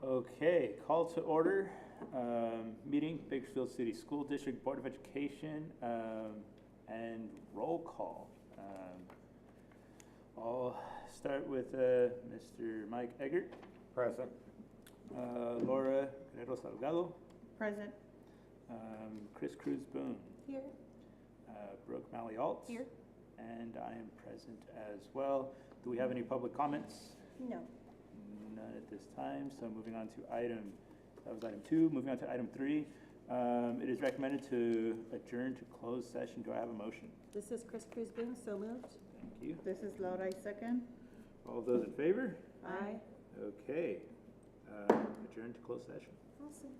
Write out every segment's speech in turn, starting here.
Okay, call to order. Meeting, Bakersfield City School District Board of Education, and roll call. I'll start with Mr. Mike Eggert. Present. Laura Guerrero Salgado. Present. Chris Cruz Boone. Here. Brooke Malley Alt. Here. And I am present as well. Do we have any public comments? No. None at this time. So moving on to that was item 2. Moving on to item 3. It is recommended to adjourn to closed session. Do I have a motion? This is Chris Cruz Boone, so moved. Thank you. This is Laura, second. All of those in favor? Aye. Okay. Adjourn to closed session. Awesome.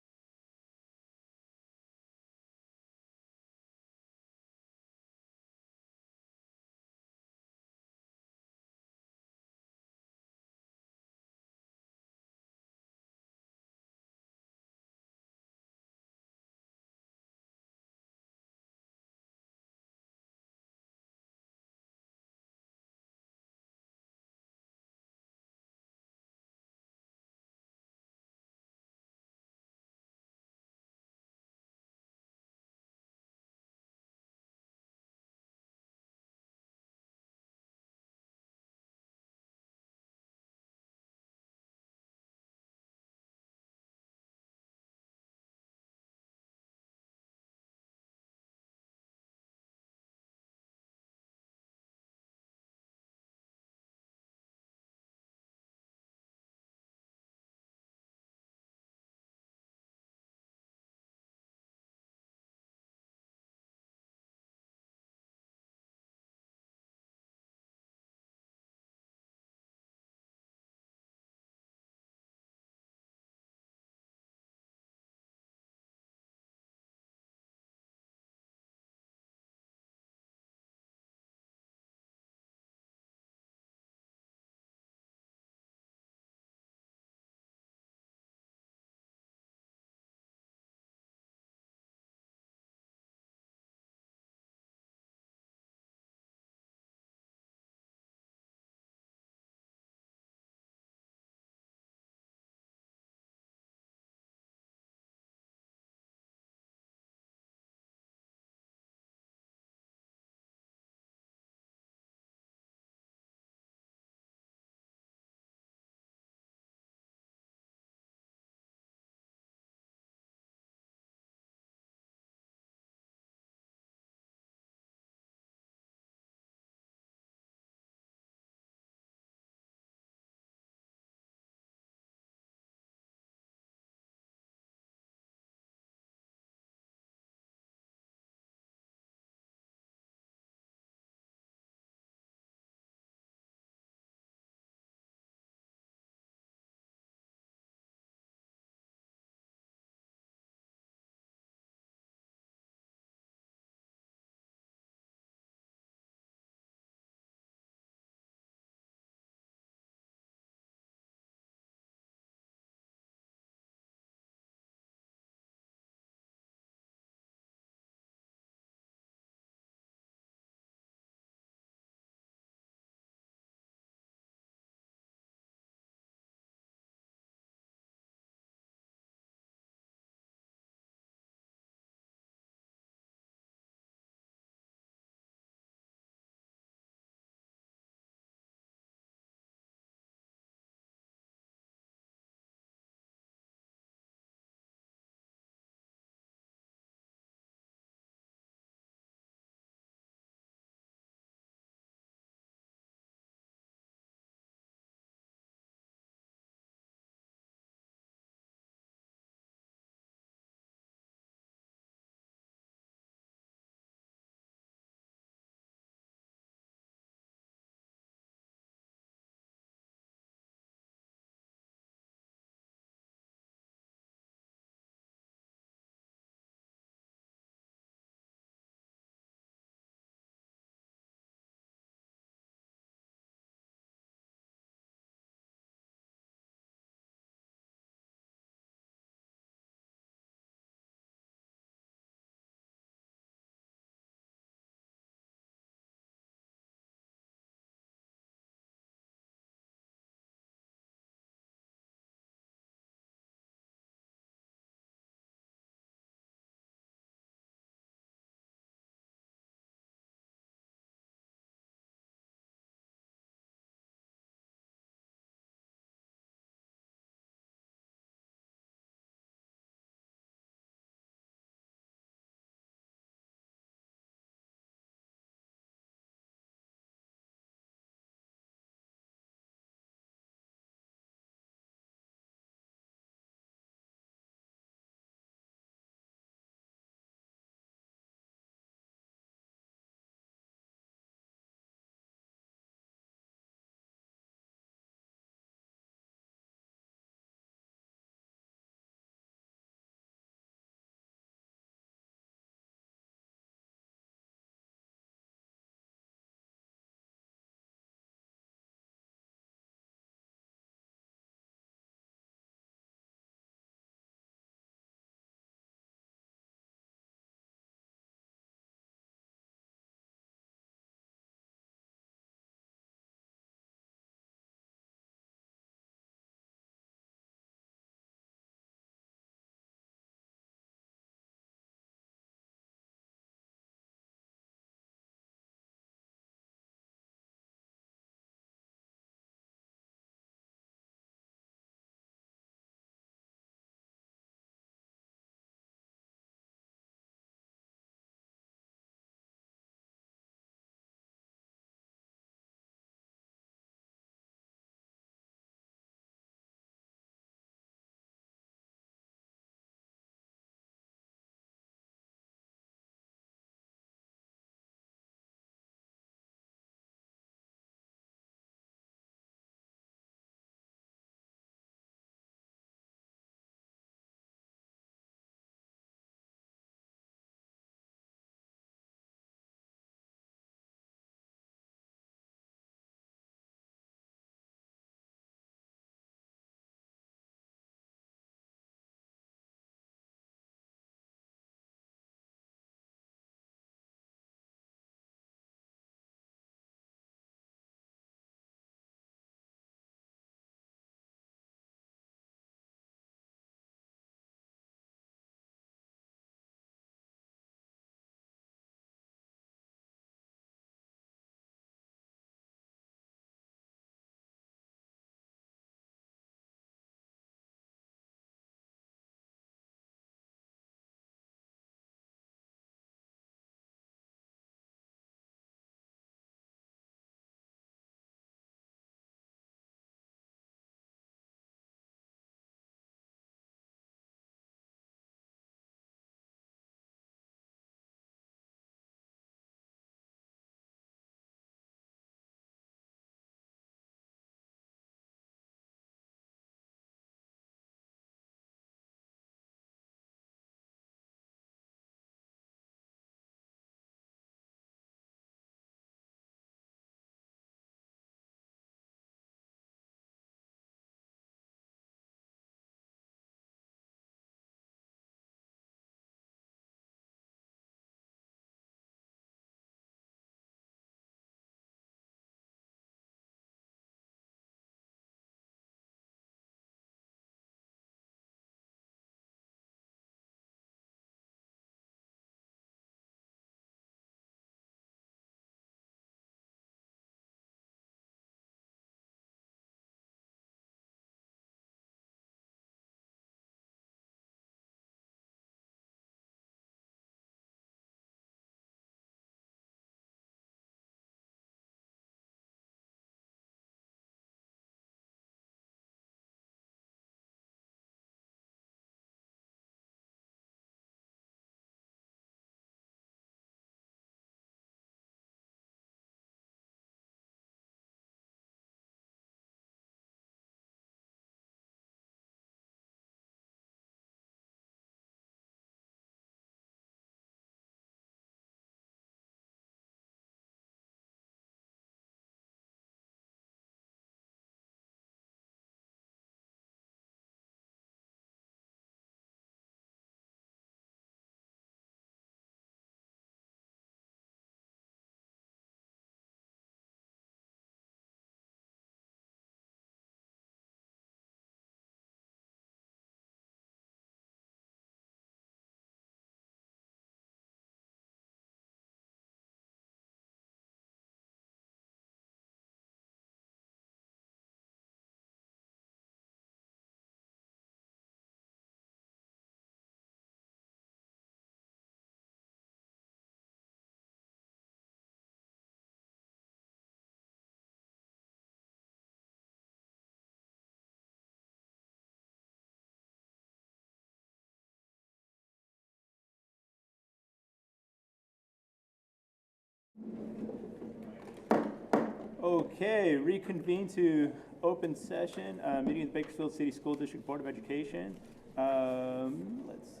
Okay, reconvene to open session, meeting of the Bakersfield City School District Board of Education. Let's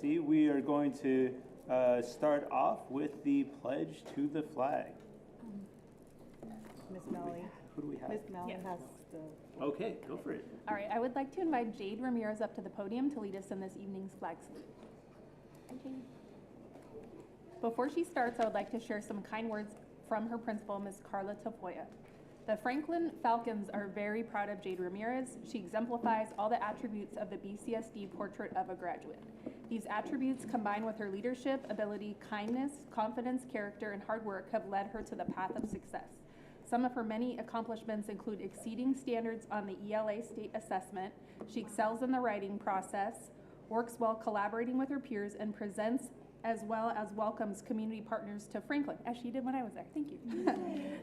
see. We are going to start off with the pledge to the flag. Miss Melly. Who do we have? Miss Melly Yes. has the. Okay, go for it. All right, I would like to invite Jade Ramirez up to the podium to lead us in this evening's flag salute. Okay. Before she starts, I would like to share some kind words from her principal, Ms. Carla Tafoya. The Franklin Falcons are very proud of Jade Ramirez. She exemplifies all the attributes of the BCSD portrait of a graduate. These attributes, combined with her leadership, ability, kindness, confidence, character, and hard work, have led her to the path of success. Some of her many accomplishments include exceeding standards on the ELA state assessment. She excels in the writing process, works well collaborating with her peers, and presents as well as welcomes community partners to Franklin, as she did when I was there. Thank you.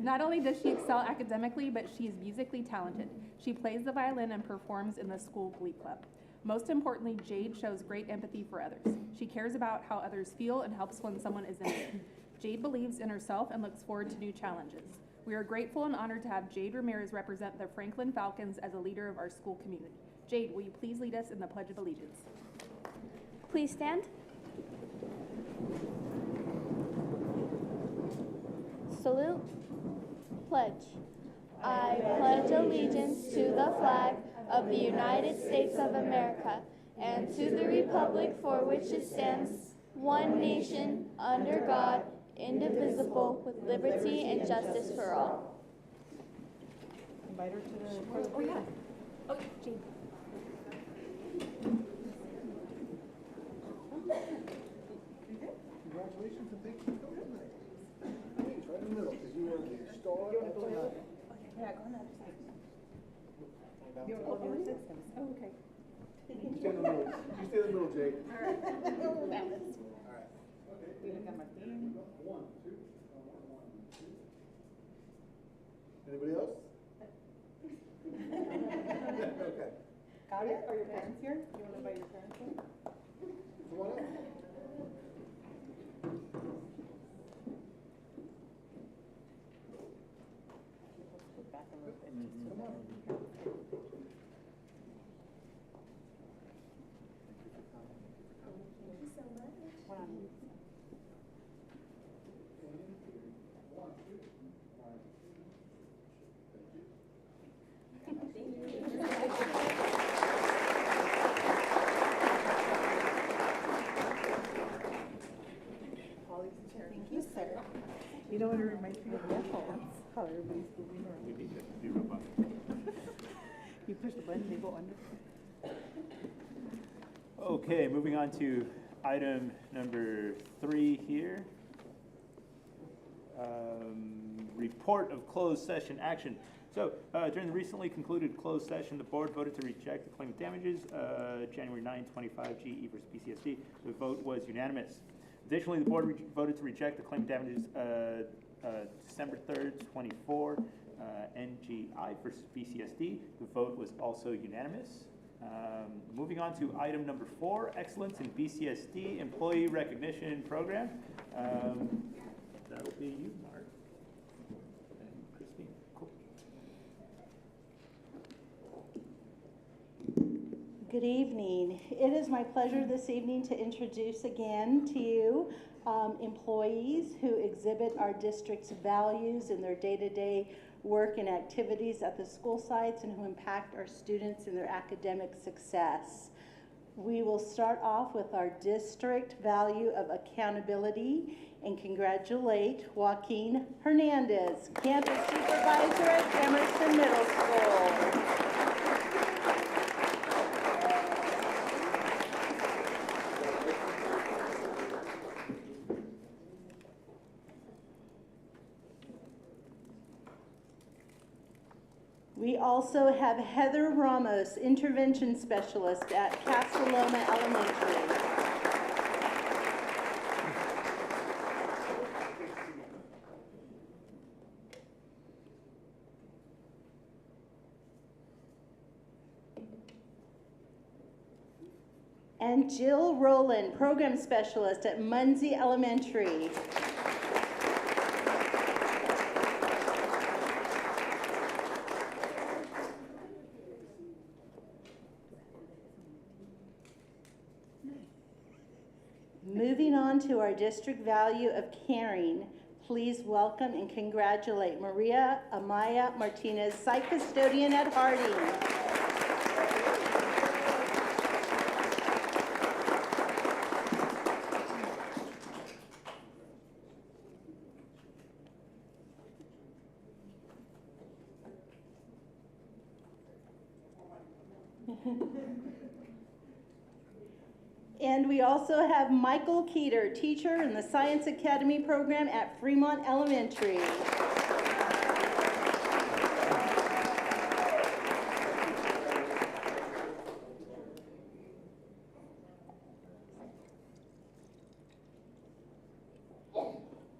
Not only does she excel academically, but she is musically talented. She plays the violin and performs in the school glee club. Most importantly, Jade shows great empathy for others. She cares about how others feel and helps when someone is in need. Jade believes in herself and looks forward to new challenges. We are grateful and honored to have Jade Ramirez represent the Franklin Falcons as a leader of our school community. Jade, will you please lead us in the Pledge of Allegiance? Please stand. Salute. Pledge. I pledge allegiance to the flag of the United States of America and to the republic for which it stands, one nation, under God, indivisible, with liberty and justice for all. Invite her to the. Oh, yeah. Oh, Jade. Congratulations and thanks for coming tonight. Thanks, right in the middle, because you were the star of tonight. Yeah, go on the other side. You Oh, okay. stay in the middle. You stay in the middle, Jake. All right. All right. We look at Martin. Anybody else? Okay. Got it? Are your parents here? You want to invite your parents in? Come on up. Put back a little bit. Come on. Hold on. Thank you, sir. You know what it reminds me of? How everybody's moving around. We need to be robust. You push the button, they go under. Okay, moving on to item number 3 here. Report of closed session action. So during the recently concluded closed session, the board voted to reject the claim of damages, January 9, 25 GE versus BCSD. The vote was unanimous. Additionally, the board voted to reject the claim of damages December 3rd, 24 NGI versus BCSD. The vote was also unanimous. Moving on to item number 4, Excellence in BCSD Employee Recognition Program. That'll be you, Mark. And Christine. Cool. Good evening. It is my pleasure this evening to introduce again to you employees who exhibit our district's values in their day-to-day work and activities at the school sites and who impact our students in their academic success. We will start off with our district value of accountability and congratulate Joaquin Hernandez, campus supervisor at Emerson Middle School. We also have Heather Ramos, intervention specialist at Castelloma Elementary. And Jill Rowland, program specialist at Muncie Elementary. Moving on to our district value of caring, please welcome and congratulate Maria Amaya Martinez, site custodian at Harding. And we also have Michael Keeter, teacher in the Science Academy program at Fremont Elementary.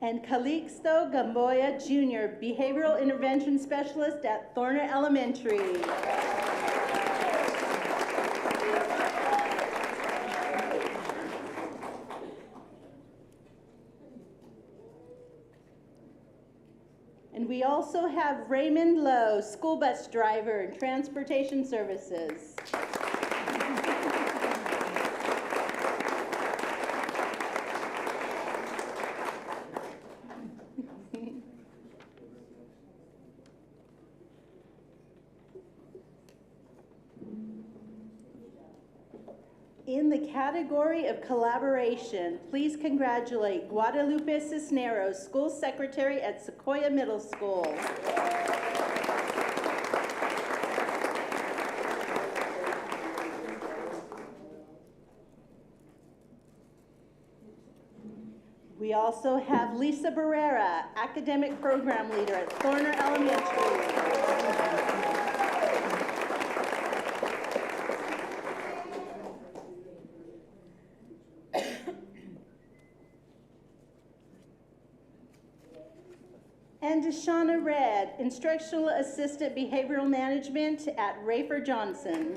And Calixto Gamboya Jr., behavioral intervention specialist at Thorner Elementary. And we also have Raymond Lowe, school bus driver and transportation services. In the category of collaboration, please congratulate Guadalupe Cisneros, school secretary at Sequoia Middle School. We also have Lisa Barrera, academic program leader at Thorner Elementary. And Deshauna Red, Instructional Assistant Behavioral Management at Rafer Johnson.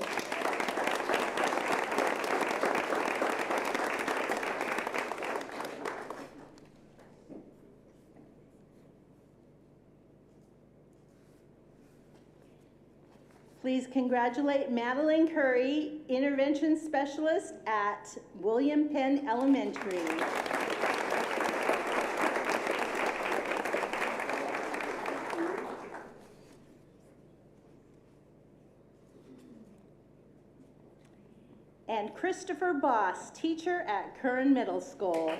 Please congratulate Madeline Curry, Intervention Specialist at William Penn Elementary. And Christopher Boss, teacher at Curran Middle School.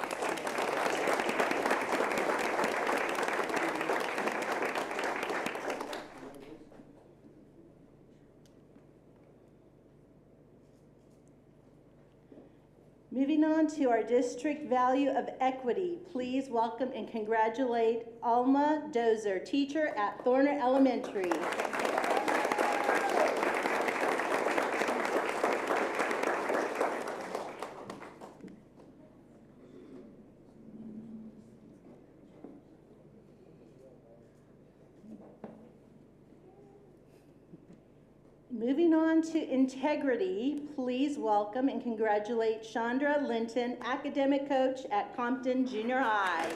Moving on to our district value of equity, please welcome and congratulate Alma Dozer, teacher at Thorner Elementary. Moving on to integrity, please welcome and congratulate Chandra Linton, academic coach at Compton Junior High.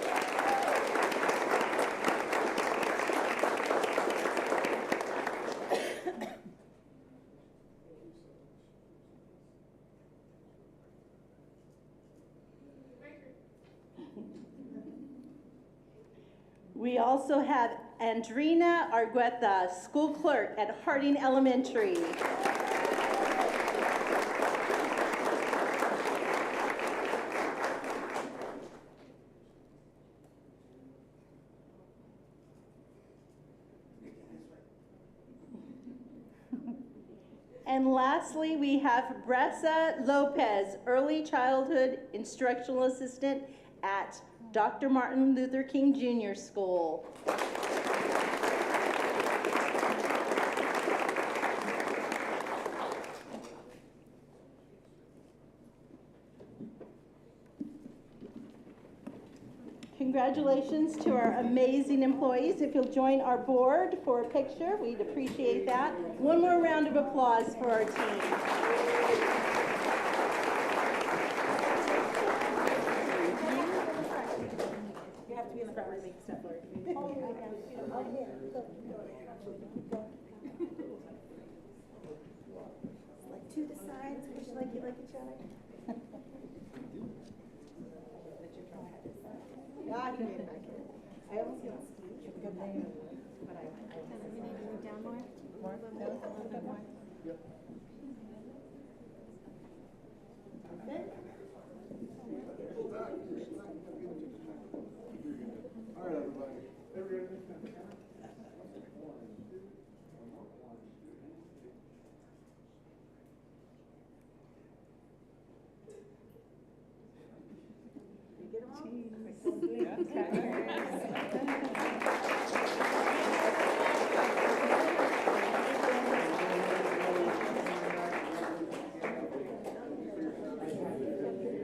We also have Andrina Argueta, school clerk at Harding Elementary. And lastly, we have Bressa Lopez, early childhood instructional assistant at Dr. Martin Luther King Jr. School. Congratulations to our amazing employees. If you'll join our board for a picture, we'd appreciate that. One more round of applause for our team. You have to be in the front making stuff, Lord. Like to the sides, push like you like each other. I almost feel it's a good name, but I. We need to move down more. More? No, a little bit more. Yep. Okay. All right, everybody. You get them all?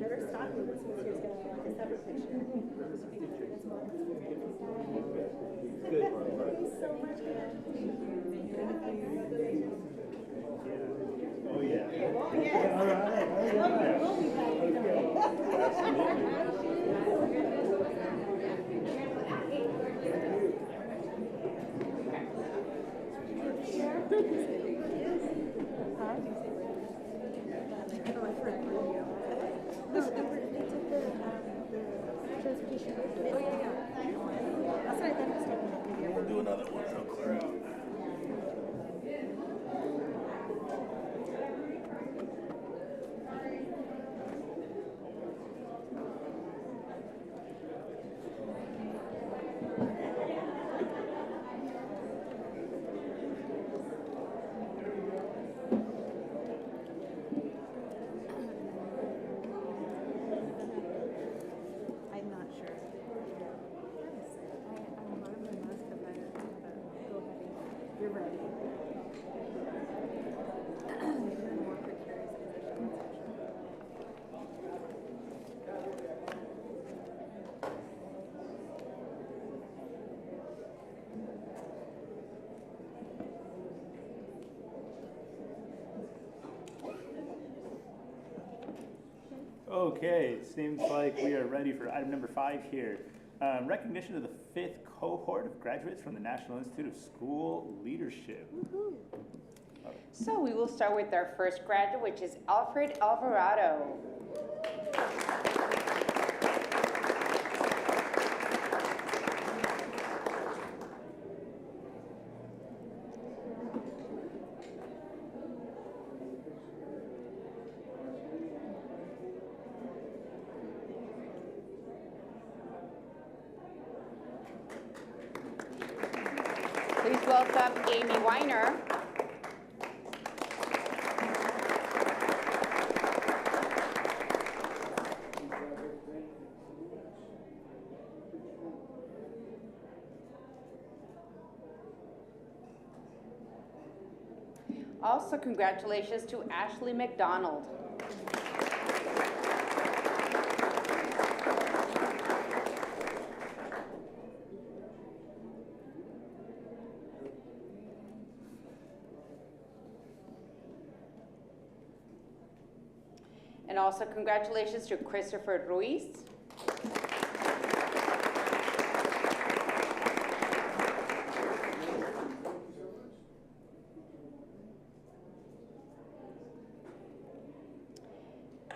Better stop me, this one's just gonna be like a separate picture. Thank you so much, man. Oh, yeah. Oh, yes. All right. We'll be back, you know. We'll do another one, so clear out. I'm not sure. You're right. Okay, it seems like we are ready for item number 5 here. Recognition of the 5th cohort of graduates from the National Institute of School Leadership. So we will start with our first graduate, which is Alfred Alvarado. Please welcome Amy Weiner. Also, congratulations to Ashley McDonald. And also congratulations to Christopher Ruiz.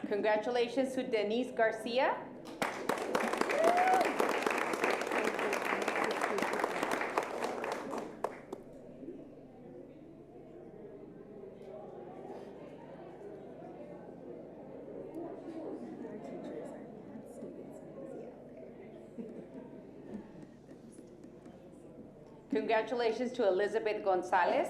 Congratulations to Denise Garcia. Congratulations to Elizabeth Gonzalez.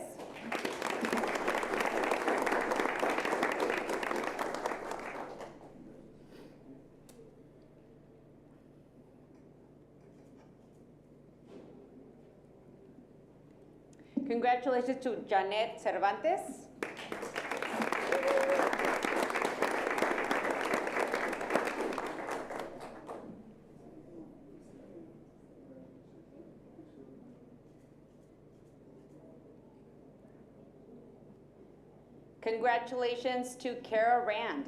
Congratulations to Janet Cervantes. Congratulations to Kara Rand.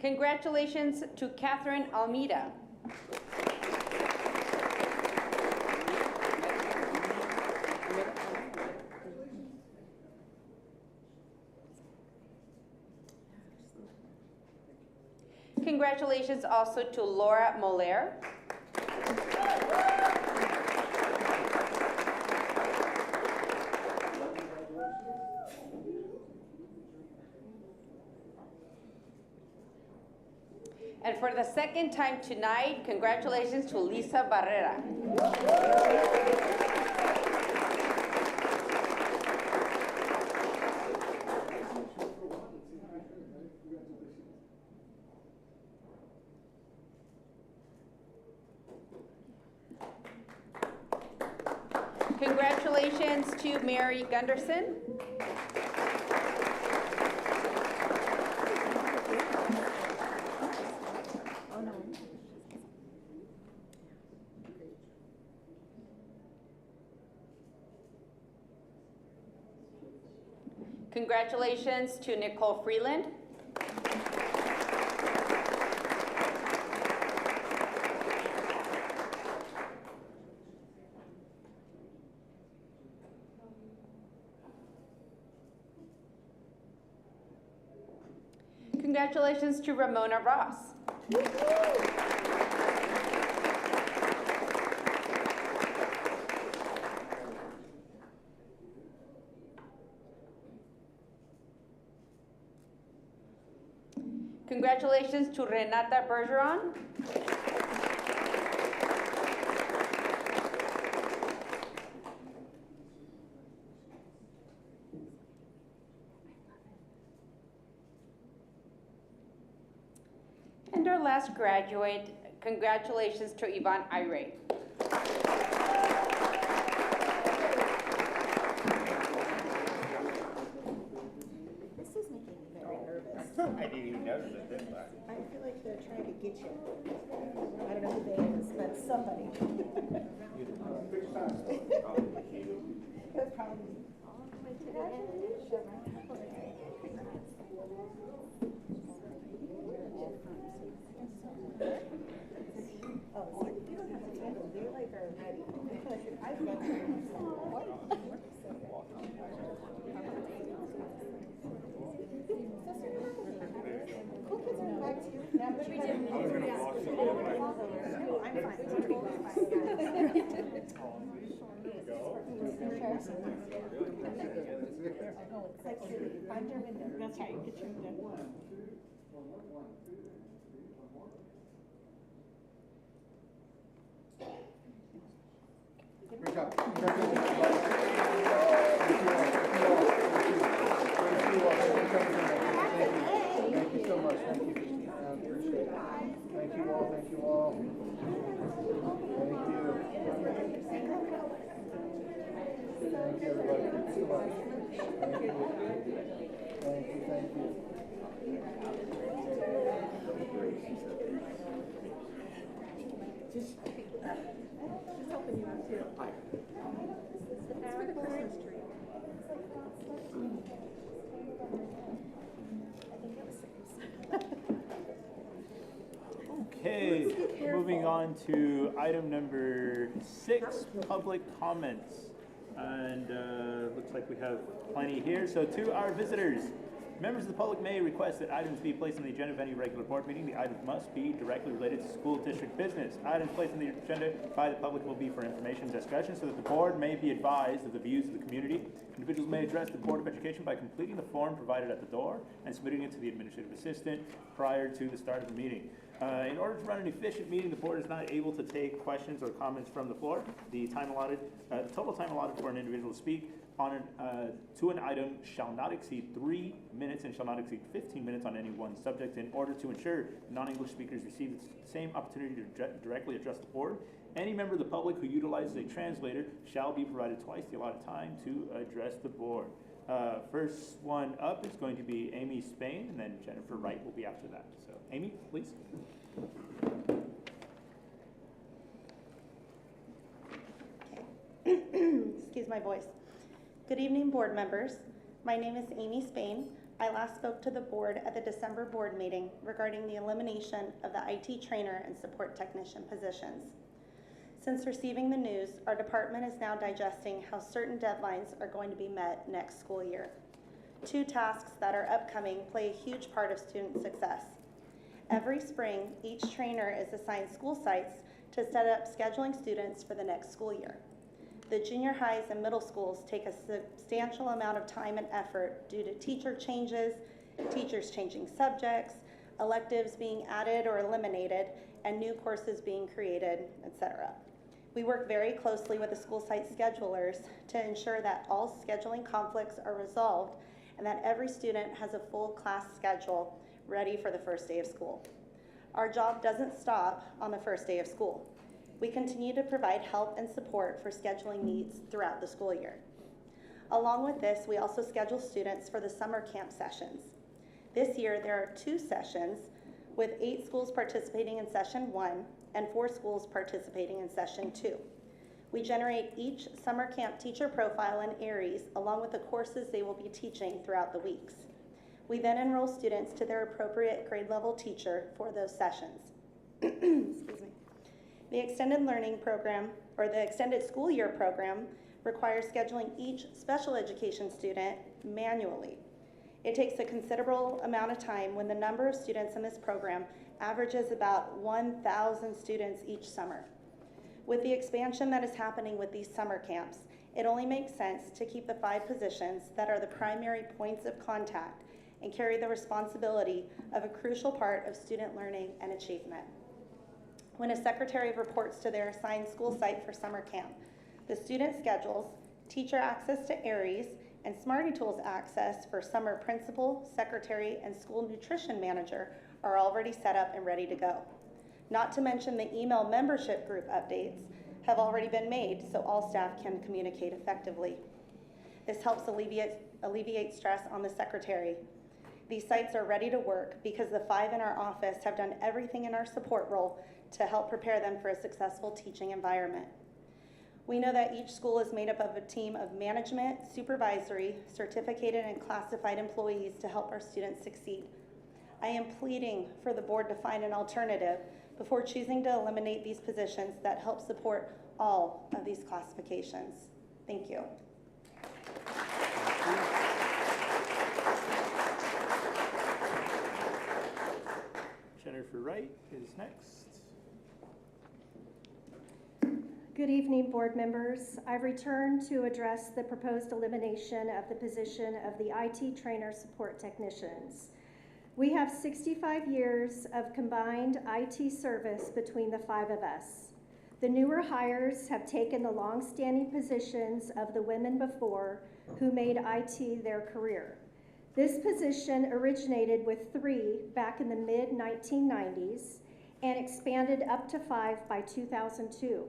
Congratulations to Catherine Almeida. Congratulations also to Laura Moller. And for the second time tonight, congratulations to Lisa Barrera. Congratulations to Mary Gunderson. Congratulations to Nicole Freeland. Congratulations to Ramona Ross. Congratulations to Renata Bergeron. And our last graduate, congratulations to Yvonne Irate. This is making me very nervous. I didn't even notice it this time. I feel like they're trying to get you. I don't know who they is, but somebody. That's probably. Oh, see, you don't have to tell them. They're like already. I've got cool kids are back to you. Now that we did. No, I'm fine. It's like, find your window. That's right, get your window. Great job. Thank you so much. Thank you. Appreciate it. Thank you all. Thank you all. Thank you. Thank you, everybody. Thank you so much. Thank you. Thank you. Thank you. Just helping you out too. It's for the Christmas tree. I think it was 6. Okay, moving on to item number 6, public comments. And looks like we have plenty here. So to our visitors, members of the public may request that items be placed on the agenda of any regular board meeting. The items must be directly related to school district business. Items placed on the agenda by the public will be for information and discussion so that the board may be advised of the views of the community. Individuals may address the Board of Education by completing the form provided at the door and submitting it to the administrative assistant prior to the start of the meeting. In order to run an efficient meeting, the board is not able to take questions or comments from the floor. The total time allotted for an individual to speak on to an item shall not exceed 3 minutes and shall not exceed 15 minutes on any one subject. In order to ensure non-English speakers receive the same opportunity to directly address the board, any member of the public who utilizes a translator shall be provided twice the allotted time to address the board. First one up is going to be Amy Spain, and then Jennifer Wright will be after that. So, Amy, please. Excuse my voice. Good evening, board members. My name is Amy Spain. I last spoke to the board at the December board meeting regarding the elimination of the IT trainer and support technician positions. Since receiving the news, our department is now digesting how certain deadlines are going to be met next school year. 2 tasks that are upcoming play a huge part of student success. Every spring, each trainer is assigned school sites to set up scheduling students for the next school year. The junior highs and middle schools take a substantial amount of time and effort due to teacher changes, teachers changing subjects, electives being added or eliminated, and new courses being created, etc. We work very closely with the school site schedulers to ensure that all scheduling conflicts are resolved and that every student has a full class schedule ready for the first day of school. Our job doesn't stop on the first day of school. We continue to provide help and support for scheduling needs throughout the school year. Along with this, we also schedule students for the summer camp sessions. This year, there are 2 sessions with 8 schools participating in session 1 and 4 schools participating in session 2. We generate each summer camp teacher profile in Aries along with the courses they will be teaching throughout the weeks. We then enroll students to their appropriate grade level teacher for those sessions. Excuse me. The extended learning program, or the extended school year program, requires scheduling each special education student manually. It takes a considerable amount of time when the number of students in this program averages about 1,000 students each summer. With the expansion that is happening with these summer camps, it only makes sense to keep the 5 positions that are the primary points of contact and carry the responsibility of a crucial part of student learning and achievement. When a secretary reports to their assigned school site for summer camp, the student schedules, teacher access to Aries, and Smarty Tools access for summer principal, secretary, and school nutrition manager are already set up and ready to go. Not to mention the email membership group updates have already been made so all staff can communicate effectively. This helps alleviate stress on the secretary. These sites are ready to work because the 5 in our office have done everything in our support role to help prepare them for a successful teaching environment. We know that each school is made up of a team of management, supervisory, certificated, and classified employees to help our students succeed. I am pleading for the board to find an alternative before choosing to eliminate these positions that help support all of these classifications. Thank you. Jennifer Wright is next. Good evening, board members. I've returned to address the proposed elimination of the position of the IT trainer support technicians. We have 65 years of combined IT service between the 5 of us. The newer hires have taken the long-standing positions of the women before who made IT their career. This position originated with 3 back in the mid-1990s and expanded up to 5 by 2002.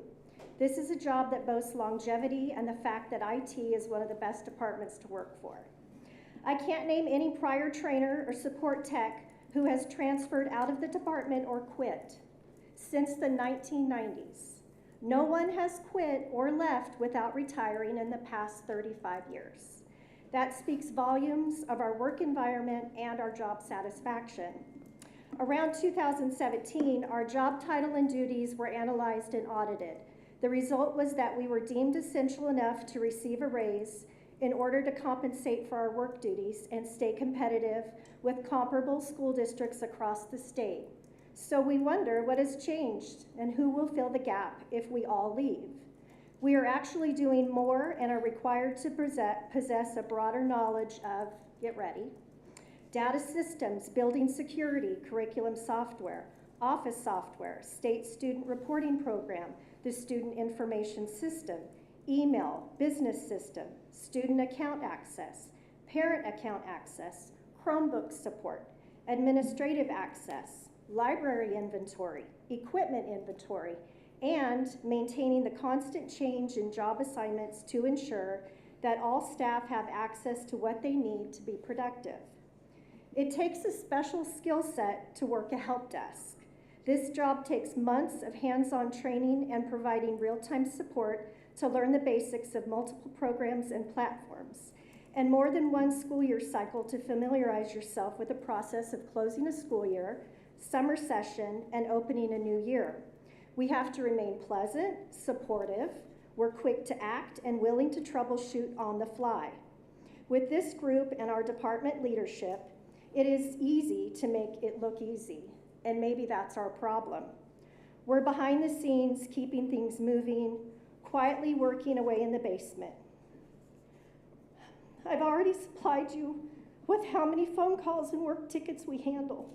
This is a job that boasts longevity and the fact that IT is one of the best departments to work for. I can't name any prior trainer or support tech who has transferred out of the department or quit since the 1990s. No one has quit or left without retiring in the past 35 years. That speaks volumes of our work environment and our job satisfaction. Around 2017, our job title and duties were analyzed and audited. The result was that we were deemed essential enough to receive a raise in order to compensate for our work duties and stay competitive with comparable school districts across the state. So we wonder what has changed and who will fill the gap if we all leave. We are actually doing more and are required to possess a broader knowledge of, get ready, data systems, building security, curriculum software, office software, state student reporting program, the student information system, email, business system, student account access, parent account access, Chromebook support, administrative access, library inventory, equipment inventory, and maintaining the constant change in job assignments to ensure that all staff have access to what they need to be productive. It takes a special skill set to work a help desk. This job takes months of hands-on training and providing real-time support to learn the basics of multiple programs and platforms, and more than one school year cycle to familiarize yourself with the process of closing a school year, summer session, and opening a new year. We have to remain pleasant, supportive, we're quick to act, and willing to troubleshoot on the fly. With this group and our department leadership, it is easy to make it look easy. and maybe that's our problem. We're behind the scenes, keeping things moving, quietly working away in the basement. I've already supplied you with how many phone calls and work tickets we handle.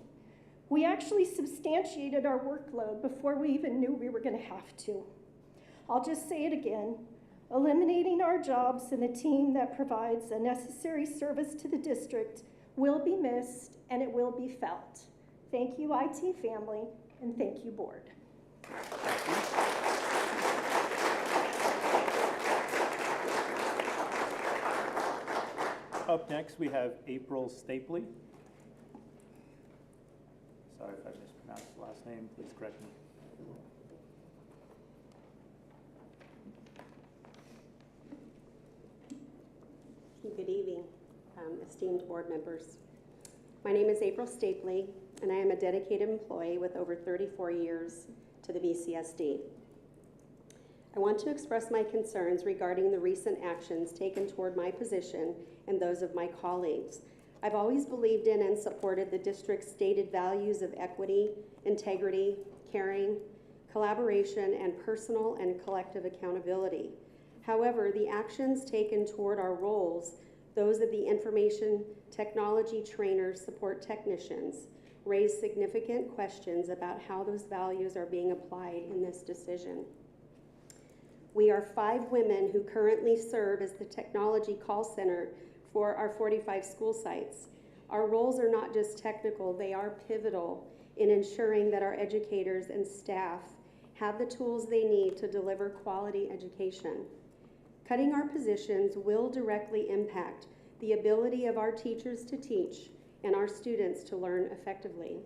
We actually substantiated our workload before we even knew we were going to have to. I'll just say it again. Eliminating our jobs and the team that provides a necessary service to the district will be missed and it will be felt. Thank you, IT family, and thank you, board. Up next, we have April Stapley. Sorry if I mispronounced the last name, please correct me. Good evening, esteemed board members. My name is April Stapley, and I am a dedicated employee with over 34 years to the BCSD. I want to express my concerns regarding the recent actions taken toward my position and those of my colleagues. I've always believed in and supported the district's stated values of equity, integrity, caring, collaboration, and personal and collective accountability. However, the actions taken toward our roles, those of the information technology trainers, support technicians, raise significant questions about how those values are being applied in this decision. We are 5 women who currently serve as the technology call center for our 45 school sites. Our roles are not just technical, they are pivotal in ensuring that our educators and staff have the tools they need to deliver quality education. Cutting our positions will directly impact the ability of our teachers to teach and our students to learn effectively.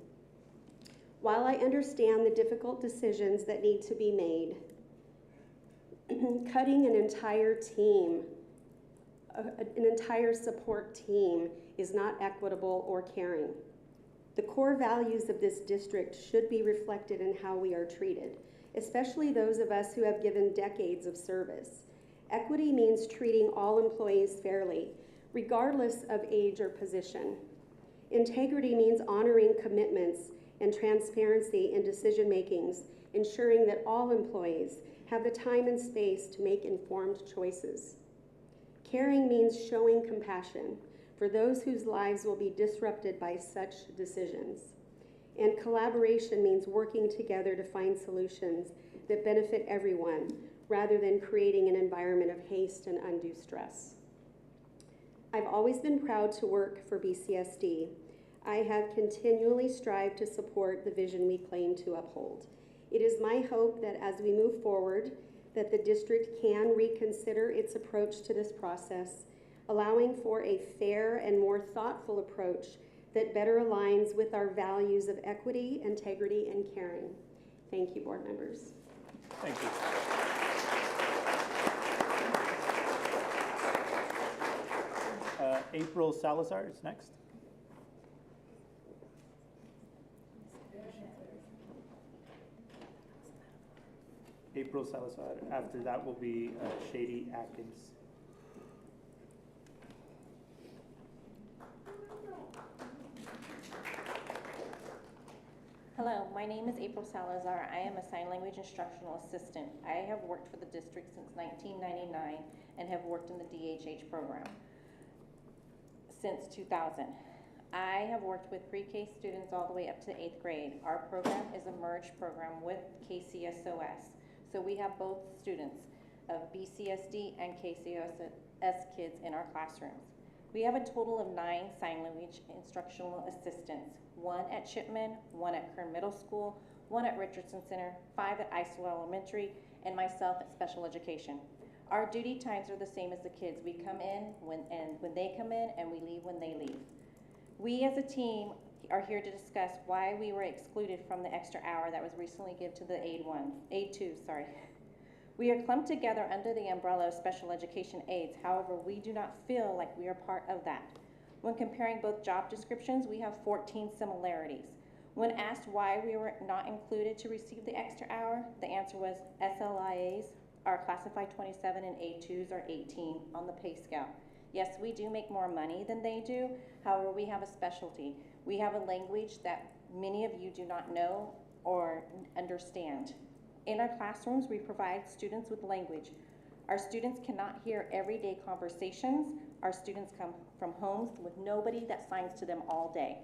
While I understand the difficult decisions that need to be made, cutting an entire team, an entire support team, is not equitable or caring. The core values of this district should be reflected in how we are treated, especially those of us who have given decades of service. Equity means treating all employees fairly, regardless of age or position. Integrity means honoring commitments and transparency in decision makings, ensuring that all employees have the time and space to make informed choices. Caring means showing compassion for those whose lives will be disrupted by such decisions. And collaboration means working together to find solutions that benefit everyone, rather than creating an environment of haste and undue stress. I've always been proud to work for BCSD. I have continually strived to support the vision we claim to uphold. It is my hope that as we move forward, that the district can reconsider its approach to this process, allowing for a fair and more thoughtful approach that better aligns with our values of equity, integrity, and caring. Thank you, board members. Thank you. April Salazar is next. April Salazar. After that will be Shady Atkins. Hello, my name is April Salazar. I am a sign language instructional assistant. I have worked for the district since 1999 and have worked in the DHH program since 2000. I have worked with pre-K students all the way up to 8th grade. Our program is a merged program with KCSOS. So we have both students of BCSD and KCSOS kids in our classrooms. We have a total of 9 sign language instructional assistants, 1 at Shipman, 1 at Kern Middle School, 1 at Richardson Center, 5 at Isidore Elementary, and myself at special education. Our duty times are the same as the kids. We come in when they come in, and we leave when they leave. We as a team are here to discuss why we were excluded from the extra hour that was recently given to the aid 2. We are clumped together under the umbrella of special education aides. However, we do not feel like we are part of that. When comparing both job descriptions, we have 14 similarities. When asked why we were not included to receive the extra hour, the answer was SLIAs are classified 27 and A2s are 18 on the pay scale. Yes, we do make more money than they do. However, we have a specialty. We have a language that many of you do not know or understand. In our classrooms, we provide students with language. Our students cannot hear everyday conversations. Our students come from homes with nobody that signs to them all day.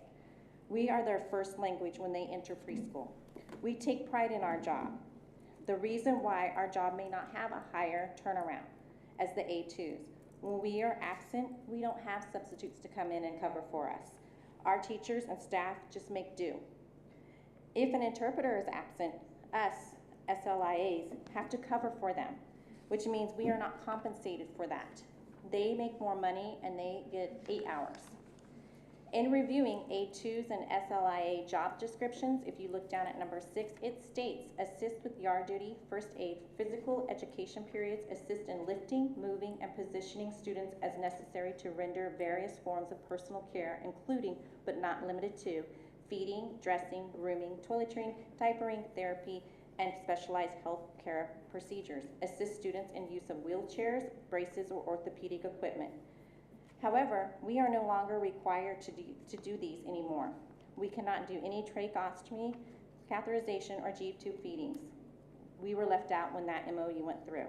We are their first language when they enter preschool. We take pride in our job. The reason why our job may not have a higher turnaround as the A2s. When we are absent, we don't have substitutes to come in and cover for us. Our teachers and staff just make do. If an interpreter is absent, us, SLIAs, have to cover for them, which means we are not compensated for that. They make more money and they get 8 hours. In reviewing A2s and SLIA job descriptions, if you look down at number 6, it states assist with yard duty, first aid, physical education periods, assist in lifting, moving, and positioning students as necessary to render various forms of personal care, including but not limited to feeding, dressing, grooming, toiletering, diapering, therapy, and specialized health care procedures. Assist students in use of wheelchairs, braces, or orthopedic equipment. However, we are no longer required to do these anymore. We cannot do any tracheostomy, catheterization, or G tube feedings. We were left out when that MOU went through.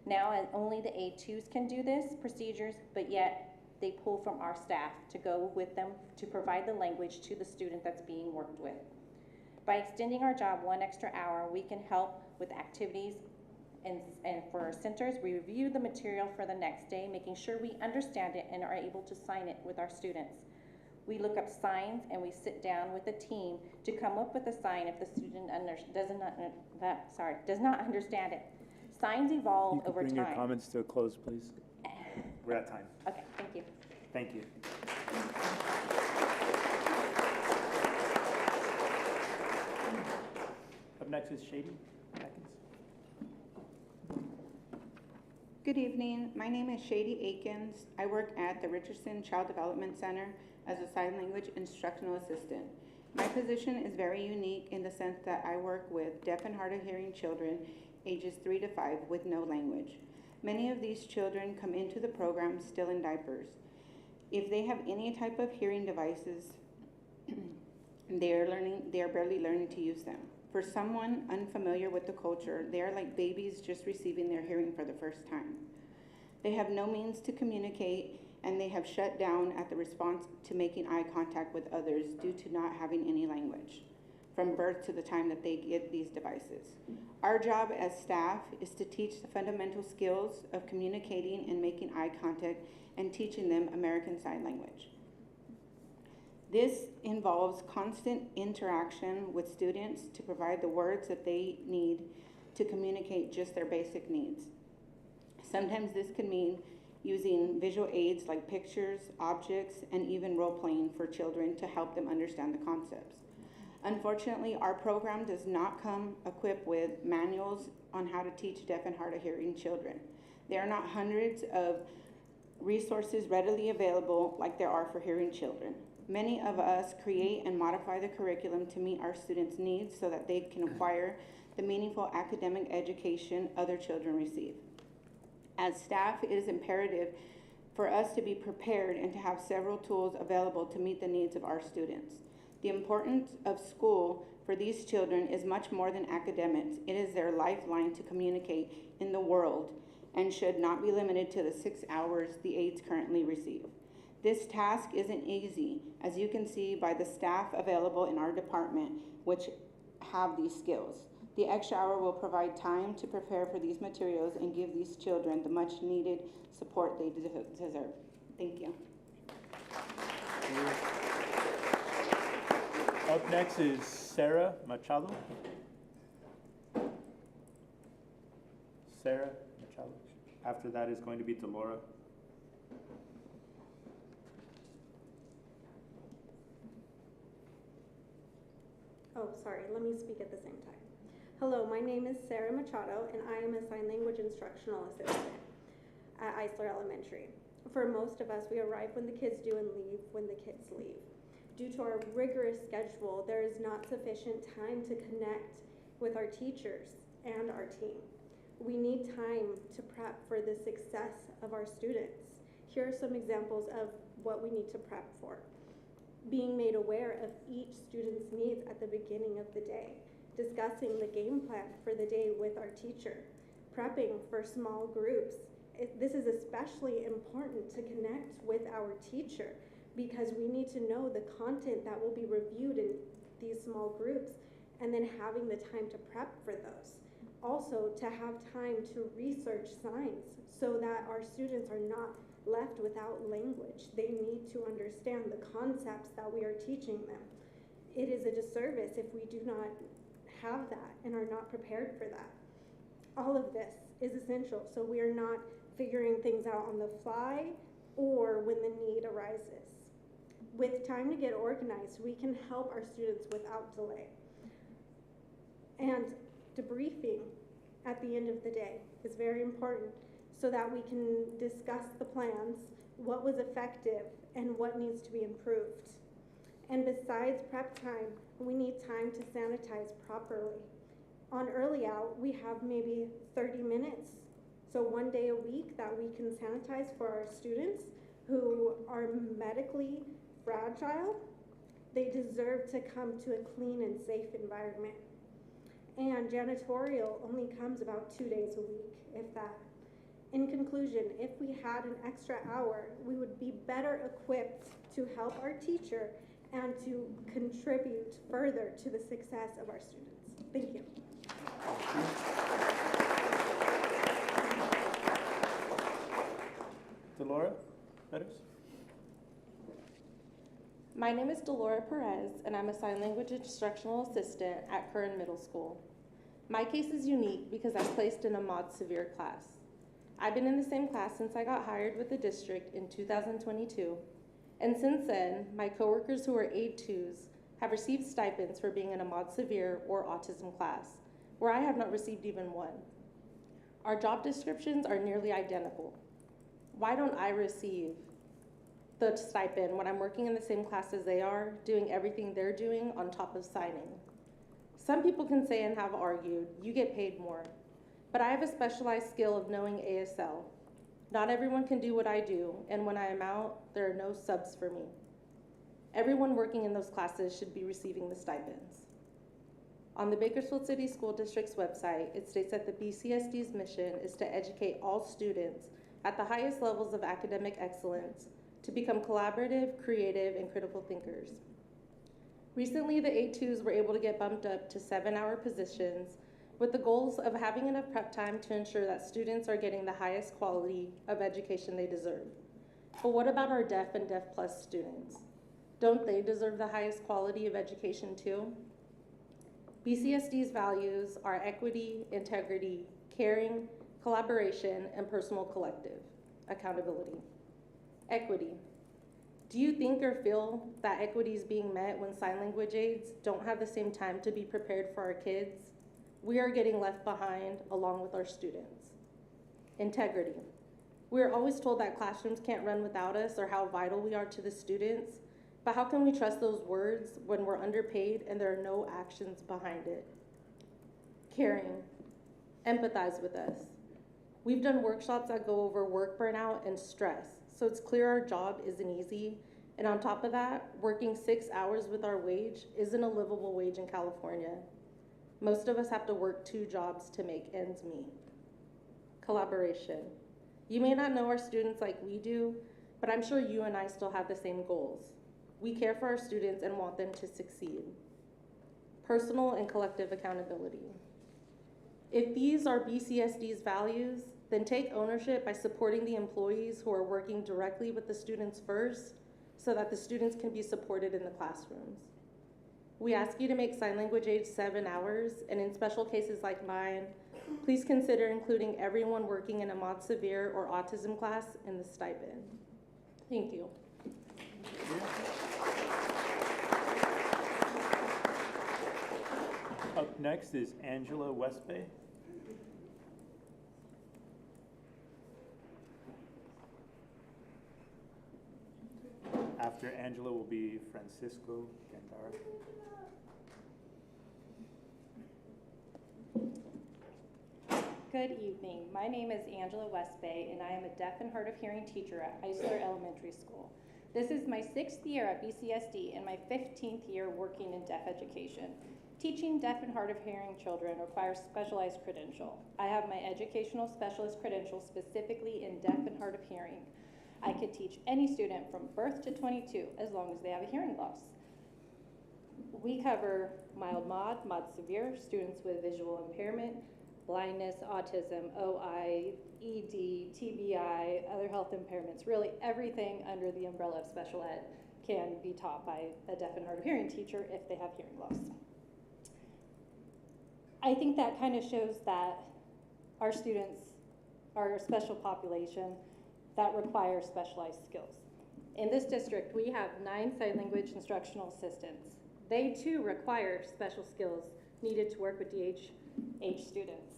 Now, only the A2s can do this procedures, but yet they pull from our staff to go with them to provide the language to the student that's being worked with. By extending our job 1 extra hour, we can help with activities. And for our centers, we review the material for the next day, making sure we understand it and are able to sign it with our students. We look up signs and we sit down with the team to come up with a sign if the student does not understand it. Signs evolve over time. Bring your comments to a close, please. We're at time. Okay, thank you. Thank you. Up next is Shady Atkins. Good evening. My name is Shady Akins. I work at the Richardson Child Development Center as a sign language instructional assistant. My position is very unique in the sense that I work with deaf and hard of hearing children ages 3 to 5 with no language. Many of these children come into the program still in diapers. If they have any type of hearing devices, they are barely learning to use them. For someone unfamiliar with the culture, they are like babies just receiving their hearing for the first time. They have no means to communicate, and they have shut down at the response to making eye contact with others due to not having any language from birth to the time that they get these devices. Our job as staff is to teach the fundamental skills of communicating and making eye contact and teaching them American Sign Language. This involves constant interaction with students to provide the words that they need to communicate just their basic needs. Sometimes this can mean using visual aids like pictures, objects, and even role-playing for children to help them understand the concepts. Unfortunately, our program does not come equipped with manuals on how to teach deaf and hard of hearing children. There are not hundreds of resources readily available like there are for hearing children. Many of us create and modify the curriculum to meet our students' needs so that they can acquire the meaningful academic education other children receive. As staff, it is imperative for us to be prepared and to have several tools available to meet the needs of our students. The importance of school for these children is much more than academics. It is their lifeline to communicate in the world and should not be limited to the 6 hours the aides currently receive. This task isn't easy, as you can see by the staff available in our department, which have these skills. The extra hour will provide time to prepare for these materials and give these children the much needed support they deserve. Thank you. Up next is Sarah Machado. Sarah Machado. After that is going to be Delora. Oh, sorry, let me speak at the same time. Hello, my name is Sarah Machado, and I am a sign language instructional assistant at Eisler Elementary. For most of us, we arrive when the kids do and leave when the kids leave. Due to our rigorous schedule, there is not sufficient time to connect with our teachers and our team. We need time to prep for the success of our students. Here are some examples of what we need to prep for. being made aware of each student's needs at the beginning of the day, discussing the game plan for the day with our teacher, prepping for small groups. This is especially important to connect with our teacher because we need to know the content that will be reviewed in these small groups and then having the time to prep for those. Also, to have time to research signs so that our students are not left without language. They need to understand the concepts that we are teaching them. It is a disservice if we do not have that and are not prepared for that. All of this is essential so we are not figuring things out on the fly or when the need arises. With time to get organized, we can help our students without delay. And debriefing at the end of the day is very important so that we can discuss the plans, what was effective, and what needs to be improved. And besides prep time, we need time to sanitize properly. On early out, we have maybe 30 minutes, so one day a week that we can sanitize for our students who are medically fragile. They deserve to come to a clean and safe environment. And janitorial only comes about 2 days a week, if that. In conclusion, if we had an extra hour, we would be better equipped to help our teacher and to contribute further to the success of our students. Thank you. Delora Meadows? My name is Delora Perez, and I'm a sign language instructional assistant at Curran Middle School. My case is unique because I'm placed in a mod severe class. I've been in the same class since I got hired with the district in 2022, and since then, my coworkers who are aid 2s have received stipends for being in a mod severe or autism class, where I have not received even one. Our job descriptions are nearly identical. Why don't I receive the stipend when I'm working in the same class as they are, doing everything they're doing on top of signing? Some people can say and have argued, you get paid more. But I have a specialized skill of knowing ASL. Not everyone can do what I do, and when I am out, there are no subs for me. Everyone working in those classes should be receiving the stipends. On the Bakersfield City School District's website, it states that the BCSD's mission is to educate all students at the highest levels of academic excellence to become collaborative, creative, and critical thinkers. Recently, the A2s were able to get bumped up to 7-hour positions with the goals of having enough prep time to ensure that students are getting the highest quality of education they deserve. But what about our deaf and deaf plus students? Don't they deserve the highest quality of education too? BCSD's values are equity, integrity, caring, collaboration, and personal collective accountability. Equity. Do you think or feel that equity is being met when sign language aides don't have the same time to be prepared for our kids? We are getting left behind along with our students. Integrity. We are always told that classrooms can't run without us or how vital we are to the students, but how can we trust those words when we're underpaid and there are no actions behind it? Caring. Empathize with us. We've done workshops that go over work burnout and stress, so it's clear our job isn't easy, and on top of that, working 6 hours with our wage isn't a livable wage in California. Most of us have to work 2 jobs to make ends meet. Collaboration. You may not know our students like we do, but I'm sure you and I still have the same goals. We care for our students and want them to succeed. Personal and collective accountability. If these are BCSD's values, then take ownership by supporting the employees who are working directly with the students first so that the students can be supported in the classrooms. We ask you to make sign language age 7 hours, and in special cases like mine, please consider including everyone working in a mod severe or autism class in the stipend. Thank you. Up next is Angela Westbay. After Angela will be Francisco Gandara. Good evening. My name is Angela Westbay, and I am a deaf and hard of hearing teacher at Eisler Elementary School. This is my 6th year at BCSD and my 15th year working in deaf education. Teaching deaf and hard of hearing children requires specialized credential. I have my educational specialist credential specifically in deaf and hard of hearing. I could teach any student from birth to 22 as long as they have a hearing loss. We cover mild mod severe, students with visual impairment, blindness, autism, OI, ED, TBI, other health impairments. Really everything under the umbrella of special ed can be taught by a deaf and hard of hearing teacher if they have hearing loss. I think that kind of shows that our students are a special population that requires specialized skills. In this district, we have 9 sign language instructional assistants. They too require special skills needed to work with DHH students.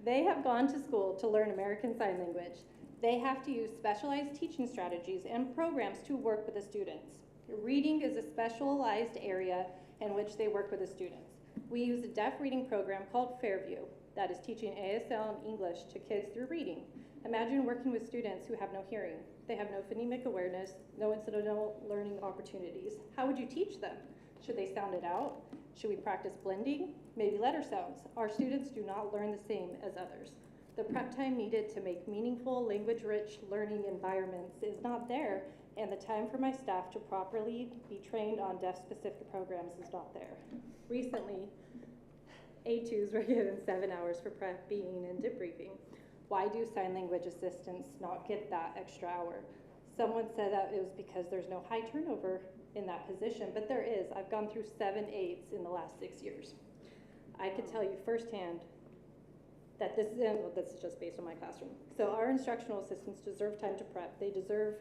They have gone to school to learn American Sign Language. They have to use specialized teaching strategies and programs to work with the students. Reading is a specialized area in which they work with the students. We use a deaf reading program called Fairview that is teaching ASL and English to kids through reading. Imagine working with students who have no hearing. They have no phonemic awareness, no incidental learning opportunities. How would you teach them? Should they sound it out? Should we practice blending? Maybe letter sounds. Our students do not learn the same as others. The prep time needed to make meaningful, language-rich learning environments is not there, and the time for my staff to properly be trained on deaf-specific programs is not there. Recently, A2s were given 7 hours for prepping and debriefing. Why do sign language assistants not get that extra hour? Someone said that it was because there's no high turnover in that position, but there is. I've gone through 7 aides in the last 6 years. I could tell you firsthand that this is just based on my classroom. So our instructional assistants deserve time to prep. They deserve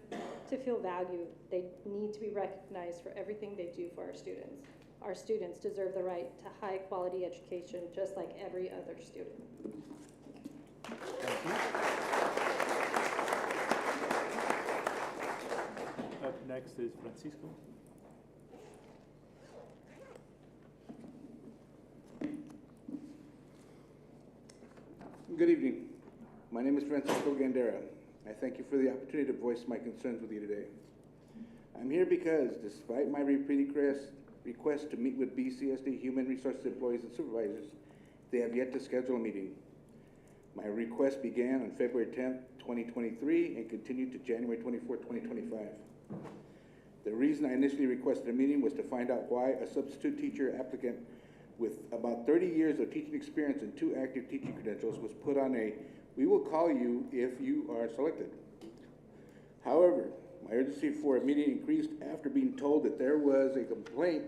to feel valued. They need to be recognized for everything they do for our students. Our students deserve the right to high quality education just like every other student. Thank you. Up next is Francisco. Good evening. My name is Francisco Gandera. I thank you for the opportunity to voice my concerns with you today. I'm here because, despite my repeated request to meet with BCSD human resources employees and supervisors, they have yet to schedule a meeting. My request began on February 10th, 2023 and continued to January 24th, 2025. The reason I initially requested a meeting was to find out why a substitute teacher applicant with about 30 years of teaching experience and 2 active teaching credentials was put on a "we will call you if you are selected." However, my urgency for a meeting increased after being told that there was a complaint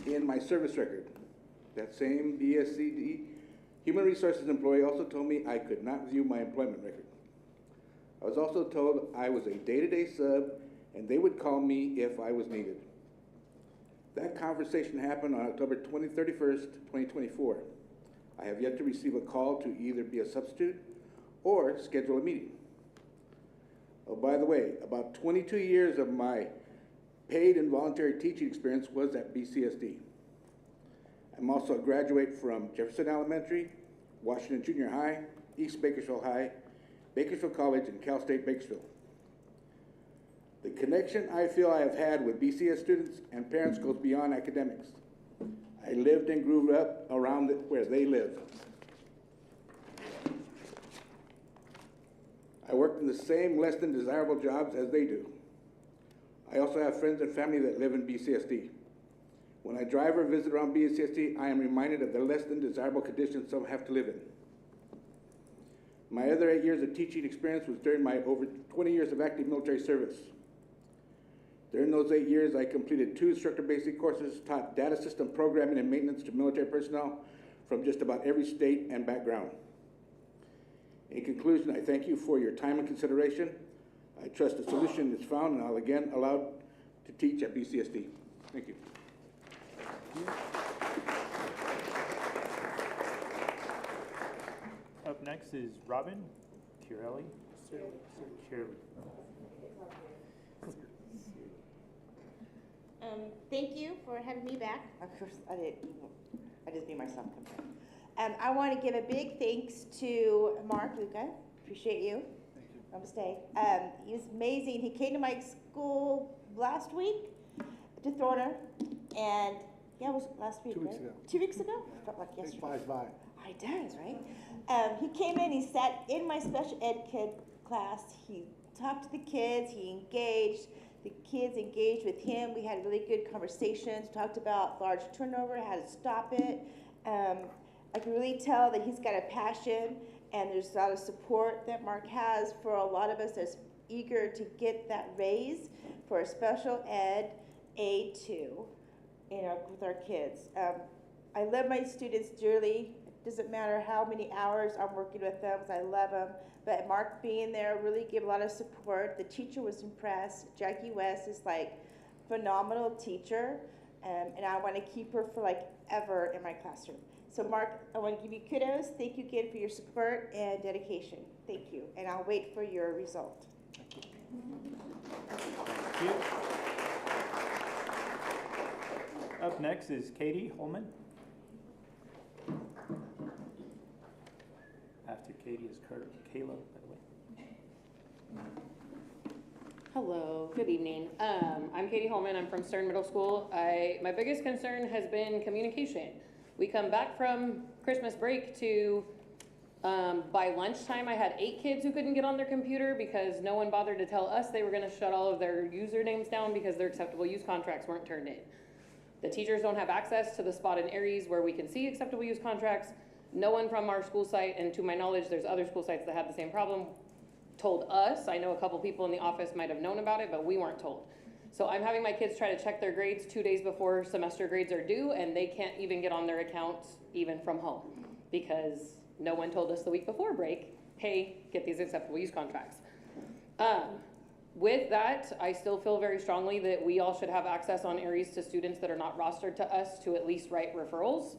in my service record. That same BCSD human resources employee also told me I could not view my employment record. I was also told I was a day-to-day sub and they would call me if I was needed. That conversation happened on October 31st, 2024. I have yet to receive a call to either be a substitute or schedule a meeting. Oh, by the way, about 22 years of my paid and voluntary teaching experience was at BCSD. I'm also a graduate from Jefferson Elementary, Washington Junior High, East Bakersfield High, Bakersfield College, and Cal State Bakersfield. The connection I feel I have had with BCS students and parents goes beyond academics. I lived and grew up around where they live. I worked in the same less than desirable jobs as they do. I also have friends and family that live in BCSD. When I drive or visit around BCSD, I am reminded of the less than desirable conditions some have to live in. My other 8 years of teaching experience was during my over 20 years of active military service. During those 8 years, I completed 2 instructor basic courses, taught data system programming and maintenance to military personnel from just about every state and background. In conclusion, I thank you for your time and consideration. I trust a solution is found, and I'll again allowed to teach at BCSD. Thank you. Up next is Robin Curelli. Curelli. Thank you for having me back. Of course, I just made myself come back. I want to give a big thanks to Mark Luca. Appreciate you. Namaste. He was amazing. He came to my school last week to Thorner, and yeah, it was last week, 2 weeks right? ago. 2 weeks ago? Felt like It yesterday. flies by. It does, right? He came in, he sat in my special ed kid class. He talked to the kids, he engaged. The kids engaged with him. We had really good conversations, talked about large turnover, how to stop it. I can really tell that he's got a passion, and there's a lot of support that Mark has for a lot of us that's eager to get that raise for a special ed A2 with our kids. I love my students dearly. It doesn't matter how many hours I'm working with them, because I love them. But Mark being there really gave a lot of support. The teacher was impressed. Jackie West is like phenomenal teacher, and I want to keep her for like ever in my classroom. So Mark, I want to give you kudos. Thank you again for your support and dedication. Thank you, and I'll wait for your result. Thank you. Up next is Katie Holman. After Katie is Kayla, by the way. Hello, good evening. I'm Katie Holman. I'm from Stern Middle School. My biggest concern has been communication. We come back from Christmas break to, by lunchtime, I had 8 kids who couldn't get on their computer because no one bothered to tell us they were going to shut all of their usernames down because their acceptable use contracts weren't turned in. The teachers don't have access to the spot in Aries where we can see acceptable use contracts. No one from our school site, and to my knowledge, there's other school sites that have the same problem, told us. I know a couple people in the office might have known about it, but we weren't told. So I'm having my kids try to check their grades 2 days before semester grades are due, and they can't even get on their accounts even from home because no one told us the week before break, hey, get these acceptable use contracts. With that, I still feel very strongly that we all should have access on Aries to students that are not rostered to us to at least write referrals.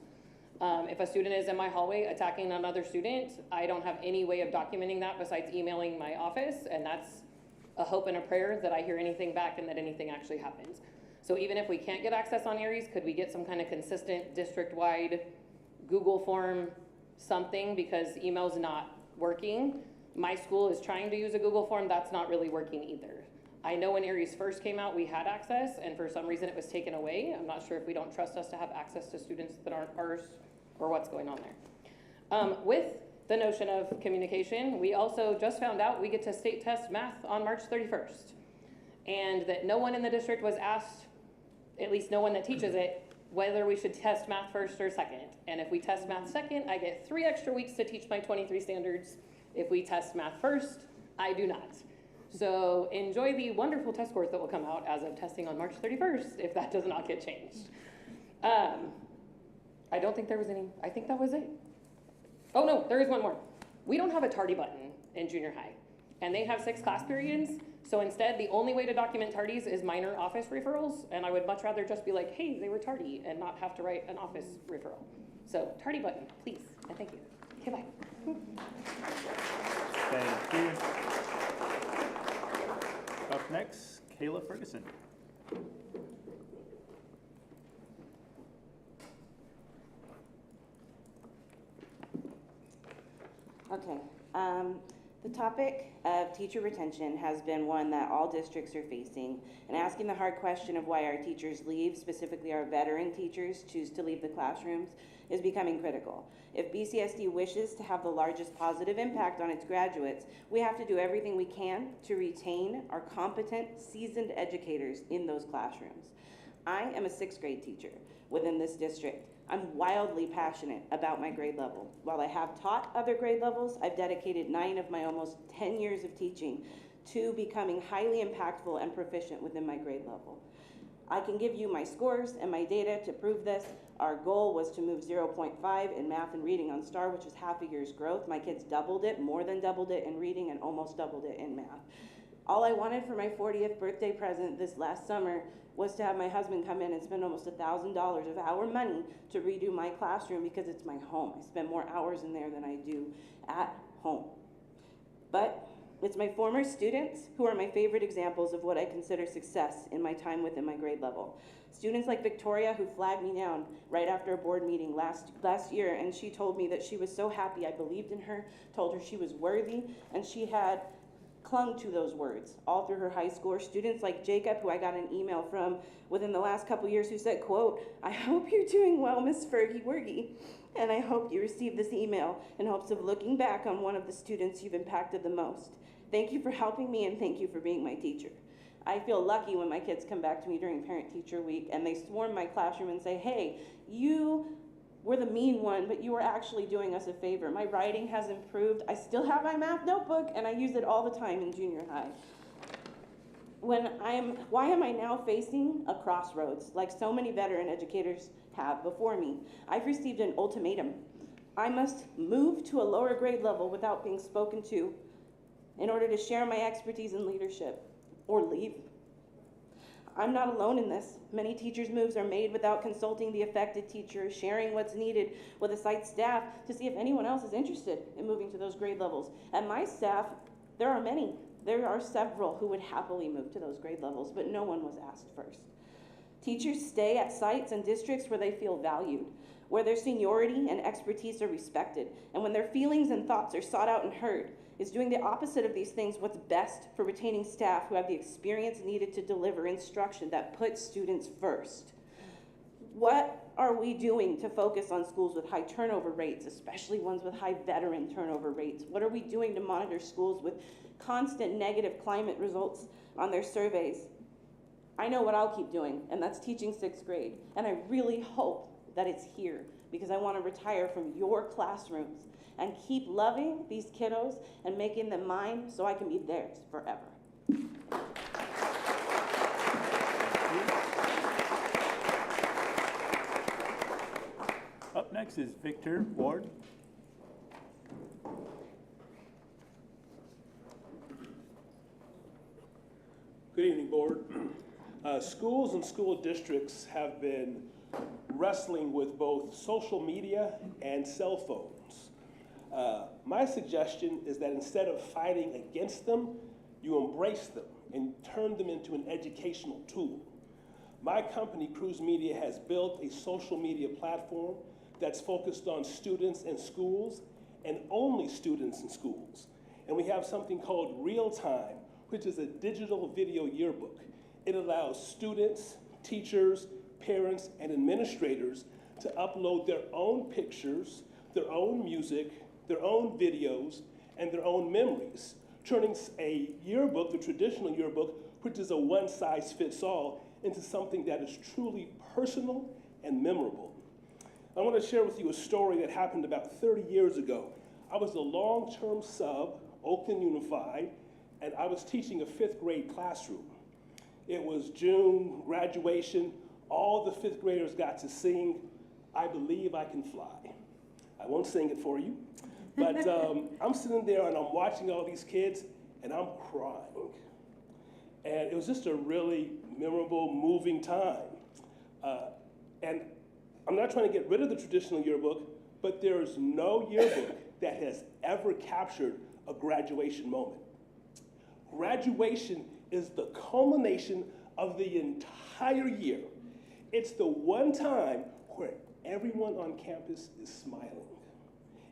If a student is in my hallway attacking another student, I don't have any way of documenting that besides emailing my office, and that's a hope and a prayer that I hear anything back and that anything actually happens. So even if we can't get access on Aries, could we get some kind of consistent district-wide Google form something, because email's not working. My school is trying to use a Google form, that's not really working either. I know when Aries first came out, we had access, and for some reason it was taken away. I'm not sure if we don't trust us to have access to students that aren't ours or what's going on there. With the notion of communication, we also just found out we get to state test math on March 31st. And that no one in the district was asked, at least no one that teaches it, whether we should test math first or second. And if we test math second, I get 3 extra weeks to teach my 23 standards. If we test math first, I do not. So enjoy the wonderful test scores that will come out as of testing on March 31st, if that does not get changed. I don't think there was any, I think that was it. Oh no, there is one more. We don't have a tardy button in junior high, and they have 6 class periods. So instead, the only way to document tardies is minor office referrals, and I would much rather just be like, hey, they were tardy, and not have to write an office referral. So tardy button, please, and thank you. Okay, bye. Thank you. Up next, Kayla Ferguson. Okay. The topic of teacher retention has been one that all districts are facing, and asking the hard question of why our teachers leave, specifically our veteran teachers choose to leave the classrooms, is becoming critical. If BCSD wishes to have the largest positive impact on its graduates, we have to do everything we can to retain our competent, seasoned educators in those classrooms. I am a 6th grade teacher within this district. I'm wildly passionate about my grade level. While I have taught other grade levels, I've dedicated 9 of my almost 10 years of teaching to becoming highly impactful and proficient within my grade level. I can give you my scores and my data to prove this. Our goal was to move 0.5 in math and reading on STAR, which was half a year's growth. My kids doubled it, more than doubled it in reading, and almost doubled it in math. All I wanted for my 40th birthday present this last summer was to have my husband come in and spend almost $1,000 of our money to redo my classroom, because it's my home. I spend more hours in there than I do at home. But it's my former students who are my favorite examples of what I consider success in my time within my grade level. Students like Victoria, who flagged me down right after a board meeting last year, and she told me that she was so happy I believed in her, told her she was worthy, and she had clung to those words all through her high school. Or students like Jacob, who I got an email from within the last couple years, who said, quote, "I hope you're doing well, Miss Fergie Wergie, and I hope you received this email in hopes of looking back on one of the students you've impacted the most. Thank you for helping me, and thank you for being my teacher." I feel lucky when my kids come back to me during Parent-Teacher Week and they swarm my classroom and say, "Hey, you were the mean one, but you were actually doing us a favor. My writing has improved. I still have my math notebook, and I use it all the time in junior high." Why am I now facing a crossroads like so many veteran educators have before me? I've received an ultimatum. I must move to a lower grade level without being spoken to in order to share my expertise in leadership, or leave. I'm not alone in this. Many teachers' moves are made without consulting the affected teacher, sharing what's needed with the site staff to see if anyone else is interested in moving to those grade levels. At my staff, there are many. There are several who would happily move to those grade levels, but no one was asked first. Teachers stay at sites and districts where they feel valued, where their seniority and expertise are respected, and when their feelings and thoughts are sought out and heard. Is doing the opposite of these things what's best for retaining staff who have the experience needed to deliver instruction that puts students first? What are we doing to focus on schools with high turnover rates, especially ones with high veteran turnover rates? What are we doing to monitor schools with constant negative climate results on their surveys? I know what I'll keep doing, and that's teaching 6th grade. And I really hope that it's here, because I want to retire from your classrooms and keep loving these kiddos and making them mine so I can be theirs forever. Up next is Victor Ward. Good evening, Board. Schools and school districts have been wrestling with both social media and cell phones. My suggestion is that instead of fighting against them, you embrace them and turn them into an educational tool. My company, Cruise Media, has built a social media platform that's focused on students and schools, and only students and schools. And we have something called Real Time, which is a digital video yearbook. It allows students, teachers, parents, and administrators to upload their own pictures, their own music, their own videos, and their own memories, turning a yearbook, the traditional yearbook, which is a one-size-fits-all, into something that is truly personal and memorable. I want to share with you a story that happened about 30 years ago. I was a long-term sub, Oakland Unified, and I was teaching a 5th grade classroom. It was June, graduation. All the 5th graders got to sing "I Believe I Can Fly." I won't sing it for you, but I'm sitting there and I'm watching all these kids and I'm crying. And it was just a really memorable, moving time. And I'm not trying to get rid of the traditional yearbook, but there is no yearbook that has ever captured a graduation moment. Graduation is the culmination of the entire year. It's the one time where everyone on campus is smiling.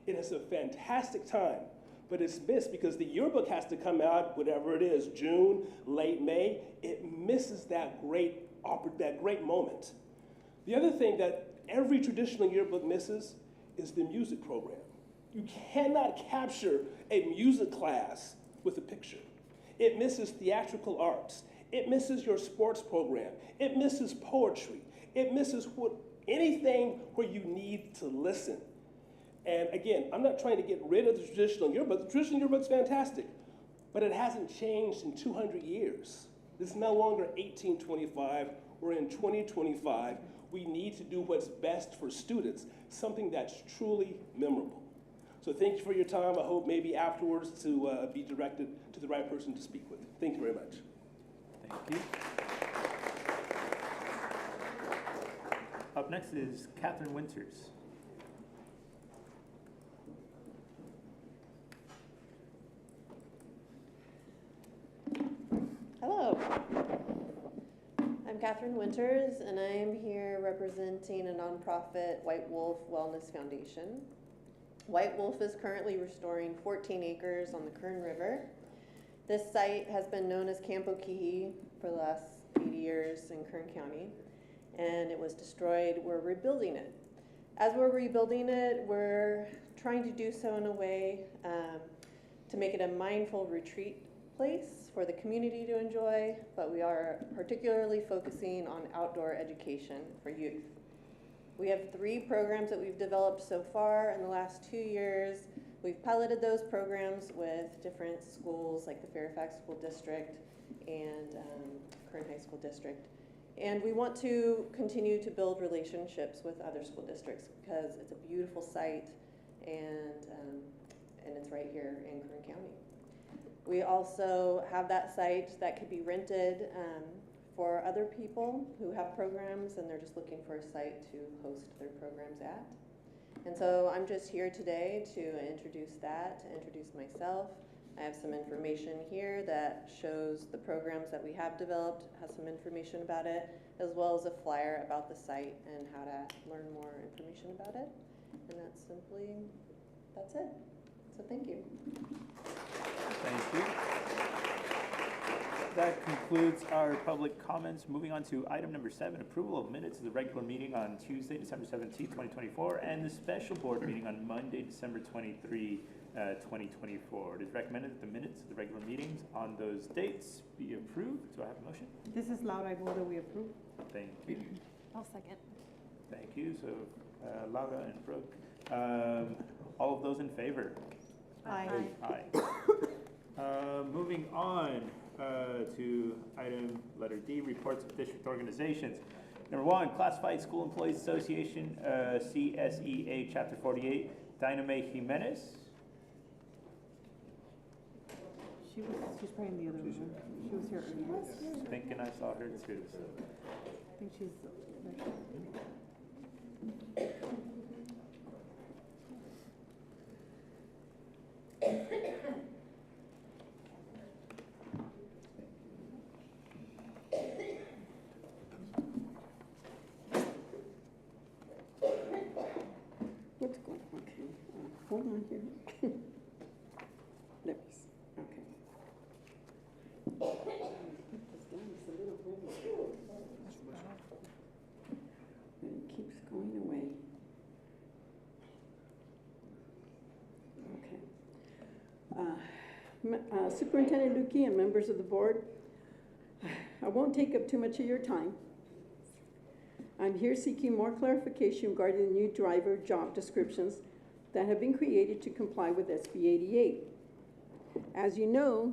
It is a fantastic time, but it's missed because the yearbook has to come out, whatever it is, June, late May. It misses that great moment. The other thing that every traditional yearbook misses is the music program. You cannot capture a music class with a picture. It misses theatrical arts. It misses your sports program. It misses poetry. It misses anything where you need to listen. And again, I'm not trying to get rid of the traditional yearbook. The traditional yearbook's fantastic, but it hasn't changed in 200 years. This is no longer 1825. We're in 2025. We need to do what's best for students, something that's truly memorable. So thank you for your time. I hope maybe afterwards to be directed to the right person to speak with. Thank you very much. Thank you. Up next is Catherine Winters. Hello. I'm Catherine Winters, and I am here representing a nonprofit White Wolf Wellness Foundation. White Wolf is currently restoring 14 acres on the Kern River, This site has been known as Camp Okihi for the last 80 years in Kern County, and it was destroyed. We're rebuilding it. As we're rebuilding it, we're trying to do so in a way to make it a mindful retreat place for the community to enjoy, but we are particularly focusing on outdoor education for youth. We have 3 programs that we've developed so far in the last 2 years. We've piloted those programs with different schools like the Fairfax School District and Kern High School District. And we want to continue to build relationships with other school districts because it's a beautiful site and it's right here in Kern County. We also have that site that could be rented for other people who have programs and they're just looking for a site to host their programs at. And so I'm just here today to introduce that, to introduce myself. I have some information here that shows the programs that we have developed, has some information about it, as well as a flyer about the site and how to learn more information about it. And that's it. So thank you. Thank you. That concludes our public comments. Moving on to item number 7, approval of minutes of the regular meeting on Tuesday, December 17th, 2024, and the special board meeting on Monday, December 23, 2024. It is recommended that the minutes of the regular meetings on those dates be approved. Do I have a motion? This is Laura. I move that we approve. Thank you. I'll second. Thank you. So Laura and Brooke. All of those in favor? Aye. Aye. Moving on to item letter D, reports of district organizations. Number 1, Classified School Employees Association, CSEA, Chapter 48, Dyname Jimenez. She's probably in the other room. She was here earlier. Thinking I saw her too. So. I think she's there. What's going on? Okay. Hold on here. There it is. Okay. Put this down just a little bit. And it keeps going away. Okay. Superintendent Lukey and members of the board, I won't take up too much of your time. I'm here seeking more clarification regarding the new driver job descriptions that have been created to comply with SB 88. As you know,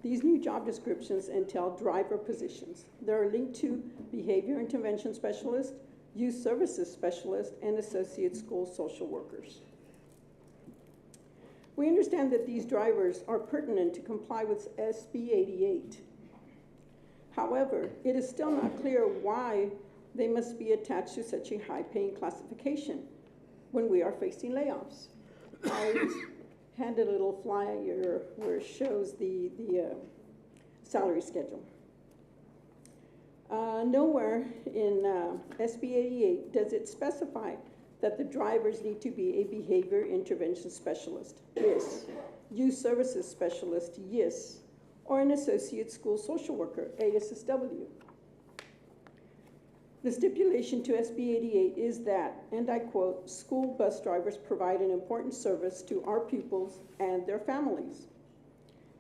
these new job descriptions entail driver positions. They are linked to behavior intervention specialist, youth services specialist, and associate school social workers. We understand that these drivers are pertinent to comply with SB 88. However, it is still not clear why they must be attached to such a high-paying classification when we are facing layoffs. I handed a little flyer where it shows the salary schedule. Nowhere in SB 88 does it specify that the drivers need to be a behavior intervention specialist, yes, youth services specialist, yes, or an associate school social worker, ASSW. The stipulation to SB 88 is that, and I quote, school bus drivers provide an important service to our pupils and their families.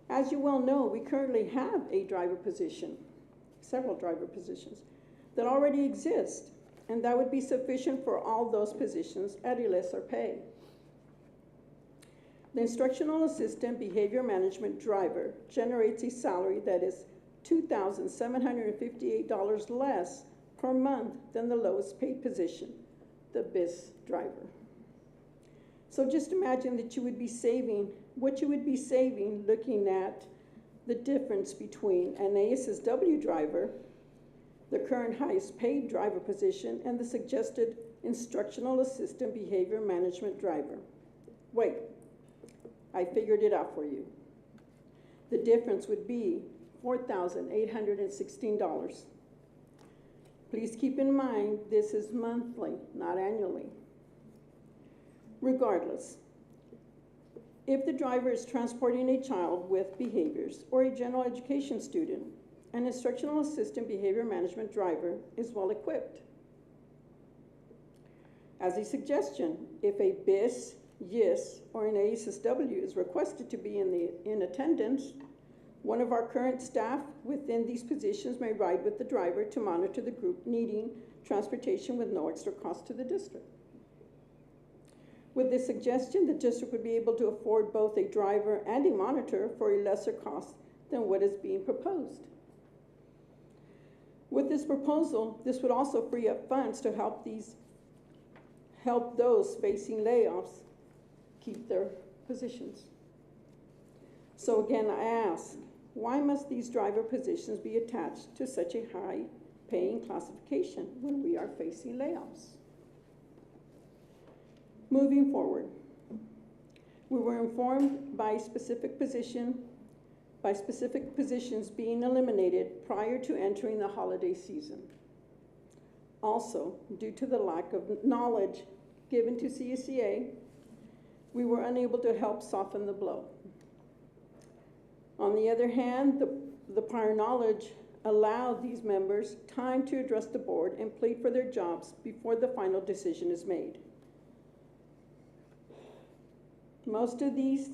As you well know, we currently have a driver position, several driver positions, that already exist, and that would be sufficient for all those positions at a lesser pay. The instructional assistant behavior management driver generates a salary that is $2,758 less per month than the lowest paid position, the BIS driver. So just imagine that you would be saving, what you would be saving looking at the difference between an ASSW driver, the current highest paid driver position, and the suggested instructional assistant behavior management driver. Wait, I figured it out for you. The difference would be $4,816. Please keep in mind, this is monthly, not annually. Regardless, If the driver is transporting a child with behaviors or a general education student, an instructional assistant behavior management driver is well equipped. As a suggestion, if a BIS, YIS, or an ASSW is requested to be in attendance, one of our current staff within these positions may ride with the driver to monitor the group needing transportation with no extra cost to the district. With this suggestion, the district would be able to afford both a driver and a monitor for a lesser cost than what is being proposed. With this proposal, this would also free up funds to help those facing layoffs keep their positions. So again, I ask, why must these driver positions be attached to such a high-paying classification when we are facing layoffs? Moving forward, we were informed by specific positions being eliminated prior to entering the holiday season. Also, due to the lack of knowledge given to CSEA, we were unable to help soften the blow. On the other hand, the prior knowledge allowed these members time to address the board and plead for their jobs before the final decision is made. Most of these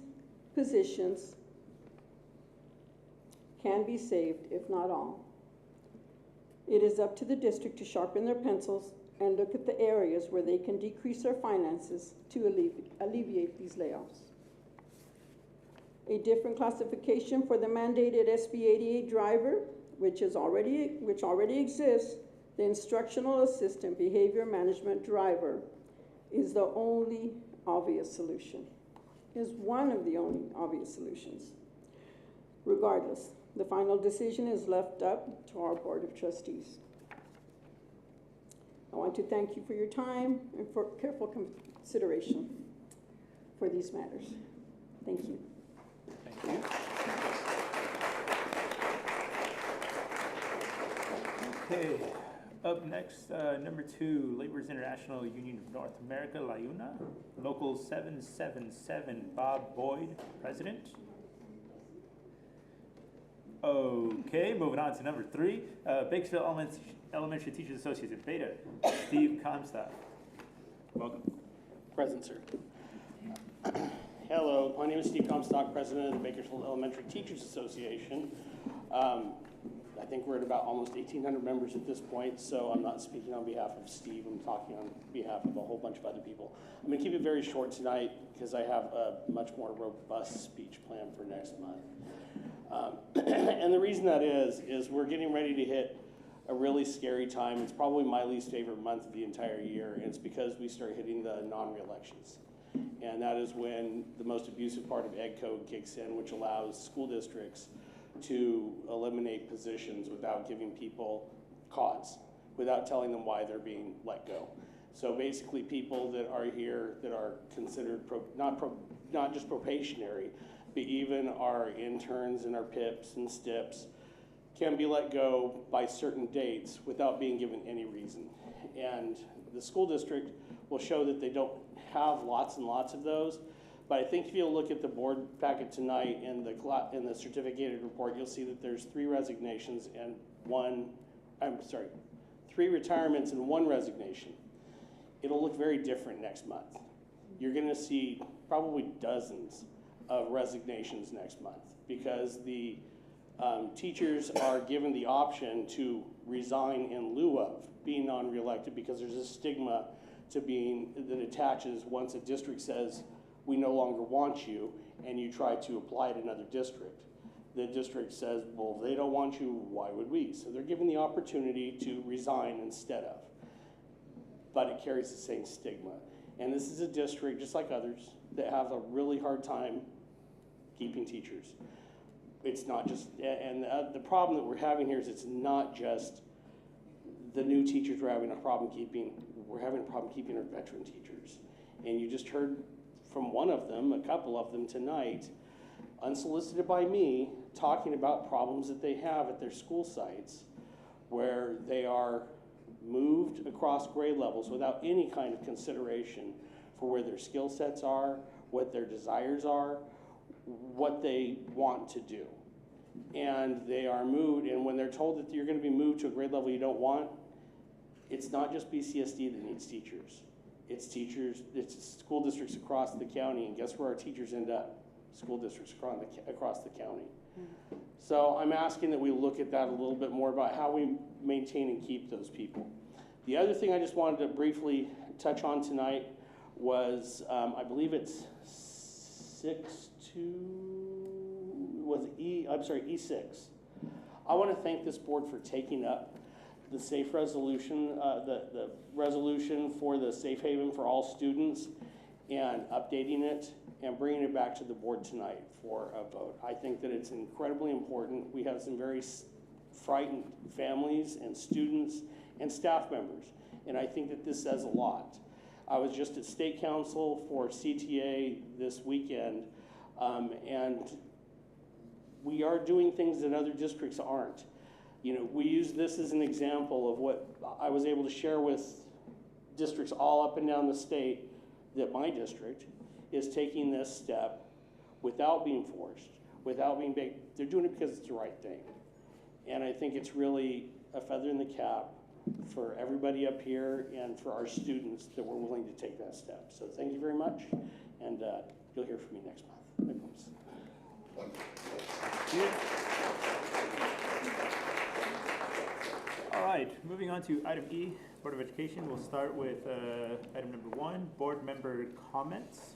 positions can be saved, if not all. It is up to the district to sharpen their pencils and look at the areas where they can decrease their finances to alleviate these layoffs. A different classification for the mandated SB 88 driver, which already exists, the instructional assistant behavior management driver, is the only obvious solution, is one of the only obvious solutions. Regardless, the final decision is left up to our Board of Trustees. I want to thank you for your time and for careful consideration for these matters. Thank you. Thank you. Okay, up next, number 2, Laborers International Union of North America, LIUNA, Local 777, Bob Boyd, President. Okay, moving on to number 3, Bakersfield Elementary Teachers Associates, Beta, Steve Comstock. Welcome. Present, sir. Hello, my name is Steve Comstock, President of the Bakersfield Elementary Teachers Association. I think we're at about almost 1,800 members at this point, so I'm not speaking on behalf of Steve, I'm talking on behalf of a whole bunch of other people. I'm going to keep it very short tonight because I have a much more robust speech plan for next month. And the reason that is we're getting ready to hit a really scary time. It's probably my least favorite month of the entire year, and it's because we start hitting the non-reelections. And that is when the most abusive part of Ed Code kicks in, which allows school districts to eliminate positions without giving people cause, without telling them why they're being let go. So basically people that are here that are considered not just probationary, but even our interns and our PIPs and STIPs can be let go by certain dates without being given any reason. And the school district will show that they don't have lots and lots of those. But I think if you'll look at the board packet tonight in the certificated report, you'll see that there's 3 resignations and 3 retirements and 1 resignation. It'll look very different next month. You're gonna see probably dozens of resignations next month because the teachers are given the option to resign in lieu of being non-reelected because there's a stigma to that attaches once a district says, we no longer want you, and you try to apply at another district. The district says, well, if they don't want you, why would we? So they're given the opportunity to resign instead of. But it carries the same stigma. And this is a district, just like others, that have a really hard time keeping teachers. It's not just, and the problem that we're having here is it's not just the new teachers we're having a problem keeping, we're having a problem keeping our veteran teachers. And you just heard from one of them, a couple of them tonight, unsolicited by me, talking about problems that they have at their school sites where they are moved across grade levels without any kind of consideration for where their skill sets are, what their desires are, what they want to do. And they are moved, and when they're told that you're going to be moved to a grade level you don't want, it's not just BCSD that needs teachers. It's teachers, it's school districts across the county, and guess where our teachers end up? School districts across the county. So I'm asking that we look at that a little bit more about how we maintain and keep those people. The other thing I just wanted to briefly touch on tonight was, I believe it's E6. I want to thank this board for taking up the safe resolution, the resolution for the safe haven for all students, and updating it and bringing it back to the board tonight for a vote. I think that it's incredibly important. We have some very frightened families and students and staff members, and I think that this says a lot. I was just at State Council for CTA this weekend, and we are doing things that other districts aren't. You know, we use this as an example of what I was able to share with districts all up and down the state, that my district is taking this step without being forced, without being big. They're doing it because it's the right thing. And I think it's really a feather in the cap for everybody up here and for our students that we're willing to take that step. So thank you very much, and you'll hear from me next month, I promise. All right, moving on to item E, Board of Education. We'll start with item number 1, board member comments.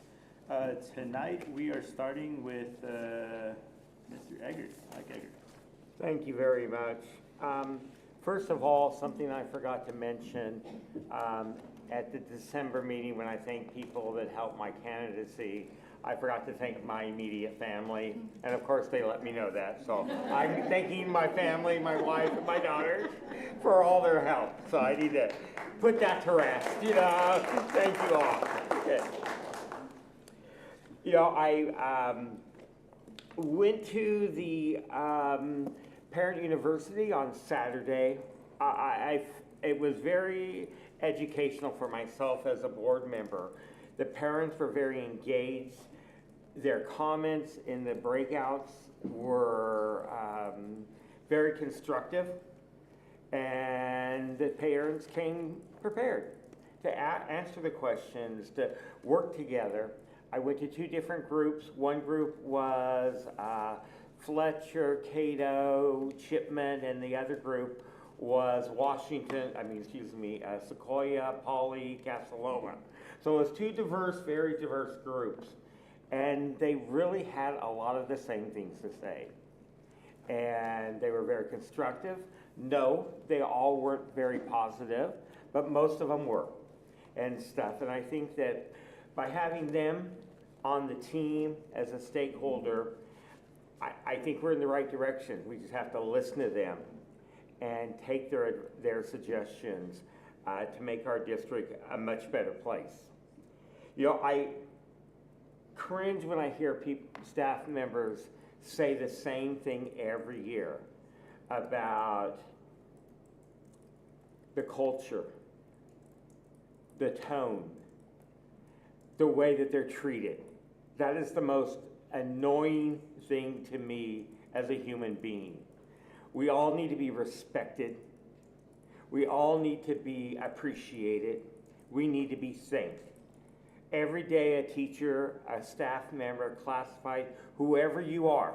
Tonight we are starting with Mr. Eggert, Mike Eggert. Thank you very much. First of all, something I forgot to mention at the December meeting when I thanked people that helped my candidacy, I forgot to thank my immediate family, and of course they let me know that. So I'm thanking my family, my wife, and my daughters for all their help. So I need to put that to rest, you know. Thank you all. Okay. You know, I went to the Parent University on Saturday. It was very educational for myself as a board member. The parents were very engaged. Their comments in the breakouts were very constructive, and the parents came prepared to answer the questions, to work together. I went to 2 different groups. One group was Fletcher, Cato, Chipman, and the other group was Sequoia, Pauley, Casaloma. So it was 2 very diverse groups. And they really had a lot of the same things to say. And they were very constructive. No, they all weren't very positive, but most of them were and stuff. And I think that by having them on the team as a stakeholder, I think we're in the right direction. We just have to listen to them and take their suggestions to make our district a much better place. You know, I cringe when I hear staff members say the same thing every year about the culture, the tone, the way that they're treated. That is the most annoying thing to me as a human being. We all need to be respected. We all need to be appreciated. We need to be thanked. Every day a teacher, a staff member, classified, whoever you are,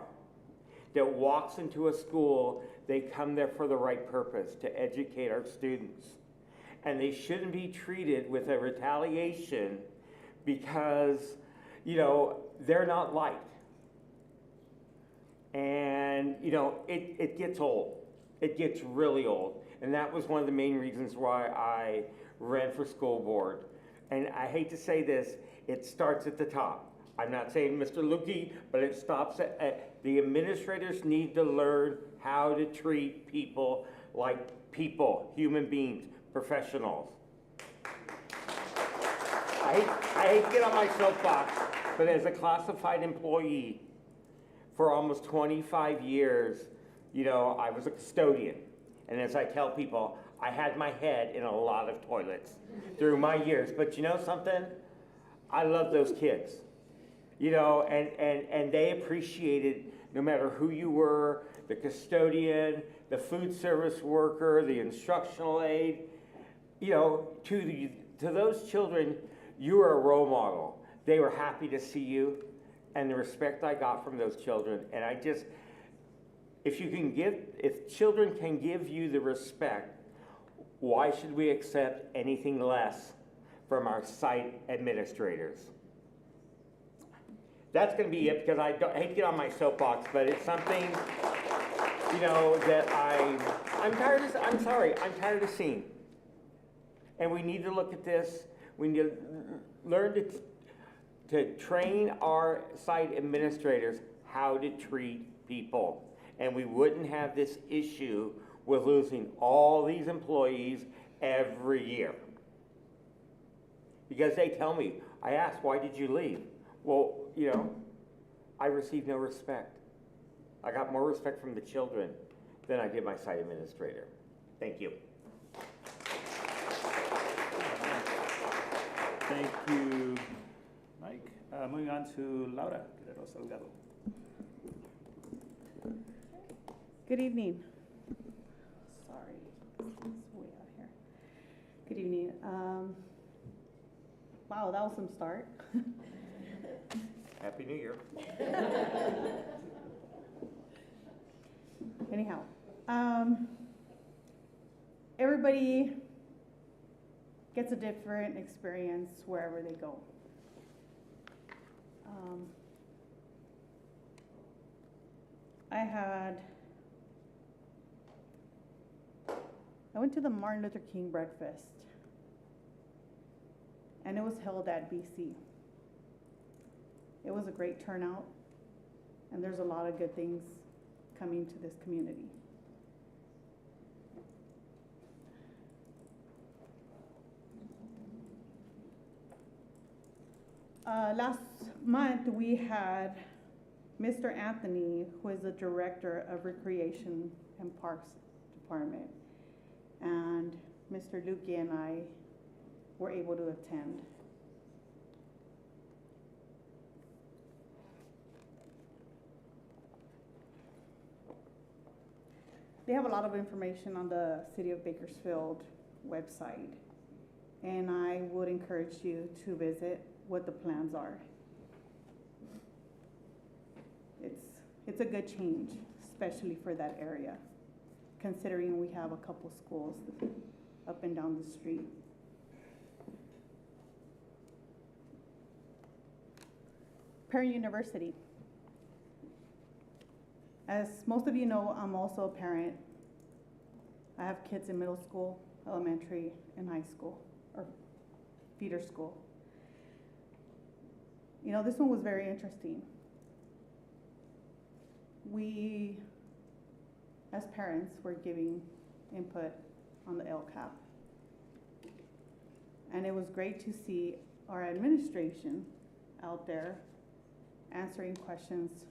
that walks into a school, they come there for the right purpose, to educate our students. And they shouldn't be treated with a retaliation because, you know, they're not liked. And, you know, it gets old. It gets really old. And that was one of the main reasons why I ran for school board. And I hate to say this, it starts at the top. I'm not saying Mr. Lukey, but it stops at the administrators need to learn how to treat people like people, human beings, professionals. I hate to get on my soapbox, but as a classified employee for almost 25 years, you know, I was a custodian. And as I tell people, I had my head in a lot of toilets through my years. But you know something? I love those kids. You know, and they appreciated no matter who you were, the custodian, the food service worker, the instructional aide, you know, to those children, you were a role model. They were happy to see you, and the respect I got from those children. And I just, if children can give you the respect, why should we accept anything less from our site administrators? That's going to be it, because I hate to get on my soapbox, but it's something, you know, that I'm tired of seeing. And we need to look at this. We need to learn to train our site administrators how to treat people. And we wouldn't have this issue with losing all these employees every year. Because they tell me, I ask, why did you leave? Well, you know, I received no respect. I got more respect from the children than I did my site administrator. Thank you. Thank you, Mike. Moving on to Laura Guerrero Salgado. Good evening. Sorry, it's way out here. Good evening. Wow, that was some start. Happy New Year. Anyhow, everybody gets a different experience wherever they go. I went to the Martin Luther King breakfast, and it was held at BC. It was a great turnout, and there's a lot of good things coming to this community. Last month, we had Mr. Anthony, who is the Director of Recreation and Parks Department, and Mr. Lukey and I were able to attend. They have a lot of information on the City of Bakersfield website, and I would encourage you to visit what the plans are. It's a good change, especially for that area, considering we have a couple schools up and down the street. Perry University. As most of you know, I'm also a parent. I have kids in middle school, elementary, and high school, or feeder school. You know, this one was very interesting. We, as parents, were giving input on the LCAP. And it was great to see our administration out there answering questions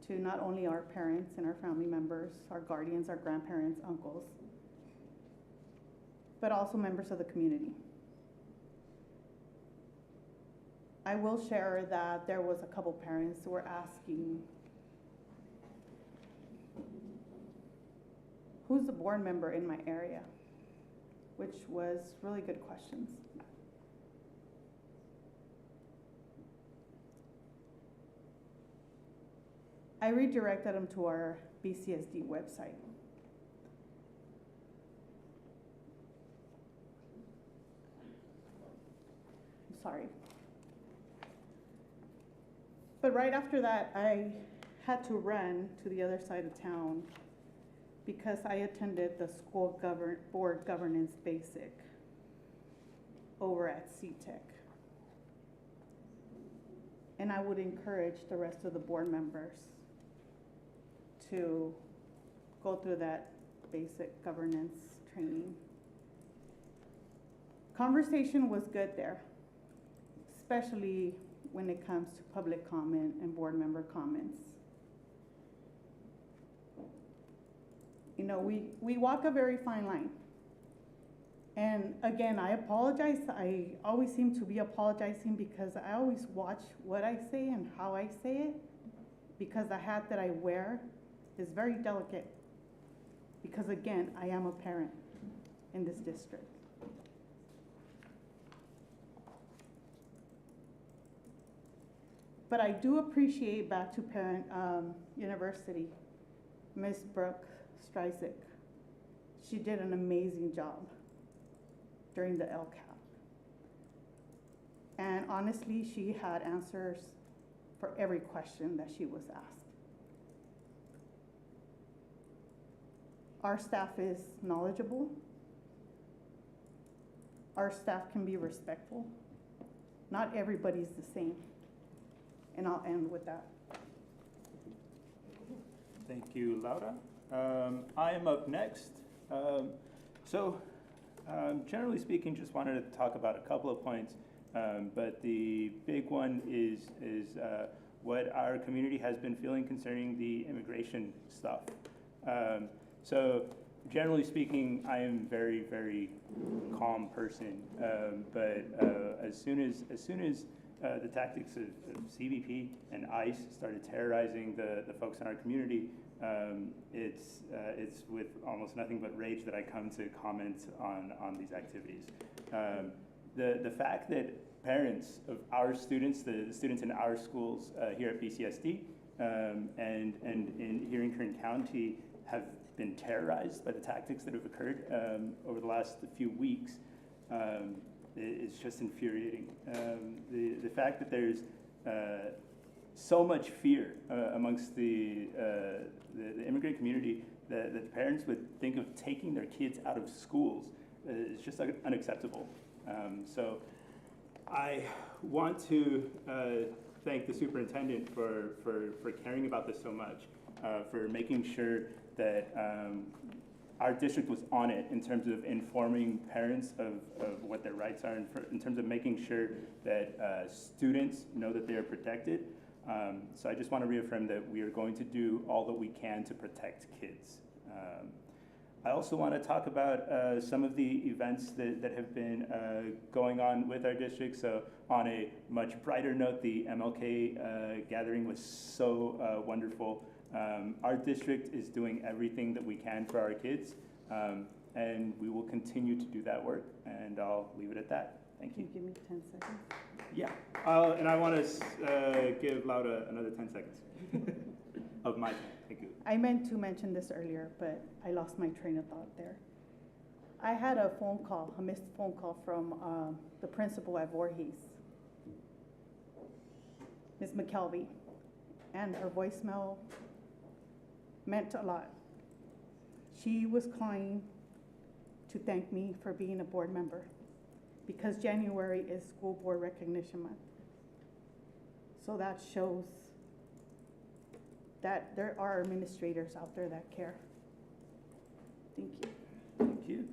to not only our parents and our family members, our guardians, our grandparents, uncles, but also members of the community. I will share that there was a couple parents who were asking, who's the board member in my area? Which was really good questions. I redirected them to our BCSD website. I'm sorry. But right after that, I had to run to the other side of town because I attended the school board governance basic over at CTEC. And I would encourage the rest of the board members to go through that basic governance training. Conversation was good there, especially when it comes to public comment and board member comments. You know, we walk a very fine line. And again, I apologize. I always seem to be apologizing because I always watch what I say and how I say it, because the hat that I wear is very delicate. Because again, I am a parent in this district. But I do appreciate Back to Parent University, Ms. Brooke Streisig. She did an amazing job during the LCAP. And honestly, she had answers for every question that she was asked. Our staff is knowledgeable. Our staff can be respectful. Not everybody's the same. And I'll end with that. Thank you, Laura. I am up next. Generally speaking, just wanted to talk about a couple of points, but the big one is what our community has been feeling concerning the immigration stuff. So generally speaking, I am very, very calm person, but as soon as the tactics of CBP and ICE started terrorizing the folks in our community, it's with almost nothing but rage that I come to comment on these activities. The fact that parents of our students, the students in our schools here at BCSD and here in Kern County have been terrorized by the tactics that have occurred over the last few weeks, it's just infuriating. The fact that there's so much fear amongst the immigrant community that the parents would think of taking their kids out of schools is just unacceptable. So I want to thank the superintendent for caring about this so much, for making sure that our district was on it in terms of informing parents of what their rights are, and in terms of making sure that students know that they are protected. So I just want to reaffirm that we are going to do all that we can to protect kids. I also want to talk about some of the events that have been going on with our district. So on a much brighter note, the MLK gathering was so wonderful. Our district is doing everything that we can for our kids, and we will continue to do that work, and I'll leave it at that. Thank you. Can you give me 10 seconds? Yeah, and I want to give Laura another 10 seconds of my time. Thank you. I meant to mention this earlier, but I lost my train of thought there. I had a phone call, a missed phone call from the principal at Voorhees, Ms. McKelvey, and her voicemail meant a lot. She was calling to thank me for being a board member, because January is School Board Recognition Month. So that shows that there are administrators out there that care. Thank you. Thank you.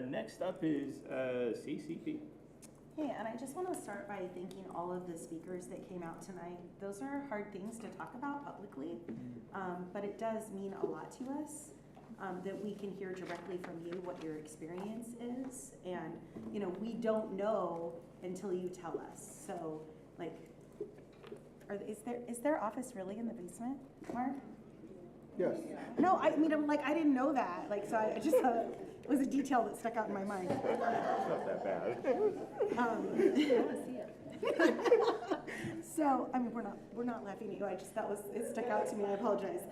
Next up is CCP. Hey, and I just want to start by thanking all of the speakers that came out tonight. Those are hard things to talk about publicly, but it does mean a lot to us that we can hear directly from you what your experience is. And, you know, we don't know until you tell us. So, like, is their office really in the basement, Mark? Yes. No, I mean, I'm like, I didn't know that. Like, so I just thought it was a detail that stuck out in my mind. It's not that bad. I want to see it. So, I mean, we're not laughing at you. I just, it stuck out to me. I apologize.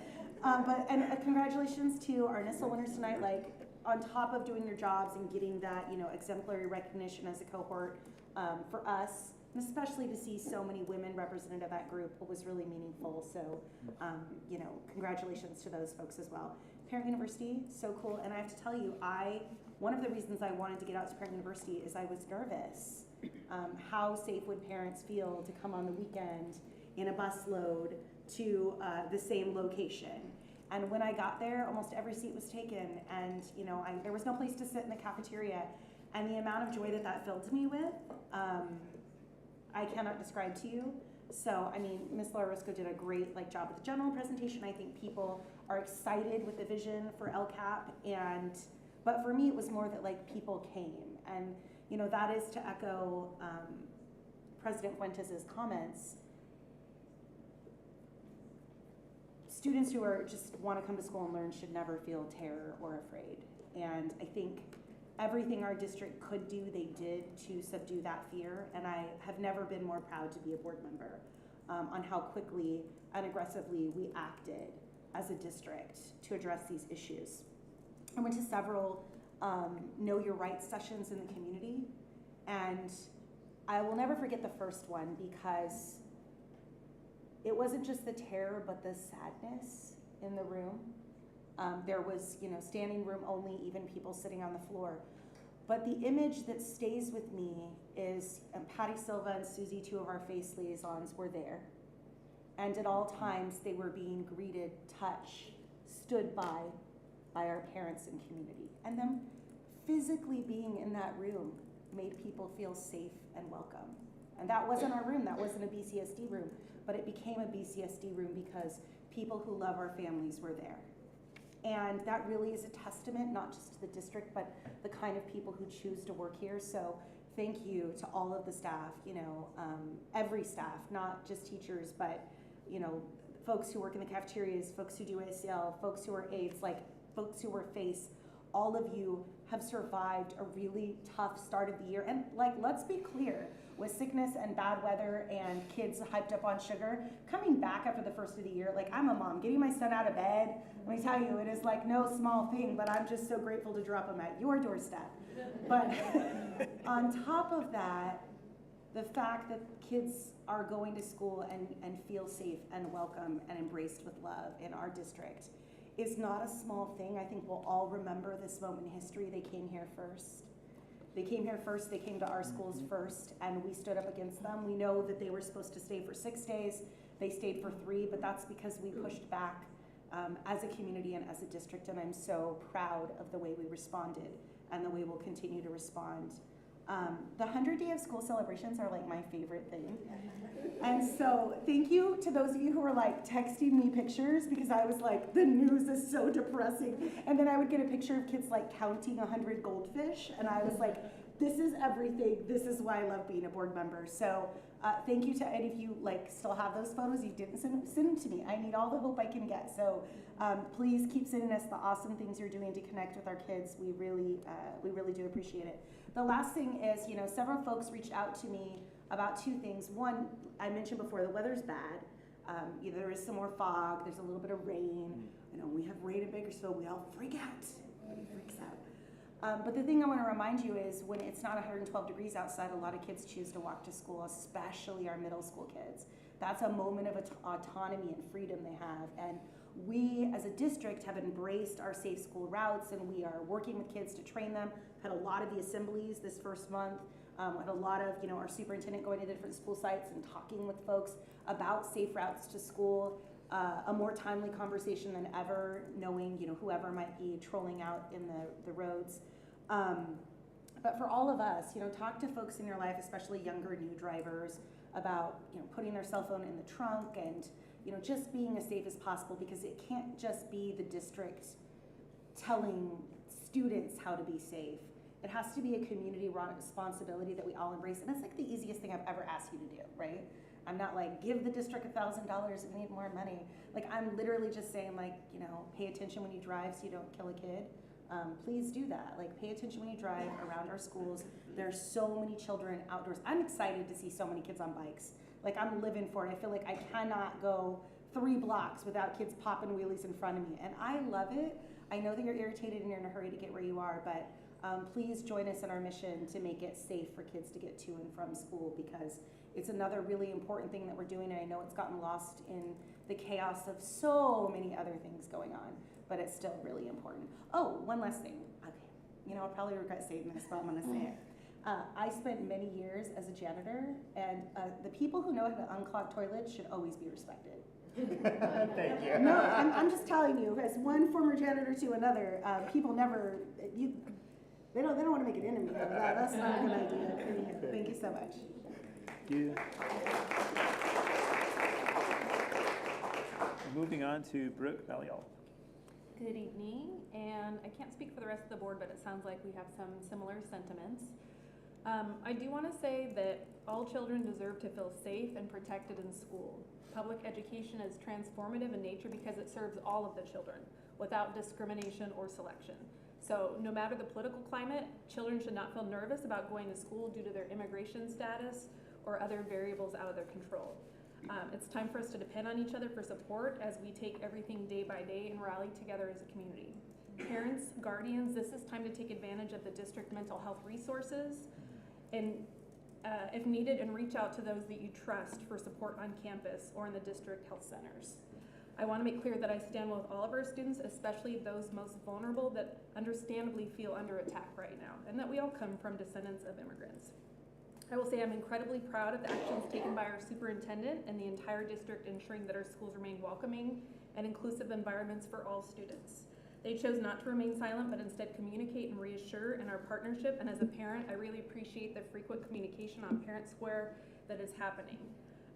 And congratulations to our NISL winners tonight. Like, on top of doing your jobs and getting that, you know, exemplary recognition as a cohort, for us, and especially to see so many women represented at that group, was really meaningful. So, you know, congratulations to those folks as well. Parent University, so cool. And I have to tell you, one of the reasons I wanted to get out to Parent University is I was nervous. How safe would parents feel to come on the weekend in a bus load to the same location? And when I got there, almost every seat was taken, and you know, there was no place to sit in the cafeteria. And the amount of joy that filled me with, I cannot describe to you. So, I mean, Ms. Laura Risco did a great job with the general presentation. I think people are excited with the vision for LCAP, and But for me, it was more that like people came, and you know, that is to echo President Fuentes' comments. Students who are just want to come to school and learn should never feel terror or afraid. And I think everything our district could do, they did to subdue that fear. And I have never been more proud to be a board member on how quickly and aggressively we acted as a district to address these issues. I went to several Know Your Rights sessions in the community, and I will never forget the first one because it wasn't just the terror, but the sadness in the room. There was, you know, standing room only, even people sitting on the floor. But the image that stays with me is Patty Silva and Susie, two of our face liaisons, were there. And at all times, they were being greeted, touched, stood by our parents and community. And them physically being in that room made people feel safe and welcome. And that wasn't our room, that wasn't a BCSD room, but it became a BCSD room because people who love our families were there. And that really is a testament, not just to the district, but the kind of people who choose to work here. So thank you to all of the staff, you know, every staff, not just teachers, but, you know, folks who work in the cafeterias, folks who do ACL, folks who are aides, like folks who are FACE. All of you have survived a really tough start of the year. And like, let's be clear, with sickness and bad weather and kids hyped up on sugar, coming back after the first of the year, like I'm a mom, getting my son out of bed, let me tell you, it is like no small thing, but I'm just so grateful to drop him at your doorstep. But on top of that, the fact that kids are going to school and feel safe and welcome and embraced with love in our district is not a small thing. I think we'll all remember this moment in history. They came here first. They came here first, they came to our schools first, and we stood up against them. We know that they were supposed to stay for 6 days. They stayed for 3, but that's because we pushed back as a community and as a district, and I'm so proud of the way we responded and the way we'll continue to respond. The 100-day of school celebrations are like my favorite thing. And so thank you to those of you who were like texting me pictures, because I was like, the news is so depressing. And then I would get a picture of kids like counting 100 goldfish. And I was like, this is everything. This is why I love being a board member. So thank you to any of you like still have those photos. You didn't send them to me. I need all the hope I can get. So please keep sending us the awesome things you're doing to connect with our kids. We really do appreciate it. The last thing is, you know, several folks reached out to me about 2 things. One, I mentioned before, the weather's bad. You know, there is some more fog. There's a little bit of rain. You know, we have rain in Bakersfield. We all freak out. Everybody freaks out. But the thing I want to remind you is when it's not 112 degrees outside, a lot of kids choose to walk to school, especially our middle school kids. That's a moment of autonomy and freedom they have. And we as a district have embraced our safe school routes, and we are working with kids to train them. Had a lot of the assemblies this first month. Had a lot of, you know, our superintendent going to the different school sites and talking with folks about safe routes to school. A more timely conversation than ever, knowing, you know, whoever might be trolling out in the roads. But for all of us, you know, talk to folks in your life, especially younger new drivers, about, you know, putting their cell phone in the trunk and, you know, just being as safe as possible, because it can't just be the district telling students how to be safe. It has to be a community responsibility that we all embrace. And that's like the easiest thing I've ever asked you to do, right? I'm not like, give the district $1,000, we need more money. Like, I'm literally just saying, like, you know, pay attention when you drive so you don't kill a kid. Please do that. Like, pay attention when you drive around our schools. There's so many children outdoors. I'm excited to see so many kids on bikes. Like, I'm living for it. I feel like I cannot go 3 blocks without kids popping wheelies in front of me. And I love it. I know that you're irritated and you're in a hurry to get where you are, but please join us in our mission to make it safe for kids to get to and from school, because it's another really important thing that we're doing, and I know it's gotten lost in the chaos of so many other things going on, but it's still really important. Oh, one last thing. Okay, you know, I'll probably regret saying this, but I'm gonna say it. I spent many years as a janitor, and the people who know how to unclog toilets should always be respected. Thank you. No, I'm just telling you, as one former janitor to another, people never, they don't want to make an enemy of that. That's not a good idea. Thank you so much. Thank you. Moving on to Brooke Valiol. Good evening, and I can't speak for the rest of the board, but it sounds like we have some similar sentiments. I do want to say that all children deserve to feel safe and protected in school. Public education is transformative in nature because it serves all of the children without discrimination or selection. So no matter the political climate, children should not feel nervous about going to school due to their immigration status or other variables out of their control. It's time for us to depend on each other for support as we take everything day by day and rally together as a community. Parents, guardians, this is time to take advantage of the district mental health resources and if needed, and reach out to those that you trust for support on campus or in the district health centers. I want to make clear that I stand with all of our students, especially those most vulnerable that understandably feel under attack right now, and that we all come from descendants of immigrants. I will say I'm incredibly proud of the actions taken by our superintendent and the entire district ensuring that our schools remain welcoming and inclusive environments for all students. They chose not to remain silent, but instead communicate and reassure in our partnership, and as a parent, I really appreciate the frequent communication on Parent Square that is happening.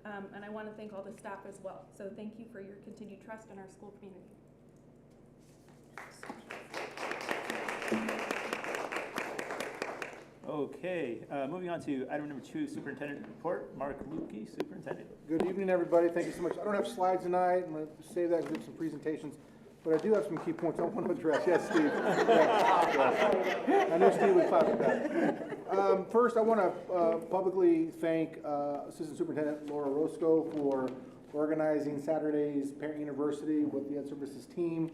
And I want to thank all the staff as well. So thank you for your continued trust in our school community. Okay, moving on to item number 2, superintendent report. Mark Lukey, superintendent. Good evening, everybody. Thank you so much. I don't have slides tonight. I'm going to save that and do some presentations, but I do have some key points I want to address. Yes, Steve. Yeah. I know Steve would clap at that. First, I want to publicly thank Assistant Superintendent Laura Roscoe for organizing Saturday's Parent University with the Ed Services team.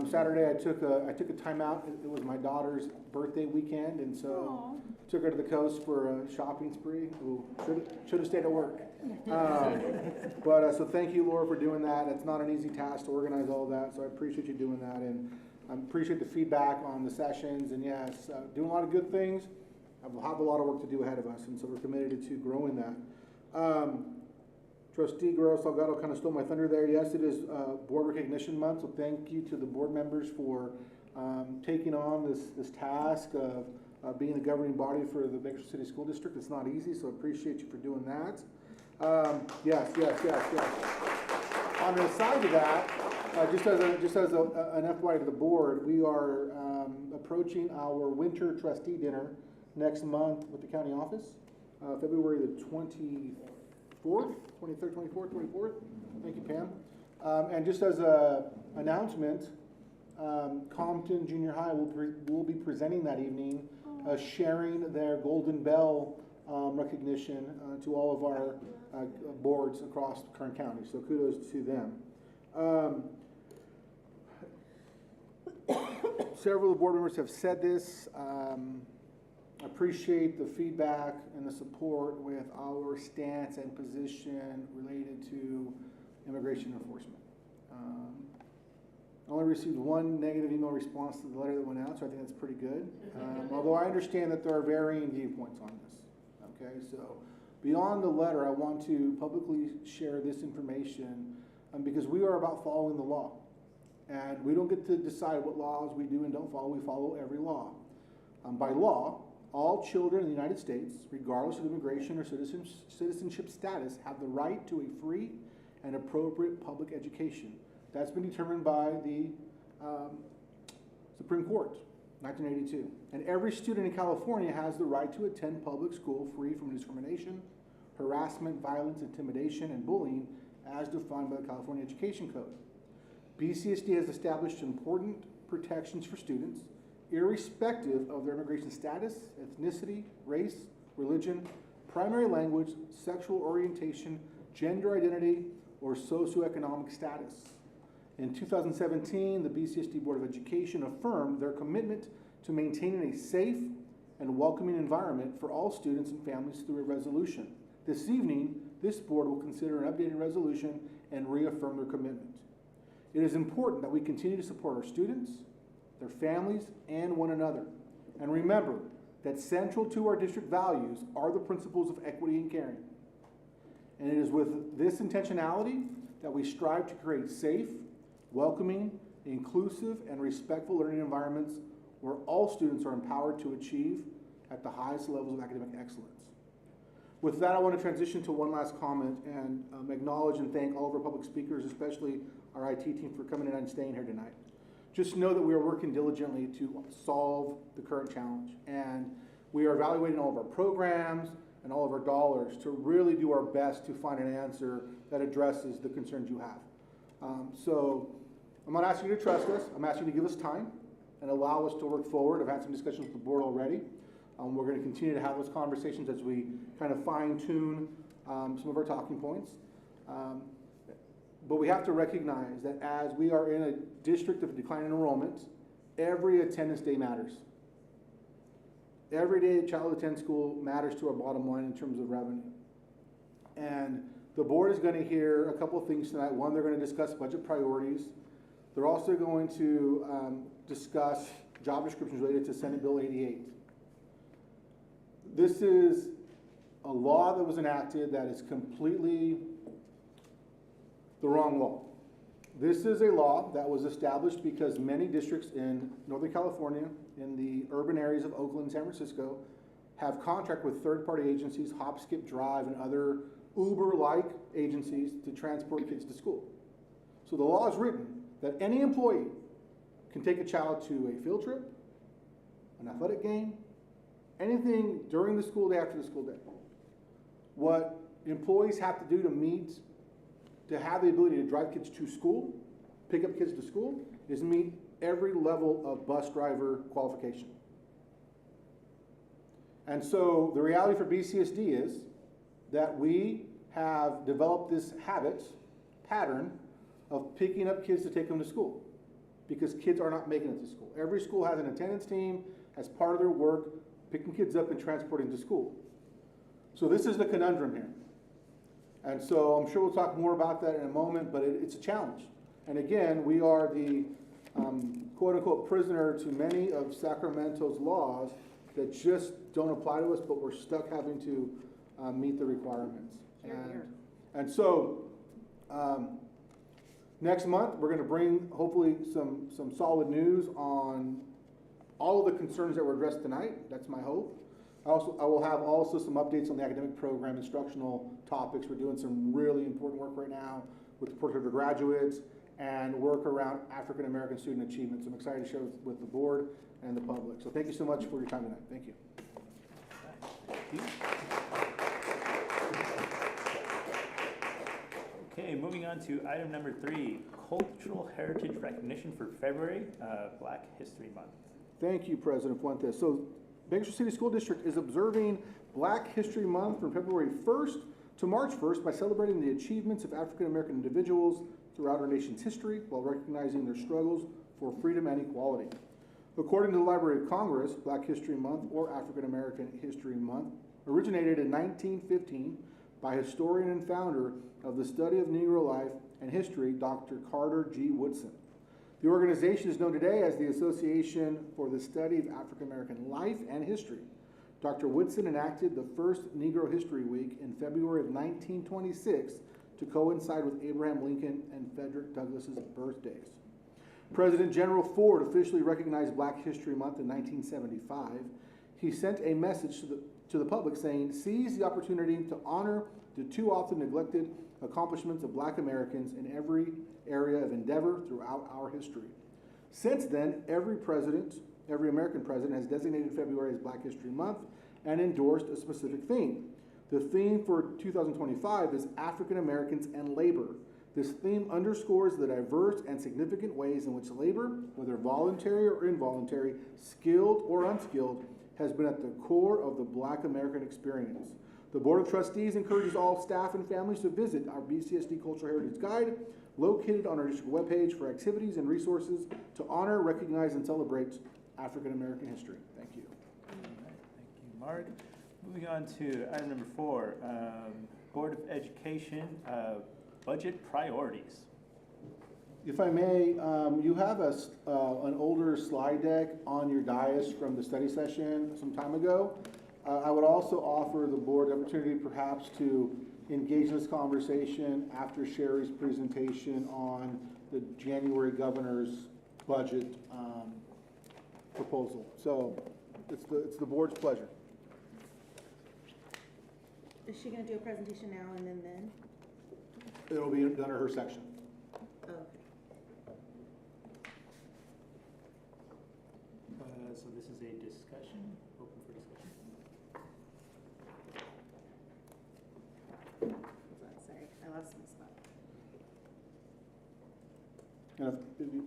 Saturday, I took a time out. It was my daughter's birthday weekend, and so took her to the coast for a shopping spree. Ooh, should have stayed at work. So thank you, Laura, for doing that. It's not an easy task to organize all that, so I appreciate you doing that, and I appreciate the feedback on the sessions. And yes, doing a lot of good things. I have a lot of work to do ahead of us, and so we're committed to growing that. Trustee Guerrero Salgado kind of stole my thunder there. Yes, it is Board Recognition Month, so thank you to the board members for taking on this task of being the governing body for the Bakersfield City School District. It's not easy, so I appreciate you for doing that. Yes. On the side of that, just as an FYI to the board, we are approaching our winter trustee dinner next month with the county office, February the 24th, 23rd, 24th, 24th. Thank you, Pam. And just as an announcement, Compton Junior High will be presenting that evening, sharing their Golden Bell recognition to all of our boards across Kern County. So kudos to them. Several of the board members have said this. Appreciate the feedback and the support with our stance and position related to immigration enforcement. I only received one negative email response to the letter that went out, so I think that's pretty good. Although I understand that there are varying viewpoints on this. Okay, so beyond the letter, I want to publicly share this information because we are about following the law. And we don't get to decide what laws we do and don't follow. We follow every law. By law, all children in the United States, regardless of immigration or citizenship status, have the right to a free and appropriate public education. That's been determined by the Supreme Court, 1982. And every student in California has the right to attend public school free from discrimination, harassment, violence, intimidation, and bullying as defined by the California Education Code. BCSD has established important protections for students irrespective of their immigration status, ethnicity, race, religion, primary language, sexual orientation, gender identity, or socioeconomic status. In 2017, the BCSD Board of Education affirmed their commitment to maintaining a safe and welcoming environment for all students and families through a resolution. This evening, this board will consider an updated resolution and reaffirm their commitment. It is important that we continue to support our students, their families, and one another. And remember that central to our district values are the principles of equity and caring. And it is with this intentionality that we strive to create safe, welcoming, inclusive, and respectful learning environments where all students are empowered to achieve at the highest levels of academic excellence. With that, I want to transition to one last comment and acknowledge and thank all of our public speakers, especially our IT team, for coming in and staying here tonight. just know that we are working diligently to solve the current challenge. And we are evaluating all of our programs and all of our dollars to really do our best to find an answer that addresses the concerns you have. So I'm not asking you to trust us. I'm asking you to give us time and allow us to work forward. I've had some discussions with the board already. We're going to continue to have those conversations as we kind of fine tune some of our talking points. But we have to recognize that as we are in a district of declining enrollment, every attendance day matters. Every day a child attends school matters to our bottom line in terms of revenue. And the board is going to hear a couple of things tonight. One, they're going to discuss budget priorities. They're also going to discuss job descriptions related to Senate Bill 88. This is a law that was enacted that is completely the wrong law. This is a law that was established because many districts in Northern California, in the urban areas of Oakland and San Francisco, have contract with third-party agencies, Hop, Skip, Drive, and other Uber-like agencies to transport kids to school. So the law is written that any employee can take a child to a field trip, an athletic game, anything during the school day, after the school day. What employees have to do to have the ability to drive kids to school, pick up kids to school, is meet every level of bus driver qualification. And so the reality for BCSD is that we have developed this pattern of picking up kids to take them to school because kids are not making it to school. Every school has an attendance team as part of their work, picking kids up and transporting to school. So this is the conundrum here. And so I'm sure we'll talk more about that in a moment, but it's a challenge. And again, we are the quote-unquote prisoner to many of Sacramento's laws that just don't apply to us, but we're stuck having to meet the requirements. And so next month, we're going to bring hopefully some solid news on all of the concerns that were addressed tonight. That's my hope. I will have also some updates on the academic program, instructional topics. We're doing some really important work right now with the portrait of graduates and work around African American student achievement. So I'm excited to share with the board and the public. So thank you so much for your time tonight. Thank you. Okay, moving on to item number 3, Cultural Heritage Recognition for February, Black History Month. Thank you, President Fuentes. So Bakersfield City School District is observing Black History Month from February 1st to March 1st by celebrating the achievements of African American individuals throughout our nation's history while recognizing their struggles for freedom and equality. According to the Library of Congress, Black History Month, or African American History Month, originated in 1915 by historian and founder of the study of Negro life and history, Dr. Carter G. Woodson. The organization is known today as the Association for the Study of African American Life and History. Dr. Woodson enacted the first Negro History Week in February of 1926 to coincide with Abraham Lincoln and Frederick Douglass's birthdays. President General Ford officially recognized Black History Month in 1975. He sent a message to the public saying, "Seize the opportunity to honor the too often neglected accomplishments of Black Americans in every area of endeavor throughout our history." Since then, every American president has designated February as Black History Month and endorsed a specific theme. The theme for 2025 is African Americans and Labor. This theme underscores the diverse and significant ways in which labor, whether voluntary or involuntary, skilled or unskilled, has been at the core of the Black American experience. The Board of Trustees encourages all staff and families to visit our BCSD Cultural Heritage Guide, located on our district webpage, for activities and resources to honor, recognize, and celebrate African American history. Thank you. All right, thank you, Mark. Moving on to item number 4, Board of Education budget priorities. If I may, you have an older slide deck on your dais from the study session some time ago. I would also offer the board the opportunity perhaps to engage in this conversation after Sherry's presentation on the January governor's budget proposal. So it's the board's pleasure. Is she going to do a presentation now and then? It'll be done in her section. Okay. So this is a discussion, open for discussion. Sorry, I lost my spot. And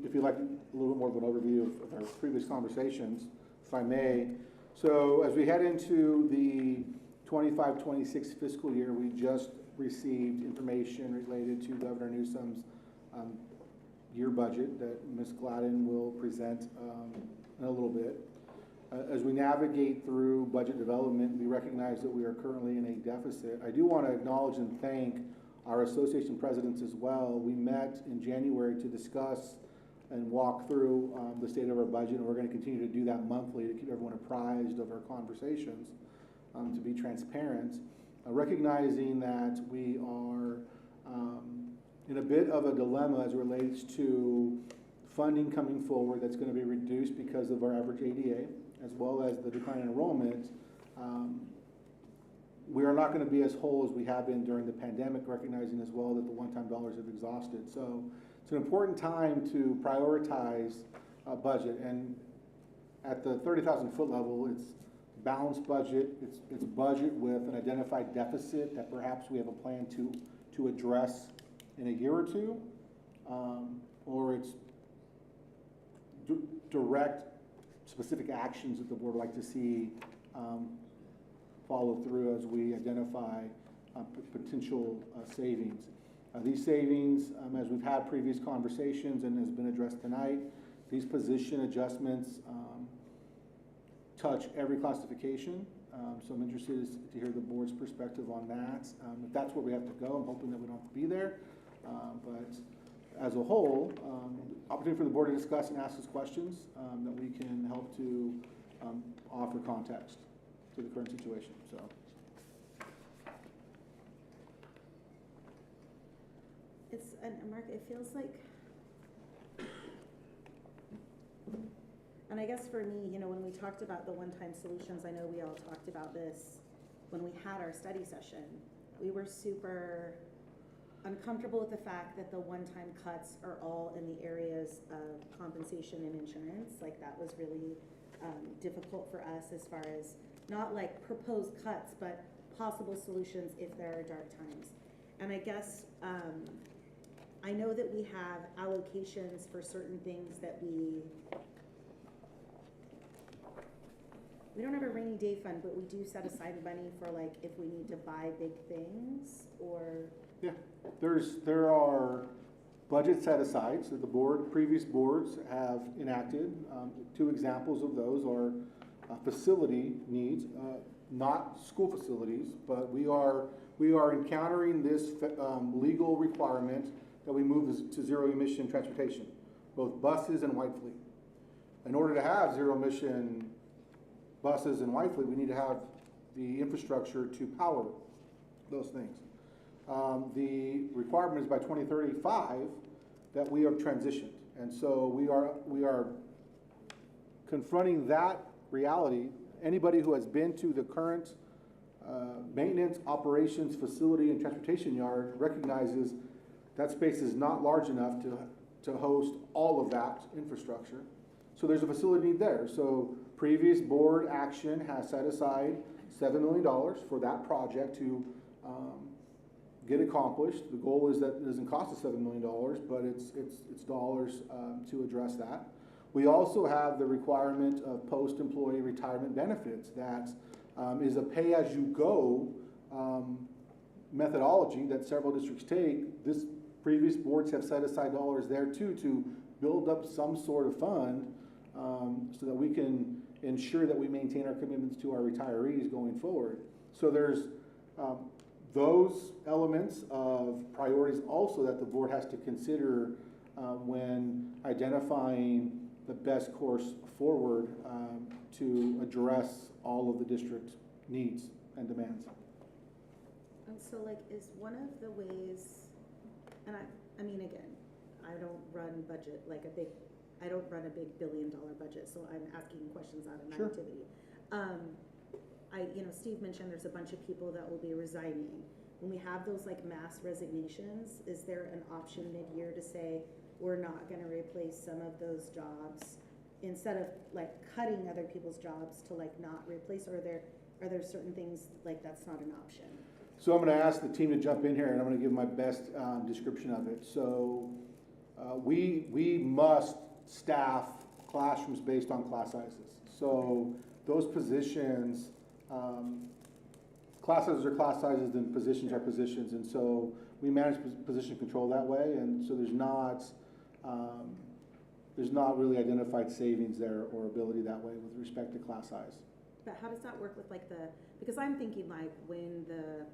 if you'd like a little bit more of an overview of our previous conversations, if I may. So as we head into the 25-26 fiscal year, we just received information related to Governor Newsom's year budget that Ms. Gladden will present in a little bit. As we navigate through budget development, we recognize that we are currently in a deficit. I do want to acknowledge and thank our association presidents as well. We met in January to discuss and walk through the state of our budget, and we're going to continue to do that monthly to keep everyone apprised of our conversations, to be transparent, recognizing that we are in a bit of a dilemma as it relates to funding coming forward that's going to be reduced because of our average ADA, as well as the decline in enrollment. We are not going to be as whole as we have been during the pandemic, recognizing as well that the one-time dollars have exhausted. So it's an important time to prioritize a budget. And at the 30,000 foot level, it's balanced budget. It's budget with an identified deficit that perhaps we have a plan to address in a year or two, or it's direct specific actions that the board would like to see follow through as we identify potential savings. These savings, as we've had previous conversations and has been addressed tonight, these position adjustments touch every classification. So I'm interested to hear the board's perspective on that. If that's where we have to go, I'm hoping that we don't have to be there. But as a whole, opportunity for the board to discuss and ask us questions that we can help to offer context to the current situation. So. And Mark, it feels like, and I guess for me, you know, when we talked about the one-time solutions, I know we all talked about this when we had our study session. We were super uncomfortable with the fact that the one-time cuts are all in the areas of compensation and insurance. Like that was really difficult for us as far as not like proposed cuts, but possible solutions if there are dark times. And I guess I know that we have allocations for certain things that we don't have a rainy day fund, but we do set aside money for like if we need to buy big things or. Yeah, there are budget set asides that the previous boards have enacted. Two examples of those are facility needs, not school facilities, but we are encountering this legal requirement that we move to zero emission transportation, both buses and white fleet. In order to have zero emission buses and white fleet, we need to have the infrastructure to power those things. The requirement is by 2035 that we are transitioned. And so we are confronting that reality. Anybody who has been to the current maintenance, operations, facility, and transportation yard recognizes that space is not large enough to host all of that infrastructure. So there's a facility need there. So previous board action has set aside $7 million for that project to get accomplished. The goal is that it doesn't cost us $7 million, but it's dollars to address that. We also have the requirement of post-employee retirement benefits that is a pay-as-you-go methodology that several districts take. This previous boards have set aside dollars there too to build up some sort of fund so that we can ensure that we maintain our commitments to our retirees going forward. So there's those elements of priorities also that the board has to consider when identifying the best course forward to address all of the district needs and demands. And so like is one of the ways, and I mean again, I don't run budget like I don't run a big $1 billion budget, so I'm asking questions out of Sure. activity. Steve mentioned there's a bunch of people that will be resigning. When we have those like mass resignations, is there an option mid-year to say we're not going to replace some of those jobs instead of like cutting other people's jobs to like not replace, or are there certain things like that's not an option? So I'm going to ask the team to jump in here, and I'm going to give my best description of it. So we must staff classrooms based on class sizes. So those positions, class sizes are class sizes, and positions are positions, and so we manage position control that way. And so there's not really identified savings there or ability that way with respect to class size. But how does that work with like because I'm thinking like when the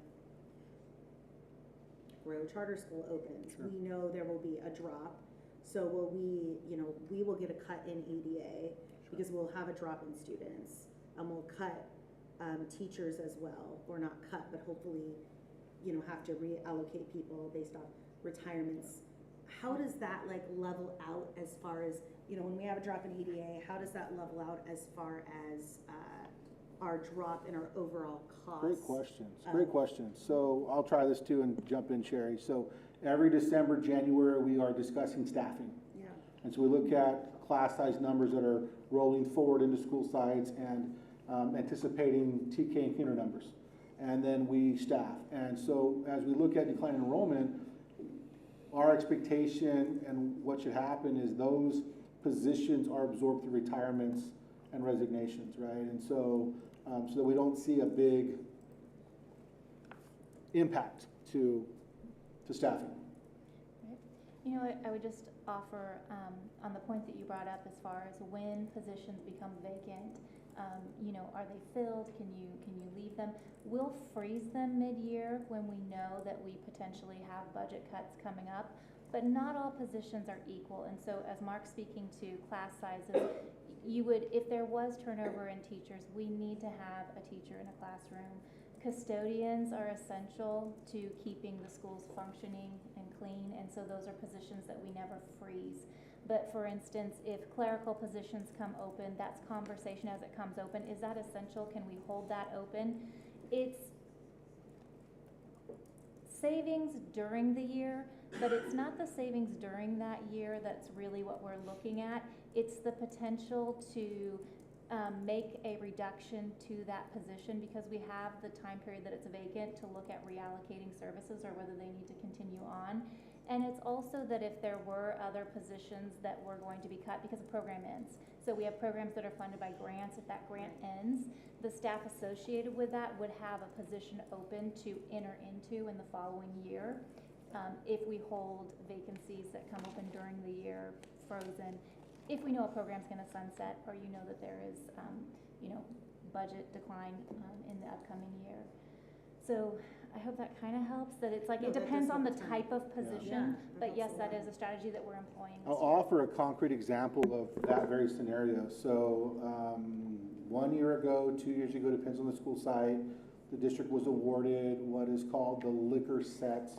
Royal Charter School opens, Sure. we know there will be a drop. So will we, we will get a cut in ADA because we'll have a drop in students, and we'll cut teachers as well, or not cut, but hopefully, have to reallocate people based off retirements. How does that like level out as far as, when we have a drop in ADA, how does that level out as far as our drop in our overall costs? Great questions. So I'll try this too and jump in, Sherry. So every December, January, we are discussing staffing. Yeah. And so we look at class size numbers that are rolling forward into school sites and anticipating TK and kinder numbers. And then we staff. And so as we look at declining enrollment, our expectation and what should happen is those positions are absorbed through retirements and resignations, right? And so, so that we don't see a big impact to staffing. Right. I would just offer on the point that you brought up as far as when positions become vacant. Are they filled? Can you leave them? We'll freeze them mid-year when we know that we potentially have budget cuts coming up, but not all positions are equal. And so as Mark's speaking to class sizes, if there was turnover in teachers, we need to have a teacher in a classroom. Custodians are essential to keeping the schools functioning and clean, and so those are positions that we never freeze. But for instance, if clerical positions come open, that's conversation as it comes open. Is that essential? Can we hold that open? It's savings during the year, but it's not the savings during that year that's really what we're looking at. It's the potential to make a reduction to that position because we have the time period that it's vacant to look at reallocating services or whether they need to continue on. And it's also that if there were other positions that were going to be cut because the program ends. So we have programs that are funded by grants. If that grant ends, the staff associated with that would have a position open to enter into in the following year. If we hold vacancies that come open during the year frozen, if we know a program's going to sunset or that there is, budget decline in the upcoming year. So I hope that kind of helps, that it's like, it depends on the type of position, but yes, that is a strategy that we're employing. I'll offer a concrete example of that very scenario. So 1 year ago, 2 years ago, depends on the school site, the district was awarded what is called the liquor set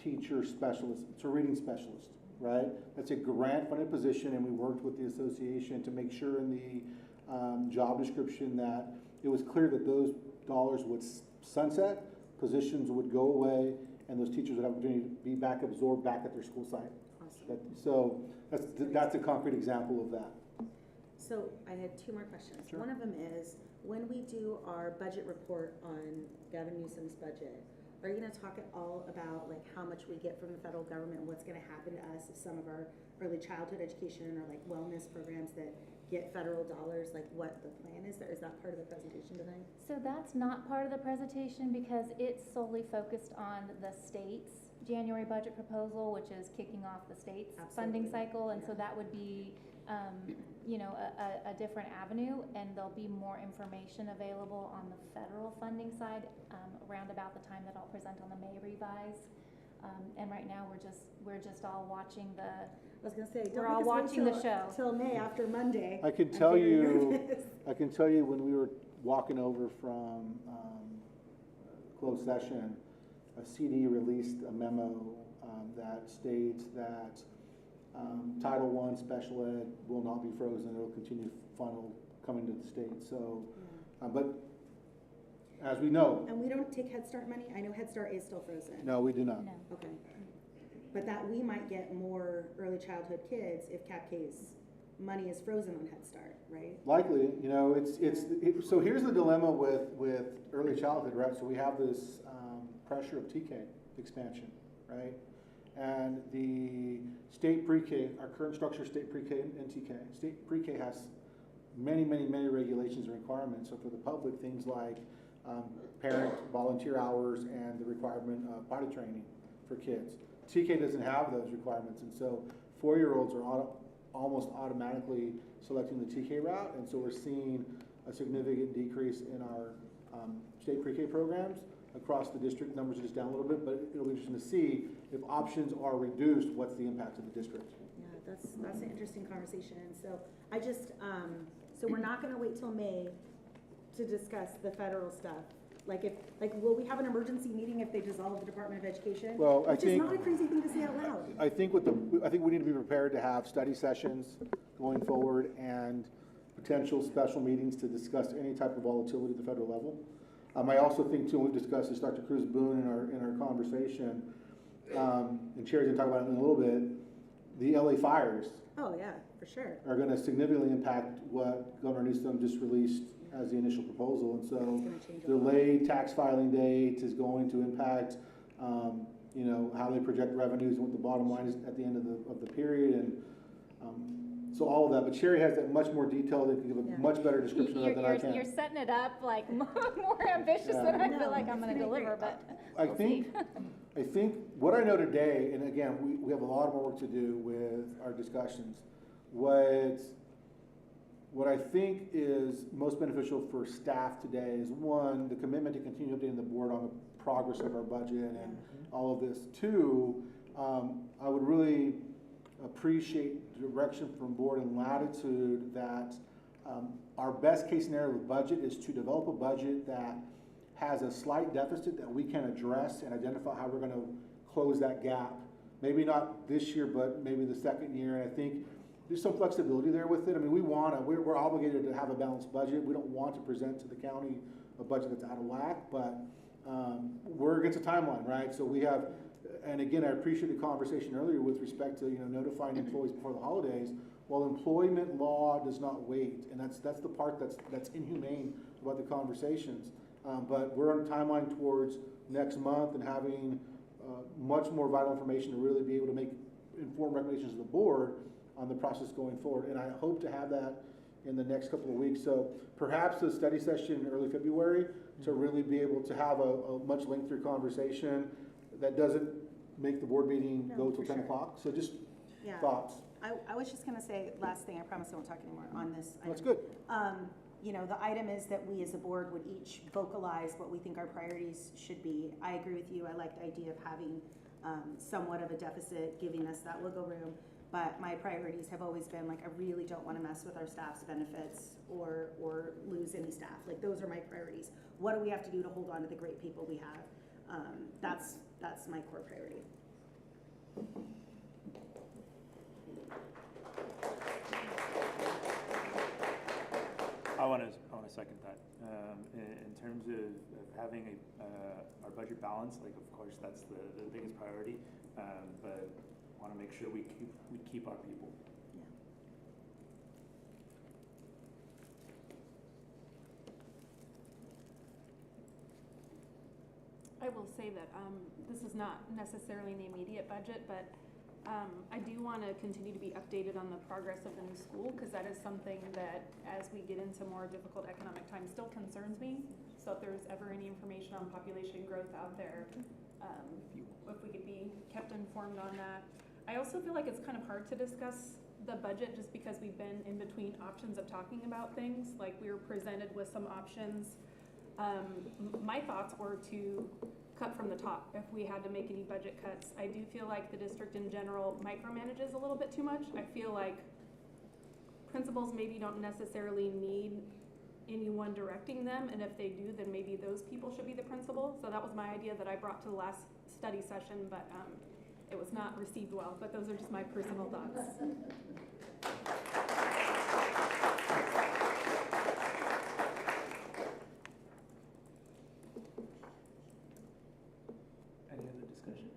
teacher specialist. It's a reading specialist, right? That's a grant funded position, and we worked with the association to make sure in the job description that it was clear that those dollars would sunset, positions would go away, and those teachers would have opportunity to be back absorbed back at their school site. Awesome. So that's a concrete example of that. So I had two more questions. Sure. One of them is, when we do our budget report on Gavin Newsom's budget, are you going to talk at all about like how much we get from the federal government and what's going to happen to us if some of our early childhood education or like wellness programs that get federal dollars, like what the plan is there? Is that part of the presentation tonight? So that's not part of the presentation because it's solely focused on the state's January budget proposal, which is kicking off the state's funding cycle, and so that would be a different avenue, and there'll be more information available on the federal funding side around about the time that I'll present on the May revise. And right now we're just all watching we're all watching the show till May after Monday. I can tell you when we were walking over from closed session, a CD released a memo that states that Title I special ed will not be frozen. It will continue to funnel coming to the state. So, but as we know. And we don't take Head Start money? I know Head Start is still frozen. No, we do not. No. Okay. But that we might get more early childhood kids if Cap K's money is frozen on Head Start, right? Likely, you know, so here's the dilemma with early childhood, right? So we have this pressure of TK expansion, right? And the state pre-K, our current structure, state pre-K and TK. State pre-K has many regulations and requirements. So for the public, things like parent volunteer hours and the requirement of potty training for kids. TK doesn't have those requirements, and so 4-year-olds are almost automatically selecting the TK route, and so we're seeing a significant decrease in our state pre-K programs across the district. Numbers are just down a little bit, but it'll be interesting to see if options are reduced, what's the impact of the district. Yeah, that's an interesting conversation. And so I just, so we're not gonna wait till May to discuss the federal stuff. Will we have an emergency meeting if they dissolve the Department of Education? Well, Which is not a crazy thing to say out loud. I think we need to be prepared to have study sessions going forward and potential special meetings to discuss any type of volatility at the federal level. I also think too, we've discussed this, Dr. Cruz Boone in our conversation, and Sherry's gonna talk about it in a little bit. The LA fires Oh, yeah, for sure. are gonna significantly impact what Governor Newsom just released as the initial proposal, and so delayed tax filing date is going to impact, you know, how they project revenues and what the bottom line is at the end of the period, and so all of that. But Sherry has that much more detailed and can give a much better description of that than I can. You're setting it up like more ambitious than I feel like I'm going to deliver, but I think what I know today, and again, we have a lot more work to do with our discussions. What I think is most beneficial for staff today is, one, the commitment to continue updating the board on the progress of our budget and all of this. Two, I would really appreciate direction from board and latitude that our best case scenario with budget is to develop a budget that has a slight deficit that we can address and identify how we're going to close that gap. Maybe not this year, but maybe the second year. And I think there's some flexibility there with it. I mean, we're obligated to have a balanced budget. We don't want to present to the county a budget that's out of whack, but we're against a timeline, right? So we have, and again, I appreciate the conversation earlier with respect to, you know, notifying employees before the holidays. Well, employment law does not wait, and that's the part that's inhumane about the conversations. But we're on a timeline towards next month and having much more vital information to really be able to make informed recommendations to the board on the process going forward. And I hope to have that in the next couple of weeks. So perhaps a study session in early February to really be able to have a much lengthier conversation that doesn't make the board meeting go till 10 o'clock. So just thoughts. I was just gonna say, last thing, I promise I won't talk anymore on this item. That's good. You know, the item is that we as a board would each vocalize what we think our priorities should be. I agree with you. I like the idea of having somewhat of a deficit, giving us that wiggle room. But my priorities have always been like, I really don't want to mess with our staff's benefits or lose any staff. Like, those are my priorities. What do we have to do to hold on to the great people we have? That's my core priority. I want to second that. In terms of having our budget balanced, like, of course that's the biggest priority, but want to make sure we keep our people. Yeah. I will say that this is not necessarily an immediate budget, but I do want to continue to be updated on the progress of the new school, because that is something that, as we get into more difficult economic times, still concerns me. So if there's ever any information on population growth out there, if we could be kept informed on that. I also feel like it's kind of hard to discuss the budget just because we've been in between options of talking about things. Like, we were presented with some options. My thoughts were to cut from the top if we had to make any budget cuts. I do feel like the district in general micromanages a little bit too much. I feel like principals maybe don't necessarily need anyone directing them, and if they do, then maybe those people should be the principal. So that was my idea that I brought to the last study session, but it was not received well. But those are just my personal thoughts. Any other discussion?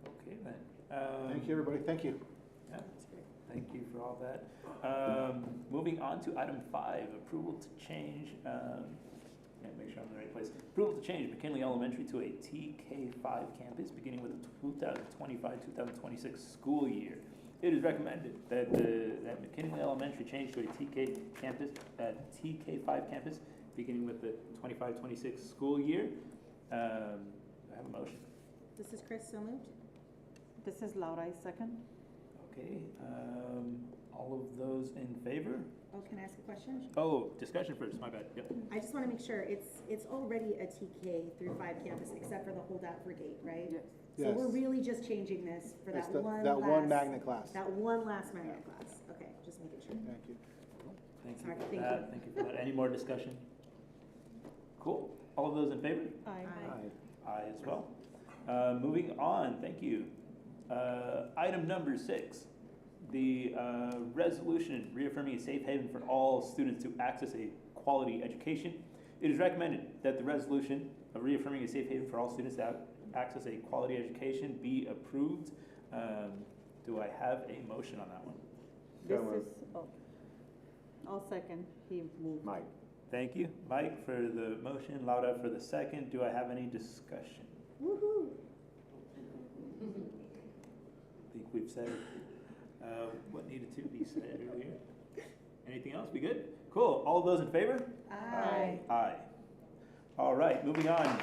Okay then. Thank you, everybody. Thank you. Yeah, thank you for all that. Moving on to item 5, approval to change, make sure I'm in the right place. Approval to change McKinley Elementary to a TK5 campus beginning with the 2025-2026 school year. It is recommended that that McKinley Elementary change to a TK5 campus beginning with the 25-26 school year. I have a motion. This is Chris, so moved. This is Laura, I second. Okay, all of those in favor? Oh, can I ask a question? Oh, discussion first, my bad. Yep. I just want to make sure, it's already a TK through 5 campus, except for the holdout for gate, right? Yes. So Yes. we're really just changing this for It's that one that last. one magnet class. That one last magnet class. Okay, just making sure. Thank you. Thank you Sorry, for thank that. you. Thank you for that. Any more discussion? Cool. All of those in favor? Aye. Aye as well. Moving on, thank you. Item number 6, the resolution reaffirming a safe haven for all students to access a quality education. It is recommended that the resolution of reaffirming a safe haven for all students to access a quality education be approved. Do I have a motion on that one? This is, I'll second. He moved. Mike. Thank you, Mike, for the motion, Laura for the second. Do I have any discussion? Woohoo! I think we've said what needed to be said earlier. Anything else? We good? Cool. All of those in favor? Aye. Aye. All right, moving on.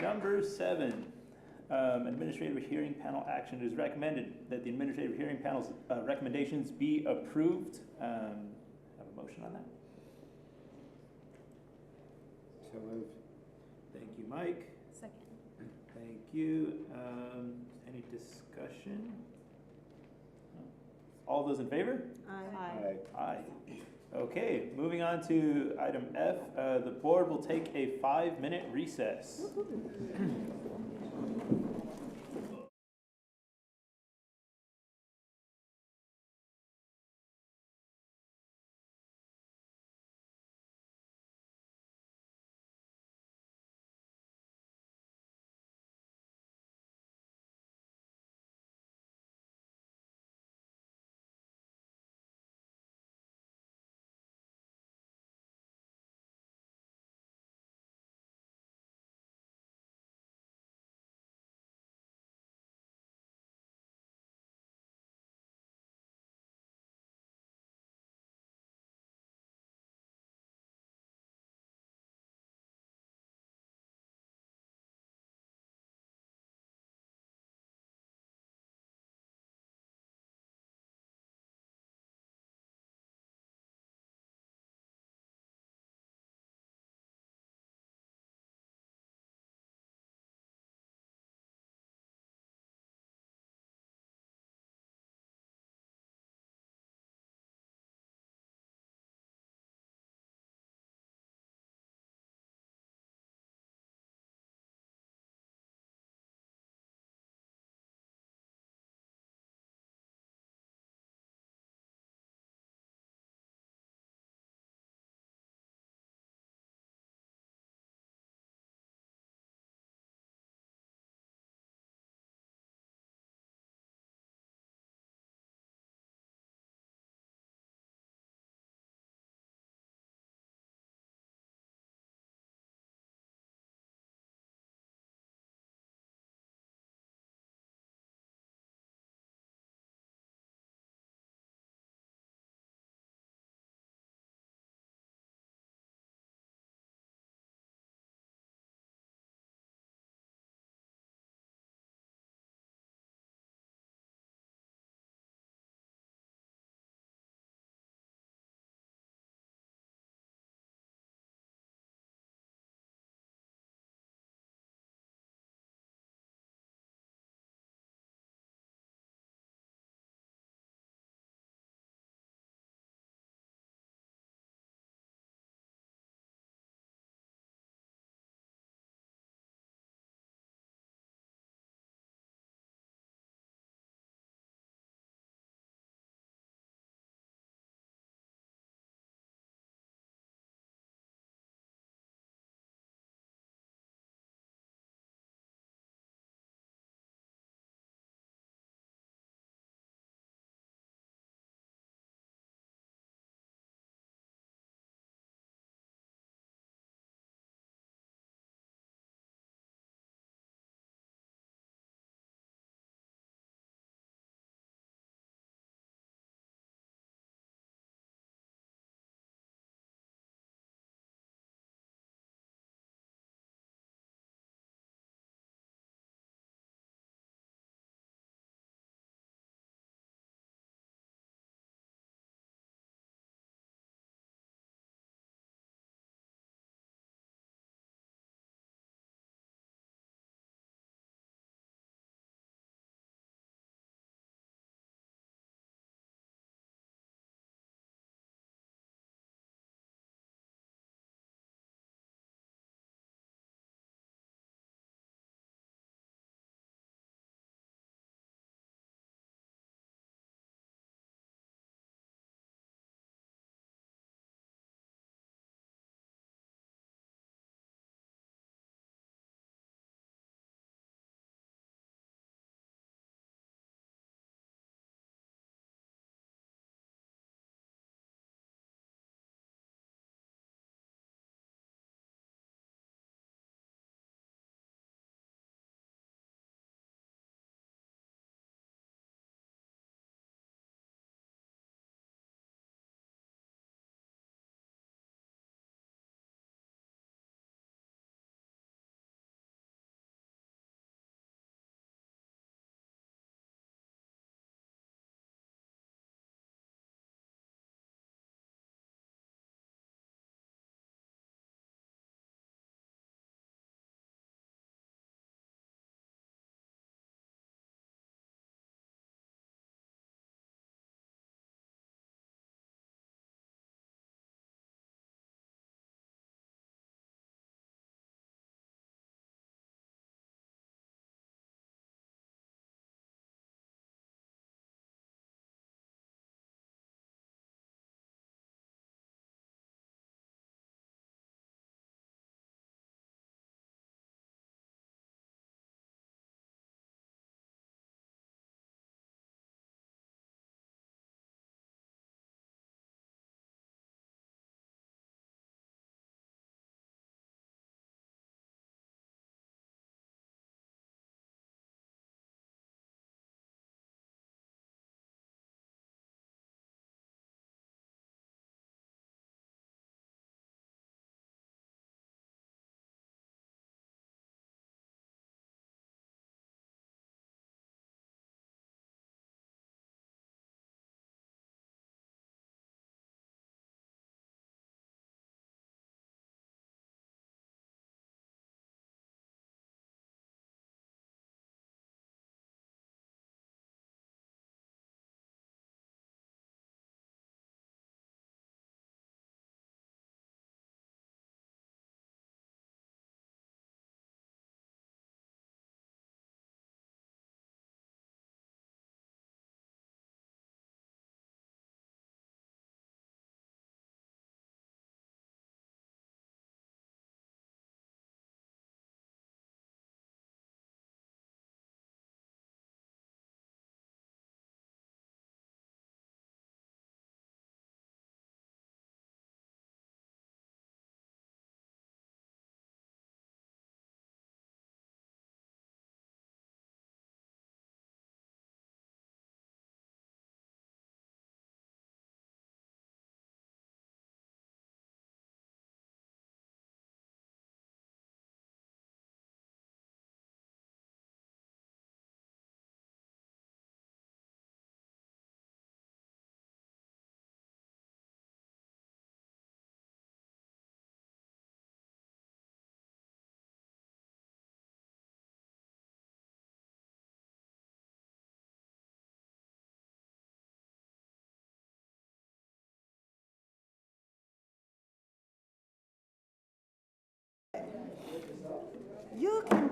Number 7, administrative hearing panel action. It is recommended that the administrative hearing panel's recommendations be approved. Have a motion on that? So moved. Thank you, Mike. Second. Thank you. Any discussion? All those in favor? Aye. Aye. Okay, moving on to item F. The board will take a 5-minute recess.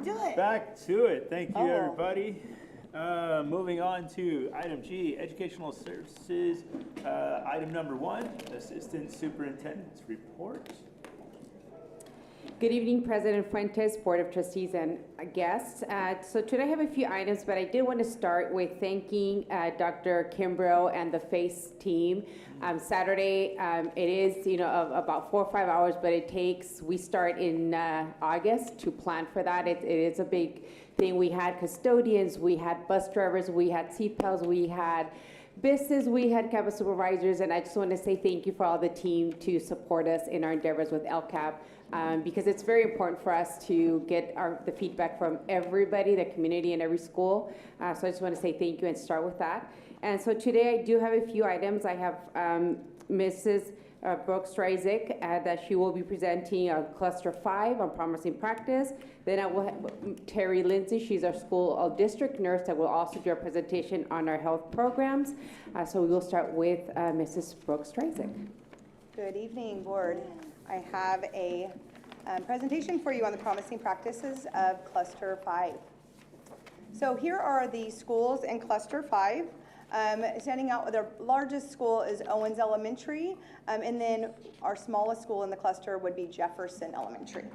to it. Back to it. Thank you, Oh. everybody. Moving on to item G, educational services. Item number 1, assistant superintendent's report. Good evening, President Fuentes, Board of Trustees, and guests. So today I have a few items, but I did want to start with thanking Dr. Kimbrough and the FACE team. Saturday, it is, about 4 or 5 hours, but we start in August to plan for that. It is a big thing. We had custodians, we had bus drivers, we had CPLs, we had business, we had campus supervisors, and I just want to say thank you for all the team to support us in our endeavors with LCAP. Because it's very important for us to get the feedback from everybody, the community, and every school. So I just want to say thank you and start with that. And so today I do have a few items. I have Mrs. Brooke Stryzik that she will be presenting on Cluster 5 on promising practice. Then I will have Terry Lindsay, she's our school district nurse that will also do a presentation on our health programs. So we will start with Mrs. Brooke Stryzik. Good evening, board. I have a presentation for you on the promising practices of Cluster 5. So here are the schools in Cluster 5. Standing out with our largest school is Owens Elementary, and then our smallest school in the cluster would be Jefferson Elementary.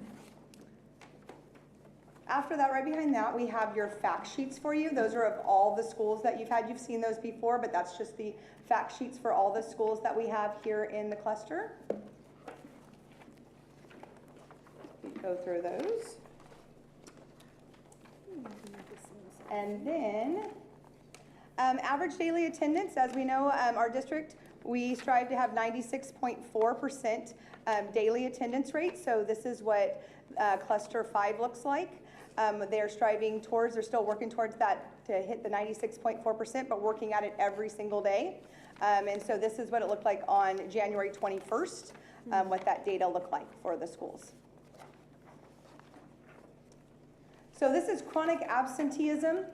After that, right behind that, we have your fact sheets for you. Those are of all the schools that you've had. You've seen those before, but that's just the fact sheets for all the schools that we have here in the cluster. Go through those. And then average daily attendance, as we know, our district, we strive to have 96.4% daily attendance rate. So this is what Cluster 5 looks like. They're still working towards that to hit the 96.4%, but working at it every single day. And so this is what it looked like on January 21st, what that data looked like for the schools. So this is chronic absenteeism.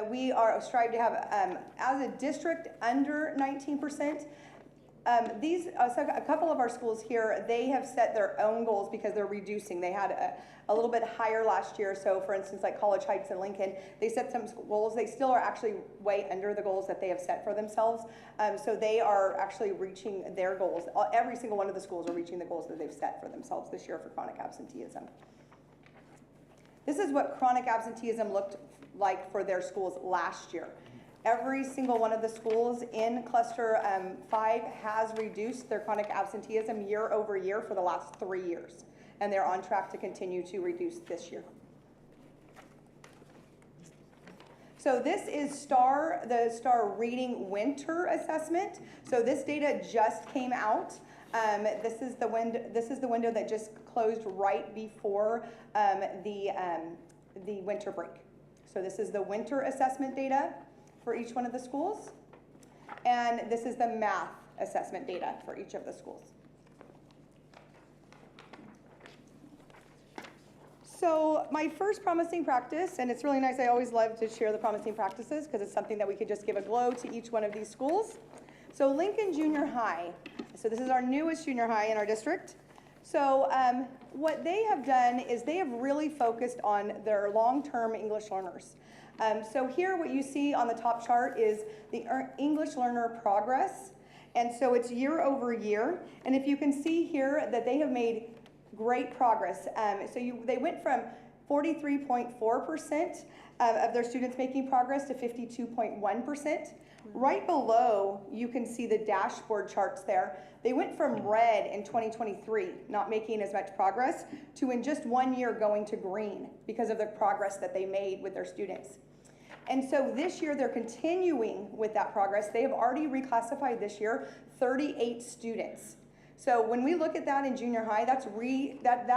We strive to have, as a district, under 19%. So a couple of our schools here, they have set their own goals because they're reducing. They had a little bit higher last year. So for instance, like College Heights and Lincoln, they set some goals. They still are actually way under the goals that they have set for themselves. So they are actually reaching their goals. Every single one of the schools are reaching the goals that they've set for themselves this year for chronic absenteeism. This is what chronic absenteeism looked like for their schools last year. Every single one of the schools in Cluster 5 has reduced their chronic absenteeism year over year for the last 3 years. And they're on track to continue to reduce this year. So this is the STAR Reading Winter Assessment. So this data just came out. This is the window that just closed right before the winter break. So this is the winter assessment data for each one of the schools. And this is the math assessment data for each of the schools. So my first promising practice, and it's really nice, I always love to share the promising practices because it's something that we could just give a glow to each one of these schools. So Lincoln Junior High, so this is our newest junior high in our district. So what they have done is they have really focused on their long-term English learners. So here what you see on the top chart is the English learner progress. And so it's year over year. And if you can see here that they have made great progress. They went from 43.4% of their students making progress to 52.1%. Right below, you can see the dashboard charts there. They went from red in 2023, not making as much progress, to in just 1 year going to green because of the progress that they made with their students. And so this year, they're continuing with that progress. They have already reclassified this year 38 students. So when we look at that in junior high, that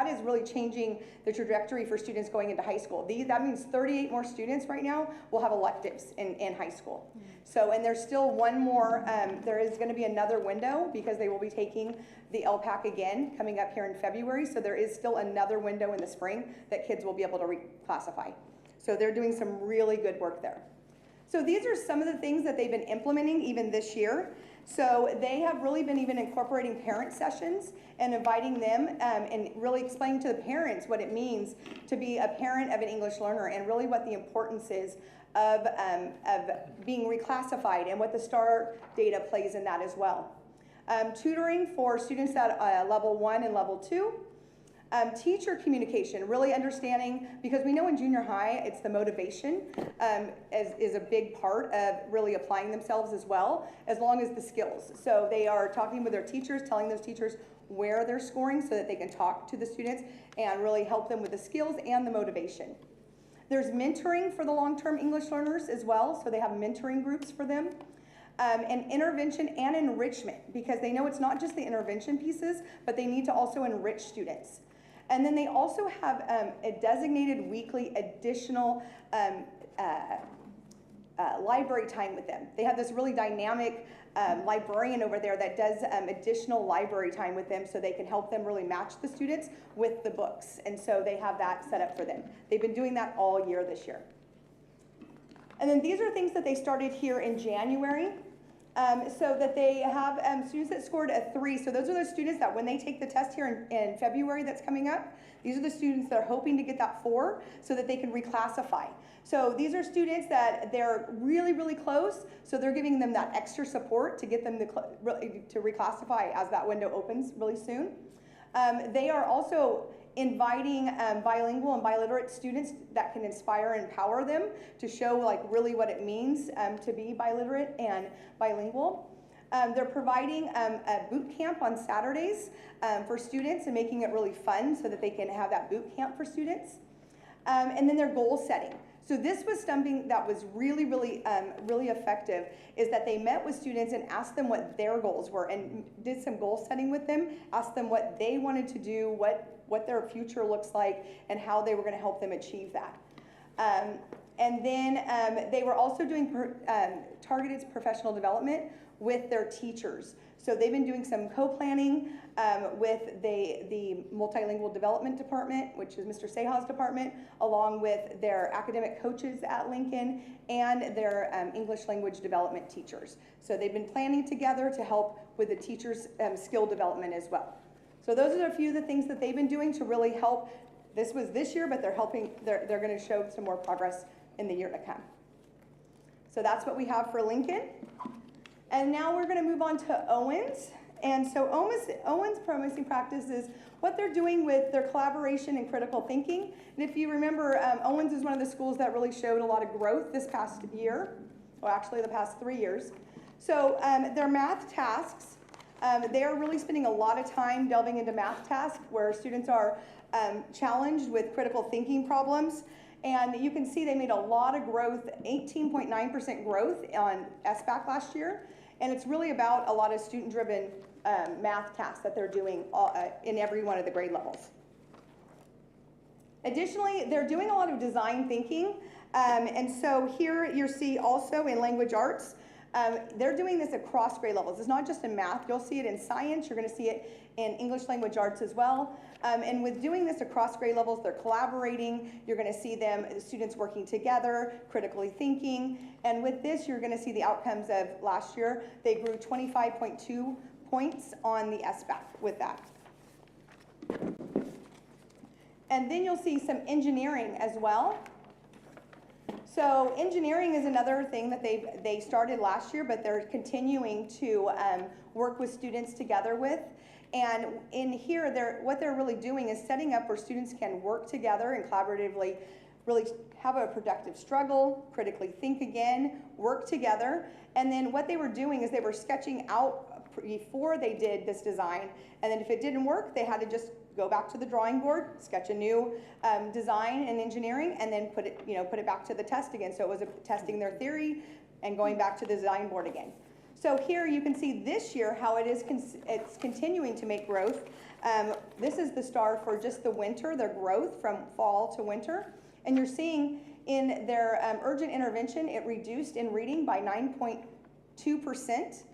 is really changing the trajectory for students going into high school. That means 38 more students right now will have electives in high school. So, and there's still one more, there is going to be another window because they will be taking the LPAC again coming up here in February. So there is still another window in the spring that kids will be able to reclassify. So they're doing some really good work there. So these are some of the things that they've been implementing even this year. So they have really been even incorporating parent sessions and inviting them and really explaining to the parents what it means to be a parent of an English learner and really what the importance is of being reclassified and what the STAR data plays in that as well. Tutoring for students at level 1 and level 2. Teacher communication, really understanding, because we know in junior high it's the motivation is a big part of really applying themselves as well, as long as the skills. So they are talking with their teachers, telling those teachers where they're scoring so that they can talk to the students and really help them with the skills and the motivation. There's mentoring for the long-term English learners as well, so they have mentoring groups for them. And intervention and enrichment, because they know it's not just the intervention pieces, but they need to also enrich students. And then they also have a designated weekly additional library time with them. They have this really dynamic librarian over there that does additional library time with them so they can help them really match the students with the books. And so they have that set up for them. They've been doing that all year this year. And then these are things that they started here in January. So that they have students that scored a 3. So those are the students that when they take the test here in February that's coming up, these are the students that are hoping to get that 4 so that they can reclassify. So these are students that they're really, really close, so they're giving them that extra support to get them to reclassify as that window opens really soon. They are also inviting bilingual and biliterate students that can inspire and empower them to show like really what it means to be biliterate and bilingual. They're providing a boot camp on Saturdays for students and making it really fun so that they can have that boot camp for students. And then their goal setting. So this was something that was really, really, really effective, is that they met with students and asked them what their goals were and did some goal setting with them, asked them what they wanted to do, what their future looks like, and how they were going to help them achieve that. And then they were also doing targeted professional development with their teachers. So they've been doing some co-planning with the Multilingual Development Department, which is Mr. Seha's department, along with their academic coaches at Lincoln and their English language development teachers. So they've been planning together to help with the teachers' skill development as well. So those are a few of the things that they've been doing to really help. This was this year, but they're going to show some more progress in the year to come. So that's what we have for Lincoln. And now we're going to move on to Owens. And so Owens Promising Practice is what they're doing with their collaboration and critical thinking. And if you remember, Owens is one of the schools that really showed a lot of growth this past year, well actually the past 3 years. So their math tasks, they are really spending a lot of time delving into math tasks where students are challenged with critical thinking problems. And you can see they made a lot of growth, 18.9% growth on SBAC last year. And it's really about a lot of student-driven math tasks that they're doing in every one of the grade levels. Additionally, they're doing a lot of design thinking. And so here you see also in language arts, they're doing this across grade levels. It's not just in math. You'll see it in science. You're going to see it in English language arts as well. And with doing this across grade levels, they're collaborating. You're going to see the students working together, critically thinking. And with this, you're going to see the outcomes of last year. They grew 25.2 points on the SBAC with that. And then you'll see some engineering as well. So engineering is another thing that they started last year, but they're continuing to work with students together with. And in here, what they're really doing is setting up where students can work together and collaboratively really have a productive struggle, critically think again, work together. And then what they were doing is they were sketching out before they did this design. And then if it didn't work, they had to just go back to the drawing board, sketch a new design in engineering, and then put it back to the test again. So it was testing their theory and going back to the design board again. So here you can see this year how it's continuing to make growth. This is the star for just the winter, their growth from fall to winter. And you're seeing in their urgent intervention, it reduced in reading by 9.2%,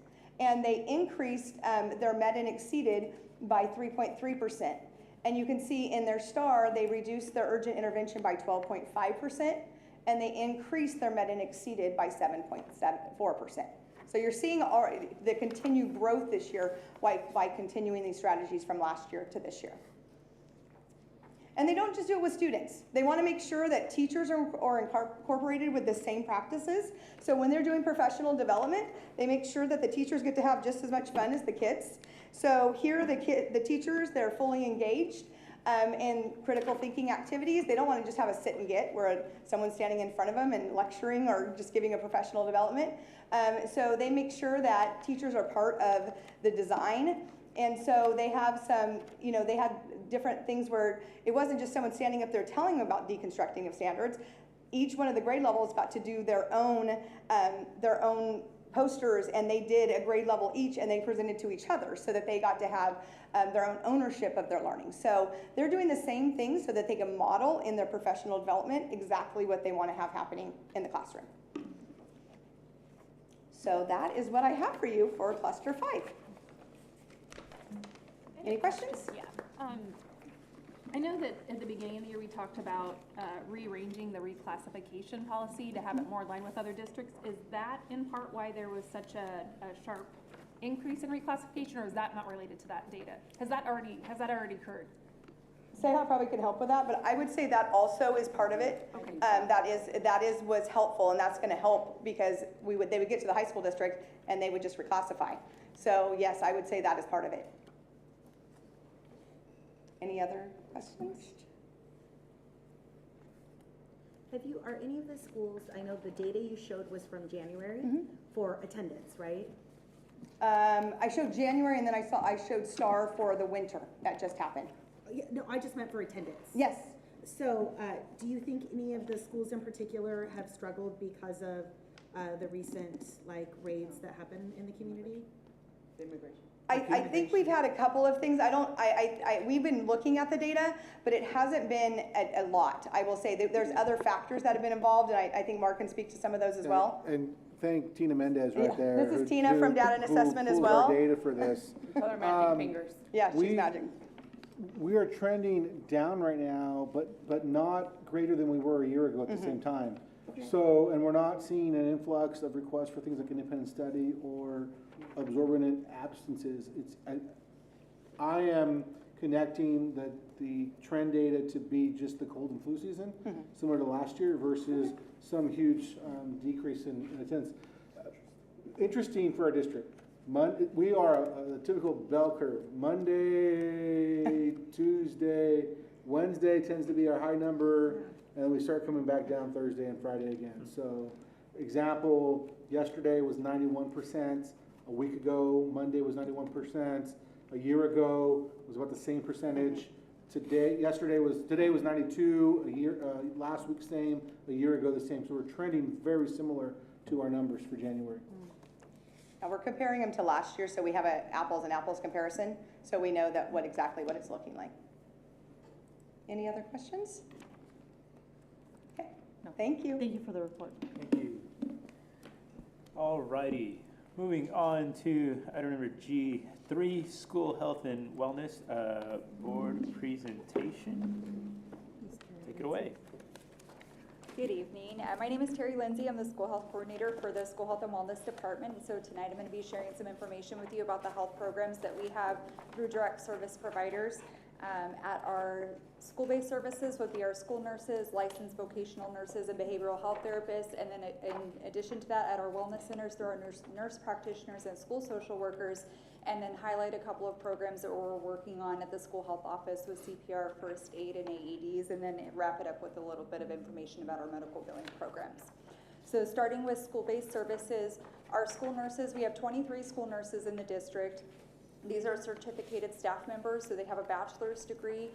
and they increased their met and exceeded by 3.3%. And you can see in their star, they reduced their urgent intervention by 12.5%, and they increased their met and exceeded by 7.4%. So you're seeing the continued growth this year by continuing these strategies from last year to this year. And they don't just do it with students. They want to make sure that teachers are incorporated with the same practices. So when they're doing professional development, they make sure that the teachers get to have just as much fun as the kids. So here the teachers, they're fully engaged in critical thinking activities. They don't want to just have a sit and get where someone's standing in front of them and lecturing or just giving a professional development. So they make sure that teachers are part of the design. And so they have some, they had different things where it wasn't just someone standing up there telling them about deconstructing of standards. Each one of the grade levels got to do their own posters, and they did a grade level each, and they presented to each other so that they got to have their own ownership of their learning. So they're doing the same thing so that they can model in their professional development exactly what they want to have happening in the classroom. So that is what I have for you for Cluster 5. Any questions? Yeah. I know that at the beginning of the year we talked about rearranging the reclassification policy to have it more in line with other districts. Is that in part why there was such a sharp increase in reclassification, or is that not related to that data? Has that already occurred? Seha probably could help with that, but I would say that also is part of it. Okay. Was helpful, and that's going to help because they would get to the high school district and they would just reclassify. So yes, I would say that is part of it. Any other questions? Are any of the schools, I know the data you showed was from January for attendance, right? I showed January, and then I showed STAR for the winter. That just happened. Yeah, no, I just meant for attendance. Yes. So do you think any of the schools in particular have struggled because of the recent raids that happen in the community? The immigration. I think we've had a couple of things. We've been looking at the data, but it hasn't been a lot. I will say that there's other factors that have been involved, and I think Mark can speak to some of those as well. And thank Tina Mendez right there. This is Tina from Data and Assessment as well. Our data for this. Tell her magic fingers. Yeah, she's magic. We are trending down right now, but not greater than we were a year ago at the same time. So, and we're not seeing an influx of requests for things like independent study or absorbent absences. I am connecting the trend data to be just the cold and flu season, similar to last year, versus some huge decrease in attendance. Interesting for our district. We are a typical bell curve. Monday, Tuesday, Wednesday tends to be our high number, and we start coming back down Thursday and Friday again. So, example, yesterday was 91%. A week ago, Monday was 91%. A year ago was about the same percentage. Today was 92. Last week same. A year ago the same. So we're trending very similar to our numbers for January. Now we're comparing them to last year, so we have an apples and apples comparison, so we know that exactly what it's looking like. Any other questions? Okay. No. Thank you. Thank you for the report. Thank you. All righty. Moving on to item number G3, School Health and Wellness Board Presentation. Take it away. Good evening. My name is Terry Lindsay. I'm the School Health Coordinator for the School Health and Wellness Department. And so tonight I'm going to be sharing some information with you about the health programs that we have through direct service providers. At our school-based services would be our school nurses, licensed vocational nurses, and behavioral health therapists. And then in addition to that, at our wellness centers, there are nurse practitioners and school social workers. And then highlight a couple of programs that we're working on at the school health office with CPR, first aid, and AEDs, and then wrap it up with a little bit of information about our medical billing programs. So starting with school-based services, our school nurses, we have 23 school nurses in the district. These are certificated staff members, so they have a bachelor's degree.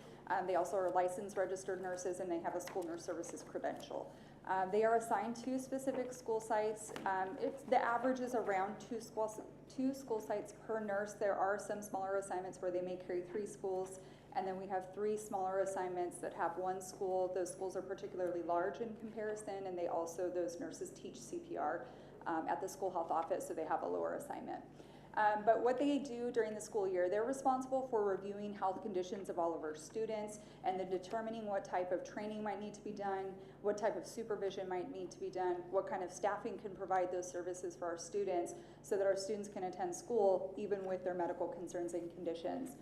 They also are licensed registered nurses, and they have a school nurse services credential. They are assigned to specific school sites. The average is around two school sites per nurse. There are some smaller assignments where they may carry 3 schools, and then we have 3 smaller assignments that have 1 school. Those schools are particularly large in comparison, and those nurses teach CPR at the school health office, so they have a lower assignment. But what they do during the school year, they're responsible for reviewing health conditions of all of our students and then determining what type of training might need to be done, what type of supervision might need to be done, what kind of staffing can provide those services for our students so that our students can attend school even with their medical concerns and conditions.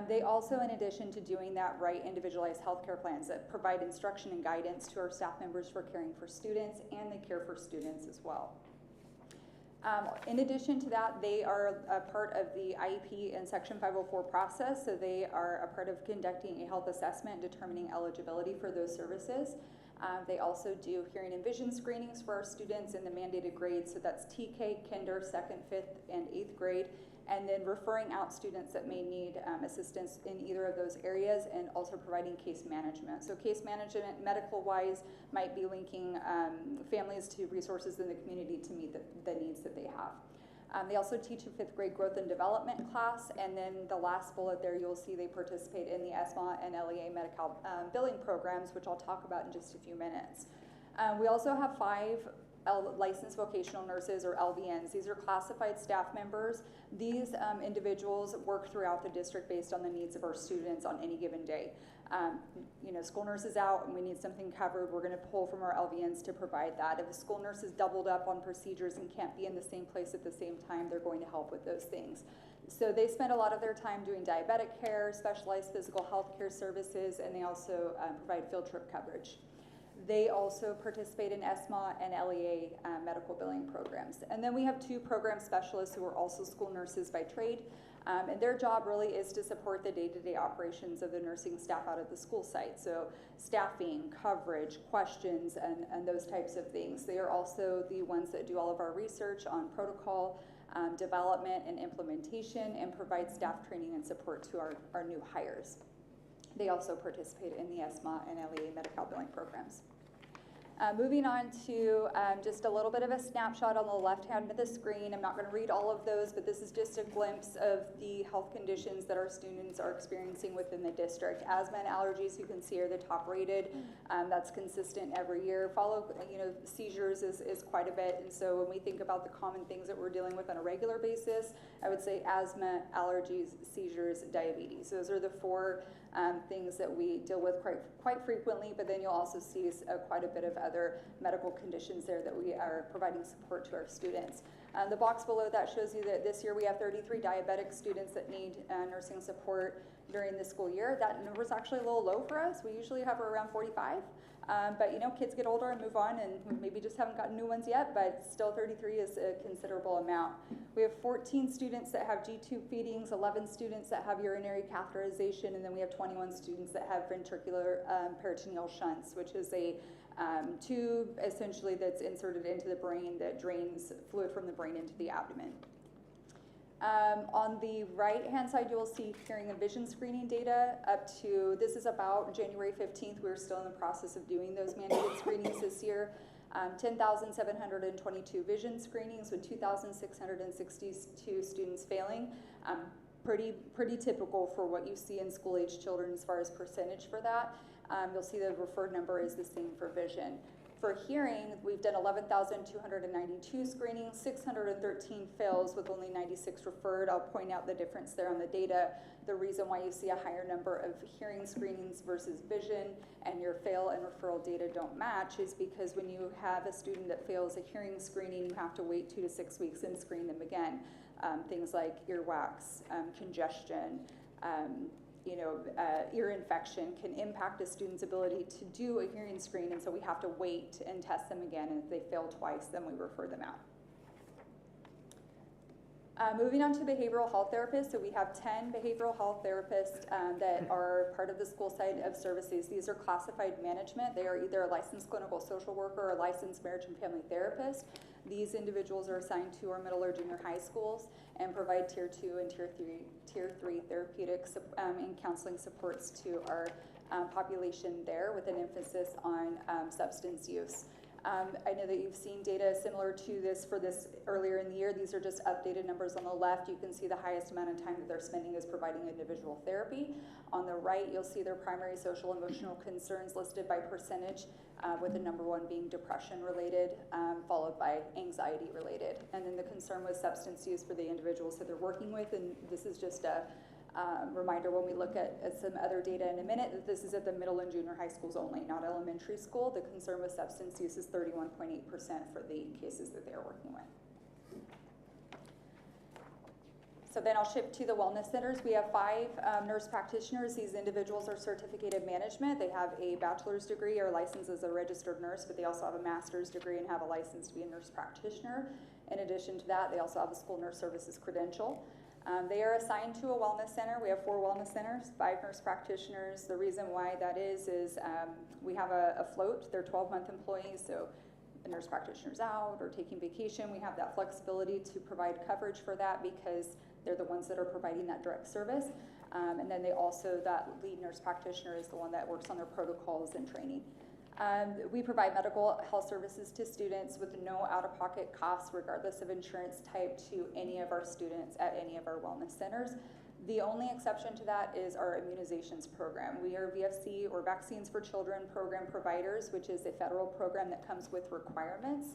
They also, in addition to doing that, write individualized healthcare plans that provide instruction and guidance to our staff members for caring for students, and they care for students as well. In addition to that, they are a part of the IEP and Section 504 process, so they are a part of conducting a health assessment and determining eligibility for those services. They also do hearing and vision screenings for our students in the mandated grades, so that's TK, Kinder, 2nd, 5th, and 8th grade, and then referring out students that may need assistance in either of those areas, and also providing case management. So case management, medical-wise, might be linking families to resources in the community to meet the needs that they have. They also teach a 5th grade growth and development class, and then the last bullet there, you'll see they participate in the ESMA and LEA medical billing programs, which I'll talk about in just a few minutes. We also have 5 licensed vocational nurses, or LVNs. These are classified staff members. These individuals work throughout the district based on the needs of our students on any given day. School nurse is out and we need something covered, we're going to pull from our LVNs to provide that. If a school nurse is doubled up on procedures and can't be in the same place at the same time, they're going to help with those things. So they spend a lot of their time doing diabetic care, specialized physical health care services, and they also provide field trip coverage. They also participate in ESMA and LEA medical billing programs. And then we have 2 program specialists who are also school nurses by trade. And their job really is to support the day-to-day operations of the nursing staff out at the school site. So staffing, coverage, questions, and those types of things. They are also the ones that do all of our research on protocol development and implementation, and provide staff training and support to our new hires. They also participate in the ESMA and LEA medical billing programs. Moving on to just a little bit of a snapshot on the left hand of the screen. I'm not going to read all of those, but this is just a glimpse of the health conditions that our students are experiencing within the district. Asthma and allergies, you can see, are the top rated. That's consistent every year. Seizures is quite a bit, and so when we think about the common things that we're dealing with on a regular basis, I would say asthma, allergies, seizures, diabetes. Those are the 4 things that we deal with quite frequently, but then you'll also see quite a bit of other medical conditions there that we are providing support to our students. The box below that shows you that this year we have 33 diabetic students that need nursing support during the school year. That number is actually a little low for us. We usually have around 45. But kids get older and move on, and maybe just haven't gotten new ones yet, but still 33 is a considerable amount. We have 14 students that have G-tube feedings, 11 students that have urinary catheterization, and then we have 21 students that have ventricular peritoneal shunts, which is a tube essentially that's inserted into the brain that drains fluid from the brain into the abdomen. On the right-hand side, you will see hearing and vision screening data up to, this is about January 15th. We're still in the process of doing those mandated screenings this year. 10,722 vision screenings with 2,662 students failing. Pretty typical for what you see in school-age children as far as percentage for that. You'll see the referred number is the same for vision. For hearing, we've done 11,292 screenings, 613 fails with only 96 referred. I'll point out the difference there on the data. The reason why you see a higher number of hearing screenings versus vision and your fail and referral data don't match is because when you have a student that fails a hearing screening, you have to wait 2 to 6 weeks and screen them again. Things like earwax, congestion, ear infection can impact a student's ability to do a hearing screen, and so we have to wait and test them again, and if they fail twice, then we refer them out. Moving on to behavioral health therapists, so we have 10 behavioral health therapists that are part of the school site of services. These are classified management. They are either a licensed clinical social worker or a licensed marriage and family therapist. These individuals are assigned to our middle or junior high schools and provide Tier 2 and Tier 3 therapeutic and counseling supports to our population there, with an emphasis on substance use. I know that you've seen data similar to this for this earlier in the year. These are just updated numbers on the left. You can see the highest amount of time that they're spending is providing individual therapy. On the right, you'll see their primary social emotional concerns listed by percentage, with the number one being depression related, followed by anxiety related. And then the concern with substance use for the individuals that they're working with. And this is just a reminder when we look at some other data in a minute that this is at the middle and junior high schools only, not elementary school. The concern with substance use is 31.8% for the cases that they are working with. So then I'll shift to the wellness centers. We have 5 nurse practitioners. These individuals are certificated management. They have a bachelor's degree or license as a registered nurse, but they also have a master's degree and have a license to be a nurse practitioner. In addition to that, they also have a school nurse services credential. They are assigned to a wellness center. We have 4 wellness centers, 5 nurse practitioners. The reason why that is we have a float. They're 12-month employees, so the nurse practitioner's out or taking vacation, we have that flexibility to provide coverage for that because they're the ones that are providing that direct service. And then they also, that lead nurse practitioner is the one that works on their protocols and training. We provide medical health services to students with no out-of-pocket costs, regardless of insurance type, to any of our students at any of our wellness centers. The only exception to that is our immunizations program. We are VFC, or Vaccines for Children program providers, which is a federal program that comes with requirements.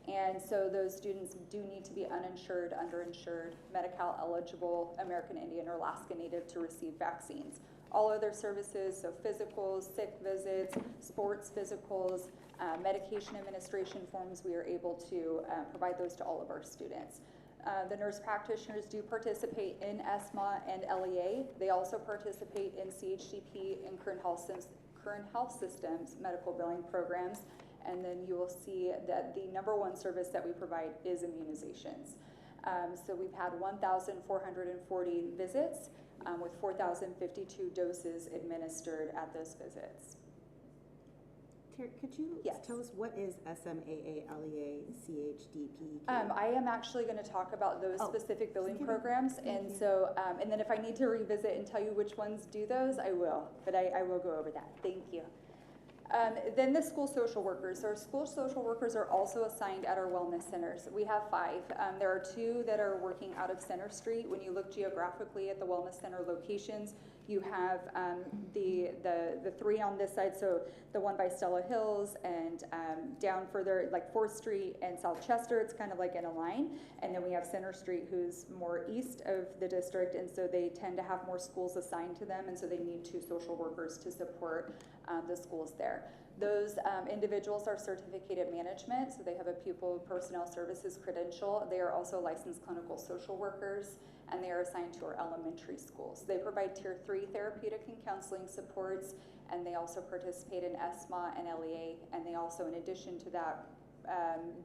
And so those students do need to be uninsured, underinsured, Medi-Cal eligible, American Indian or Alaska Native to receive vaccines. All other services, so physicals, sick visits, sports physicals, medication administration forms, we are able to provide those to all of our students. The nurse practitioners do participate in ESMA and LEA. They also participate in CHCP and current health systems medical billing programs. And then you will see that the #1 service that we provide is immunizations. So we've had 1,440 visits with 4,052 doses administered at those visits. Terry, could you tell us what is SMAA, LEA, CHDP? I am actually going to talk about those specific billing programs, and so, and then if I need to revisit and tell you which ones do those, I will, but I will go over that. Thank you. Then the school social workers. Our school social workers are also assigned at our wellness centers. We have 5. There are 2 that are working out of Center Street. When you look geographically at the wellness center locations, you have the 3 on this side, so the one by Stella Hills and down further like 4th Street and South Chester, it's kind of like in a line. And then we have Center Street, who's more east of the district, and so they tend to have more schools assigned to them, and so they need 2 social workers to support the schools there. Those individuals are certificated management, so they have a pupil personnel services credential. They are also licensed clinical social workers, and they are assigned to our elementary schools. They provide Tier 3 therapeutic and counseling supports, and they also participate in ESMA and LEA, and they also, in addition to that,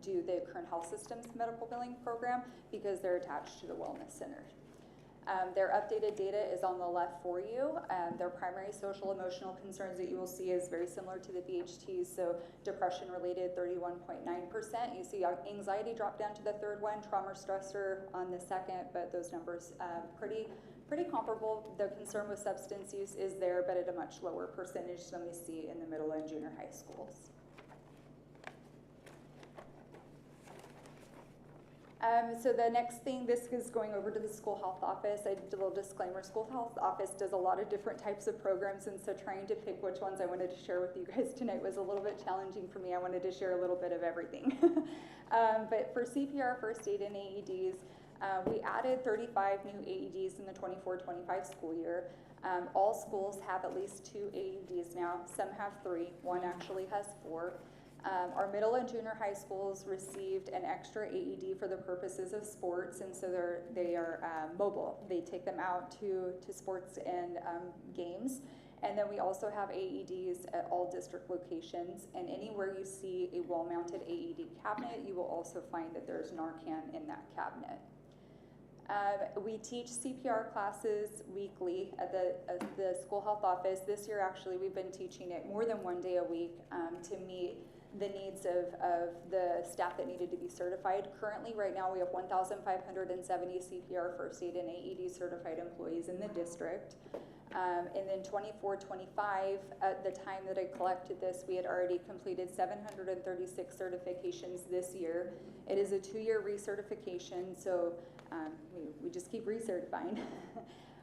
do the current health systems medical billing program because they're attached to the wellness center. Their updated data is on the left for you. Their primary social emotional concerns that you will see is very similar to the BHTs, so depression related 31.9%. You see anxiety drop down to the 3rd one, trauma stressor on the 2nd, but those numbers pretty comparable. The concern with substance use is there, but at a much lower percentage than we see in the middle and junior high schools. So the next thing, this is going over to the school health office. I did a little disclaimer. School health office does a lot of different types of programs, and so trying to pick which ones I wanted to share with you guys tonight was a little bit challenging for me. I wanted to share a little bit of everything. But for CPR, first aid, and AEDs, we added 35 new AEDs in the 24-25 school year. All schools have at least 2 AEDs now. Some have 3. One actually has 4. Our middle and junior high schools received an extra AED for the purposes of sports, and so they are mobile. They take them out to sports and games. And then we also have AEDs at all district locations, and anywhere you see a wall-mounted AED cabinet, you will also find that there's Narcan in that cabinet. We teach CPR classes weekly at the school health office. This year, actually, we've been teaching it more than 1 day a week to meet the needs of the staff that needed to be certified. Currently, right now, we have 1,570 CPR, first aid, and AED certified employees in the district. And then 24-25, at the time that I collected this, we had already completed 736 certifications this year. It is a 2-year recertification, so we just keep recertifying.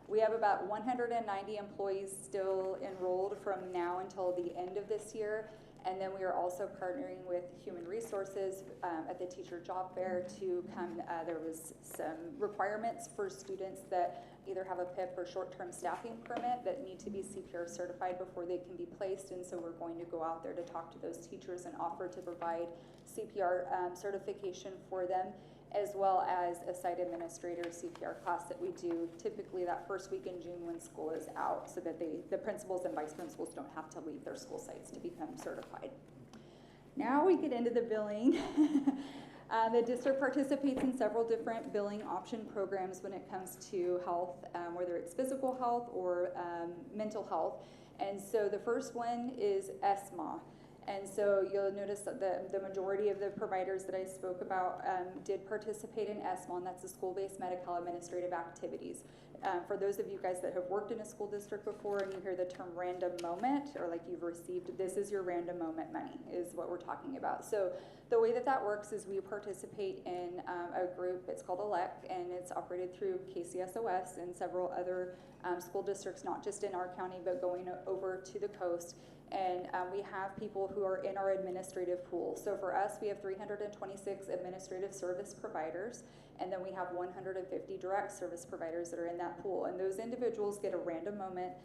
We have about 190 employees still enrolled from now until the end of this year. And then we are also partnering with Human Resources at the teacher job fair to come. There was some requirements for students that either have a PIP or short-term staffing permit that need to be CPR certified before they can be placed. And so we're going to go out there to talk to those teachers and offer to provide CPR certification for them, as well as a site administrator CPR class that we do typically that first week in June when school is out, so that the principals and vice principals don't have to leave their school sites to become certified. Now we get into the billing. The district participates in several different billing option programs when it comes to health, whether it's physical health or mental health. And so the first one is ESMA. And so you'll notice that the majority of the providers that I spoke about did participate in ESMA, and that's the school-based medical administrative activities. For those of you guys that have worked in a school district before and you hear the term random moment, or like you've received, this is your random moment money, is what we're talking about. So the way that that works is we participate in a group, it's called ELEC, and it's operated through KCSOS and several other school districts, not just in our county, but going over to the coast. And we have people who are in our administrative pool. So for us, we have 326 administrative service providers, and then we have 150 direct service providers that are in that pool. And those individuals get a random moment.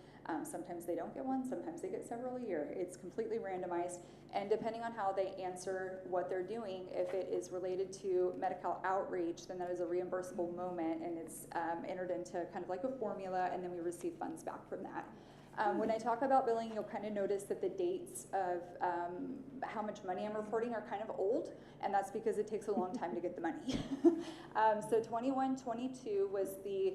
Sometimes they don't get one, sometimes they get several a year. It's completely randomized. And depending on how they answer what they're doing, if it is related to medical outreach, then that is a reimbursable moment, and it's entered into kind of like a formula, and then we receive funds back from that. When I talk about billing, you'll kind of notice that the dates of how much money I'm reporting are kind of old, and that's because it takes a long time to get the money. So 21-22 was the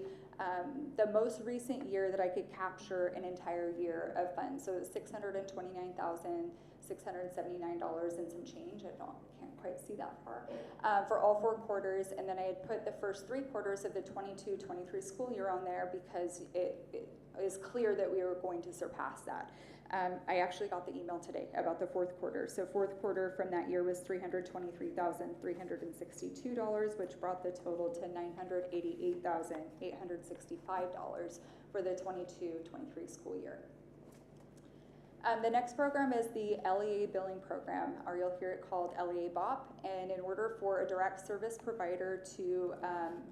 most recent year that I could capture an entire year of funds. So it was $629,679 and some change. Can't quite see that far for all 4 quarters. And then I had put the first 3 quarters of the 22-23 school year on there because it is clear that we were going to surpass that. I actually got the email today about the 4th quarter. So 4th quarter from that year was $323,362, which brought the total to $988,865 for the 22-23 school year. The next program is the LEA billing program, or you'll hear it called LEA BOP. And in order for a direct service provider to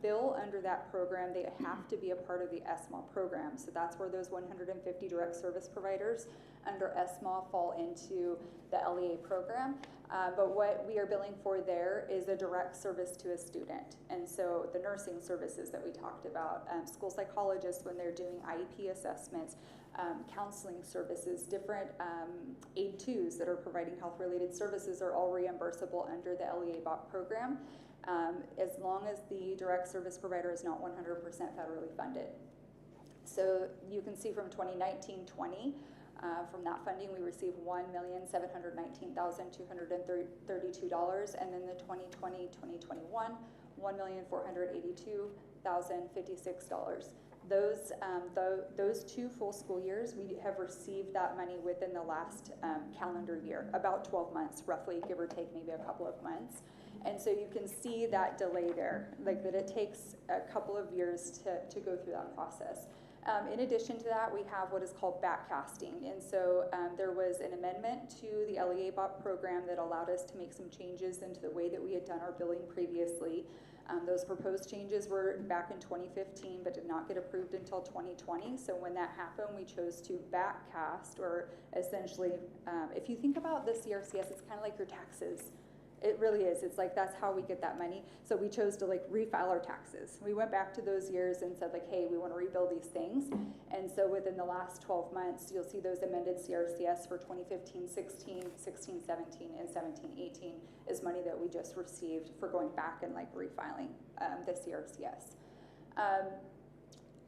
bill under that program, they have to be a part of the ESMA program. So that's where those 150 direct service providers under ESMA fall into the LEA program. But what we are billing for there is a direct service to a student. And so the nursing services that we talked about, school psychologists when they're doing IEP assessments, counseling services, different aid twos that are providing health-related services are all reimbursable under the LEA BOP program, as long as the direct service provider is not 100% federally funded. So you can see from 2019-20, from that funding we received $1,719,232, and then the 2020-2021, $1,482,056. Those 2 full school years, we have received that money within the last calendar year, about 12 months, roughly, give or take maybe a couple of months. And so you can see that delay there, like that it takes a couple of years to go through that process. In addition to that, we have what is called backcasting. And so there was an amendment to the LEA BOP program that allowed us to make some changes into the way that we had done our billing previously. Those proposed changes were back in 2015, but did not get approved until 2020. So when that happened, we chose to backcast, or essentially, if you think about the CRCS, it's kind of like your taxes. It really is. It's like that's how we get that money. So we chose to like refile our taxes. We went back to those years and said like, hey, we want to rebuild these things. And so within the last 12 months, you'll see those amended CRCS for 2015-16, 16-17, and 17-18 is money that we just received for going back and like refiling the CRCS.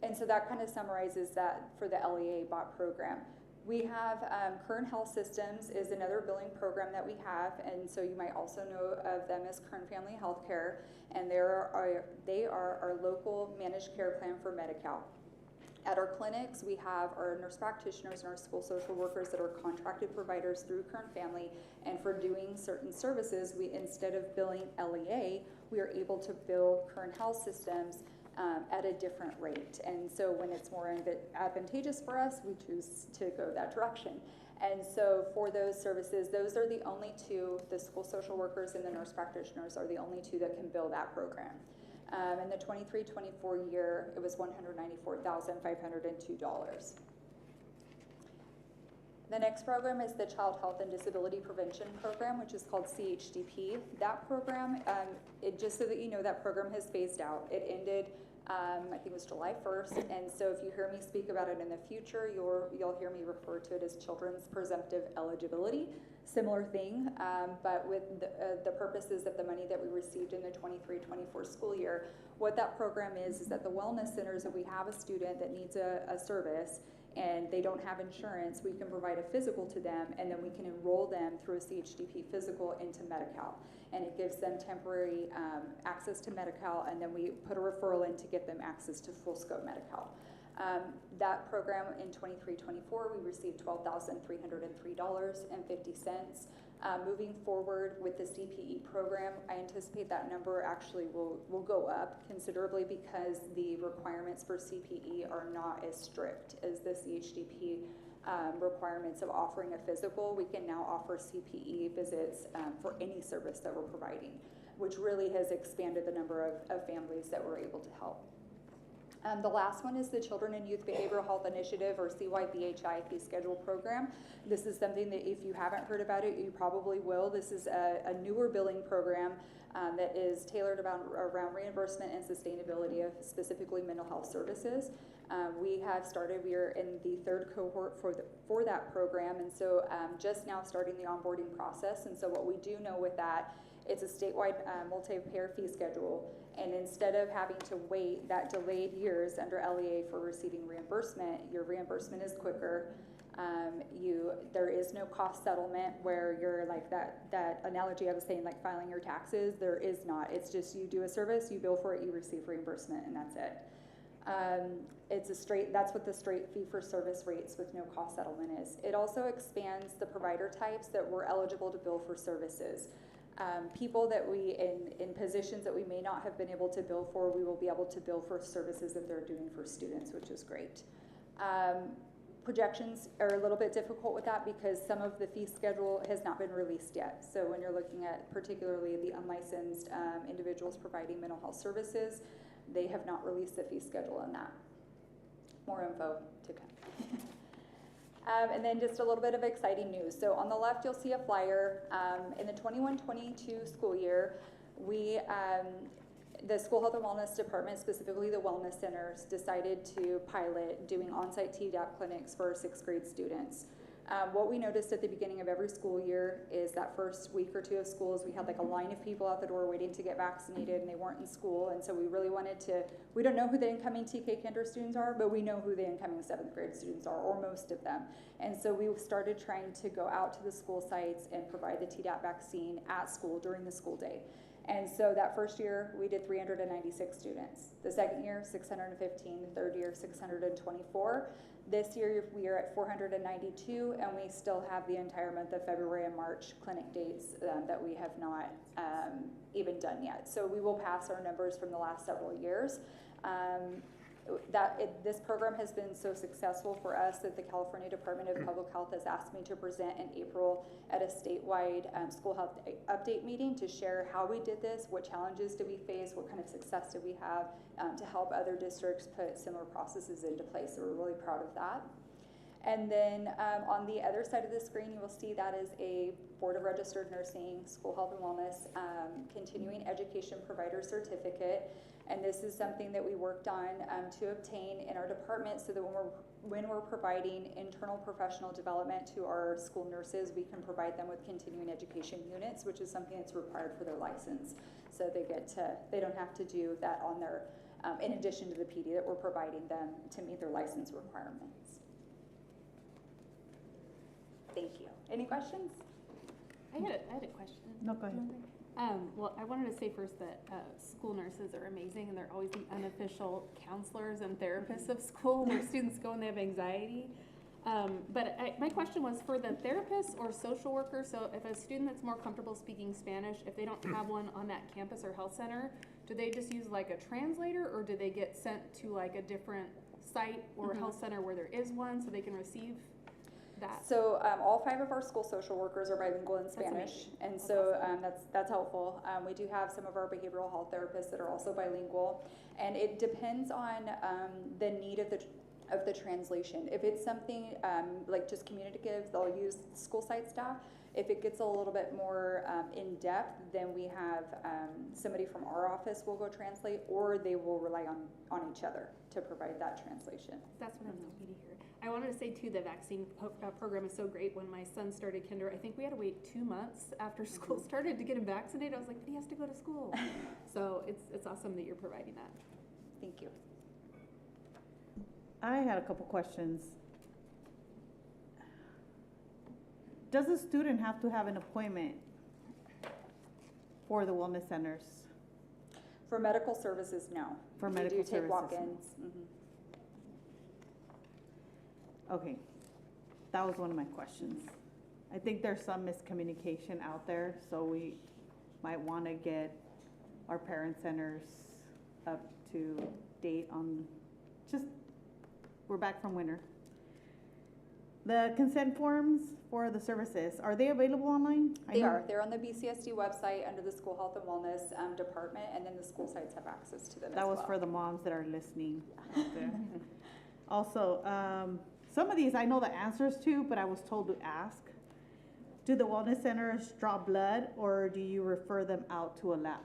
And so that kind of summarizes that for the LEA BOP program. We have Kern Health Systems is another billing program that we have, and so you might also know of them as Kern Family Healthcare, and they are our local managed care plan for Medi-Cal. At our clinics, we have our nurse practitioners and our school social workers that are contracted providers through Kern Family, and for doing certain services, we, instead of billing LEA, we are able to bill Kern Health Systems at a different rate. And so when it's more advantageous for us, we choose to go that direction. And so for those services, those are the only two, the school social workers and the nurse practitioners are the only two that can bill that program. In the 23-24 year, it was $194,502. The next program is the Child Health and Disability Prevention Program, which is called CHDP. That program, just so that you know, that program has phased out. It ended, I think it was July 1st, and so if you hear me speak about it in the future, you'll hear me refer to it as Children's Presumptive Eligibility. Similar thing, but with the purposes of the money that we received in the 23-24 school year. What that program is that the wellness centers, if we have a student that needs a service, and they don't have insurance, we can provide a physical to them, and then we can enroll them through a CHDP physical into Medi-Cal. And it gives them temporary access to Medi-Cal, and then we put a referral in to get them access to full scope Medi-Cal. That program in 23-24, we received $12,303.50. Moving forward with the CPE program, I anticipate that number actually will go up considerably because the requirements for CPE are not as strict as the CHDP requirements of offering a physical. We can now offer CPE visits for any service that we're providing, which really has expanded the number of families that we're able to help. The last one is the Children and Youth Behavioral Health Initiative, or CYBHI fee schedule program. This is something that if you haven't heard about it, you probably will. This is a newer billing program that is tailored around reimbursement and sustainability of specifically mental health services. We are in the third cohort for that program, and so just now starting the onboarding process. And so what we do know with that, it's a statewide multi-payer fee schedule. And instead of having to wait that delayed years under LEA for receiving reimbursement, your reimbursement is quicker. There is no cost settlement where you're like that analogy I was saying, like filing your taxes. There is not. It's just you do a service, you bill for it, you receive reimbursement, and that's it. That's what the straight fee for service rates with no cost settlement is. It also expands the provider types that we're eligible to bill for services. People that we, in positions that we may not have been able to bill for, we will be able to bill for services that they're doing for students, which is great. Projections are a little bit difficult with that because some of the fee schedule has not been released yet. So when you're looking at particularly the unlicensed individuals providing mental health services, they have not released the fee schedule on that. More info to come. And then just a little bit of exciting news. So on the left, you'll see a flyer. In the 21-22 school year, the School Health and Wellness Department, specifically the wellness centers, decided to pilot doing on-site Tdap clinics for 6th grade students. What we noticed at the beginning of every school year is that first week or two of schools, we had like a line of people out the door waiting to get vaccinated, and they weren't in school. And so we really wanted we don't know who the incoming TK Kinder students are, but we know who the incoming 7th grade students are, or most of them. And so we started trying to go out to the school sites and provide the Tdap vaccine at school during the school day. And so that first year, we did 396 students. The second year, 615. The third year, 624. This year, we are at 492, and we still have the entire month of February and March clinic dates that we have not even done yet. So we will pass our numbers from the last several years. This program has been so successful for us that the California Department of Public Health has asked me to present in April at a statewide school health update meeting to share how we did this, what challenges did we face, what kind of success did we have to help other districts put similar processes into place. So we're really proud of that. And then on the other side of the screen, you will see that is a Board of Registered Nursing, School Health and Wellness, Continuing Education Provider Certificate. And this is something that we worked on to obtain in our department so that when we're providing internal professional development to our school nurses, we can provide them with continuing education units, which is something that's required for their license. So they don't have to do that on their, in addition to the PD that we're providing them to meet their license requirements. Thank you. Any questions? I had a question. No, go ahead. Well, I wanted to say first that school nurses are amazing, and they're always the unofficial counselors and therapists of school where students go and they have anxiety. My question was for the therapists or social workers. So if a student that's more comfortable speaking Spanish, if they don't have one on that campus or health center, do they just use like a translator, or do they get sent to like a different site or health center where there is one so they can receive that? So all 5 of our school social workers are bilingual in Spanish, and so that's helpful. We do have some of our behavioral health therapists that are also bilingual, and it depends on the need of the translation. If it's something like just communicative, they'll use school site staff. If it gets a little bit more in depth, then we have somebody from our office will go translate, or they will rely on each other to provide that translation. That's what I'm happy to hear. I wanted to say too, the vaccine program is so great. When my son started kinder, I think we had to wait 2 months after school started to get him vaccinated. I was like, but he has to go to school. So it's awesome that you're providing that. Thank you. I had a couple questions. Does a student have to have an appointment for the wellness centers? For medical services, no. For medical services. We do take walk-ins. Okay, that was one of my questions. I think there's some miscommunication out there, so we might want to get our parent centers up to date on we're back from winter. The consent forms for the services, are they available online? They are. They're on the BCSD website under the School Health and Wellness department, and then the school sites have access to them as well. That was for the moms that are listening out there. Also, some of these I know the answers to, but I was told to ask. Do the wellness centers draw blood, or do you refer them out to a lab?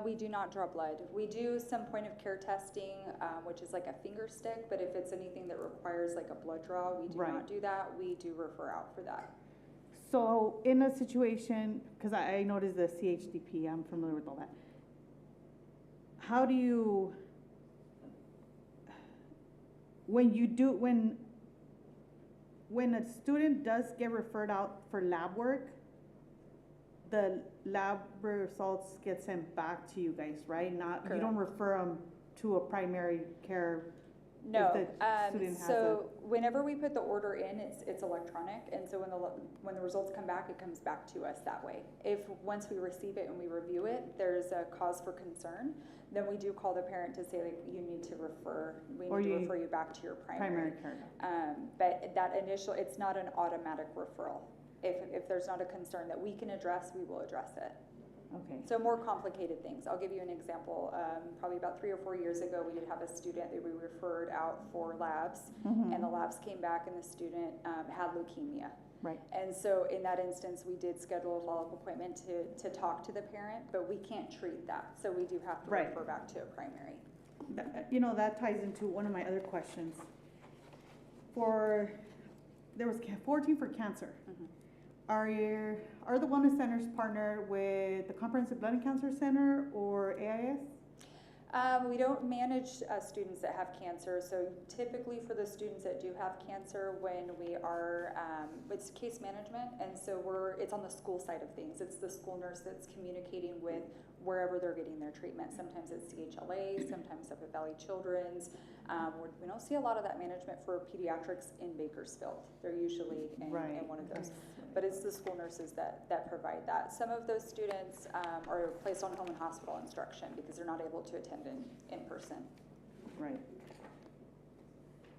We do not draw blood. We do some point of care testing, which is like a finger stick, but if it's anything that requires like a blood draw, we do not do that. We do refer out for that. So in a situation, because I noticed the CHDP, I'm familiar with all that. How do you, when a student does get referred out for lab work, the lab results get sent back to you guys, right? You don't refer them to a primary care. No. So whenever we put the order in, it's electronic, and so when the results come back, it comes back to us that way. If once we receive it and we review it, there's a cause for concern, then we do call the parent to say, like, you need to refer. We need to refer you back to your primary care. But that initial, it's not an automatic referral. If there's not a concern that we can address, we will address it. Okay. So more complicated things. I'll give you an example. Probably about 3 or 4 years ago, we did have a student that we referred out for labs, and the labs came back, and the student had leukemia. Right. And so in that instance, we did schedule a follow-up appointment to talk to the parent, but we can't treat that. So we do have to refer back to a primary. That ties into one of my other questions. There was 14 for cancer. Are the wellness centers partnered with the Comprehensive Blood and Cancer Center or AIS? We don't manage students that have cancer, so typically for the students that do have cancer, when we are, it's case management, and so it's on the school side of things. It's the school nurse that's communicating with wherever they're getting their treatment. Sometimes it's CHLA, sometimes up at Valley Children's. We don't see a lot of that management for pediatrics in Bakersfield. They're usually in one of those. But it's the school nurses that provide that. Some of those students are placed on home and hospital instruction because they're not able to attend in person. Right.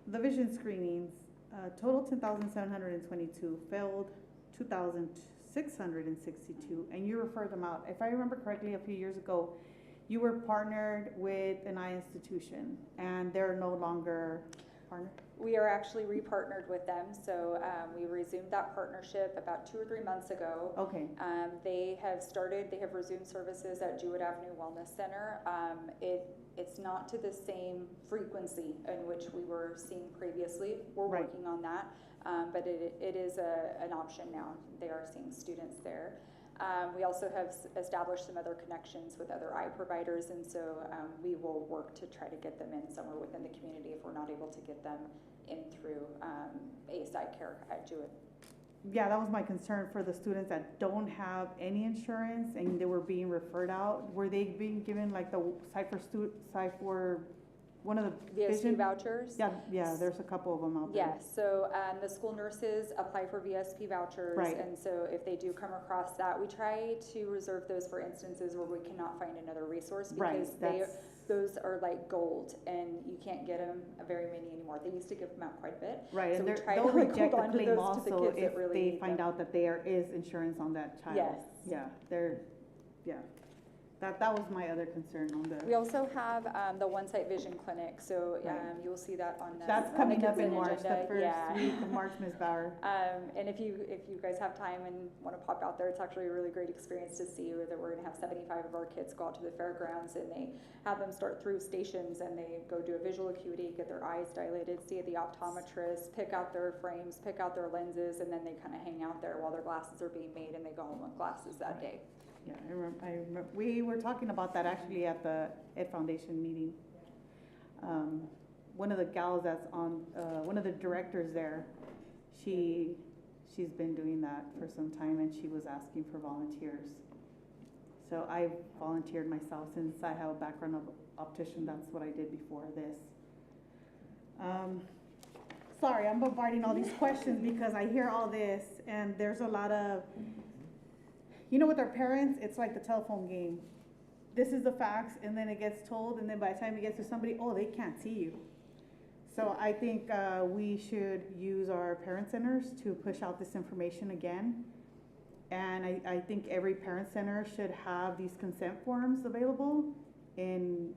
The vision screenings, total 10,722, failed 2,662, and you referred them out. If I remember correctly, a few years ago, you were partnered with an eye institution, and they're no longer partnered? We are actually repartnered with them, so we resumed that partnership about 2 or 3 months ago. Okay. They have resumed services at Jewett Avenue Wellness Center. It's not to the same frequency in which we were seeing previously. We're working on that, but it is an option now. They are seeing students there. We also have established some other connections with other eye providers, and so we will work to try to get them in somewhere within the community if we're not able to get them in through ACE Eye Care at Jewett. yeah, that was my concern for the students that don't have any insurance and they were being referred out. Were they being given like the site for one of the VSP vision vouchers? Yeah, there's a couple of them out there. Yes, so the school nurses apply for VSP vouchers. Right. And so if they do come across that, we try to reserve those for instances where we cannot find another resource because those are like gold and you can't get them very many anymore. They used to give them out quite a bit. Right, so and we try they'll to like reject hold the on to claim those to the also kids if that really they need find them. out that there is insurance on that child. Yes. Yeah, yeah. That was my other concern on the. We also have the One Sight Vision Clinic, so you will see that on the That's coming up in consent March, agenda. the first week of March, Ms. Bauer. And if you guys have time and want to pop out there, it's actually a really great experience to see that we're going to have 75 of our kids go out to the fairgrounds and they have them start through stations and they go do a visual acuity, get their eyes dilated, see the optometrist, pick out their frames, pick out their lenses, and then they kind of hang out there while their glasses are being made and they go home with glasses that day. Yeah, I remember. We were talking about that actually at the Ed Foundation meeting. One of the gals that's on, one of the directors there, she's been doing that for some time and she was asking for volunteers. So I volunteered myself since I have a background of optician. That's what I did before this. Sorry, I'm bombarding all these questions because I hear all this and there's a lot of, you know, with our parents, it's like the telephone game. This is the facts, and then it gets told, and then by the time it gets to somebody, oh, they can't see you. So I think we should use our parent centers to push out this information again. And I think every parent center should have these consent forms available in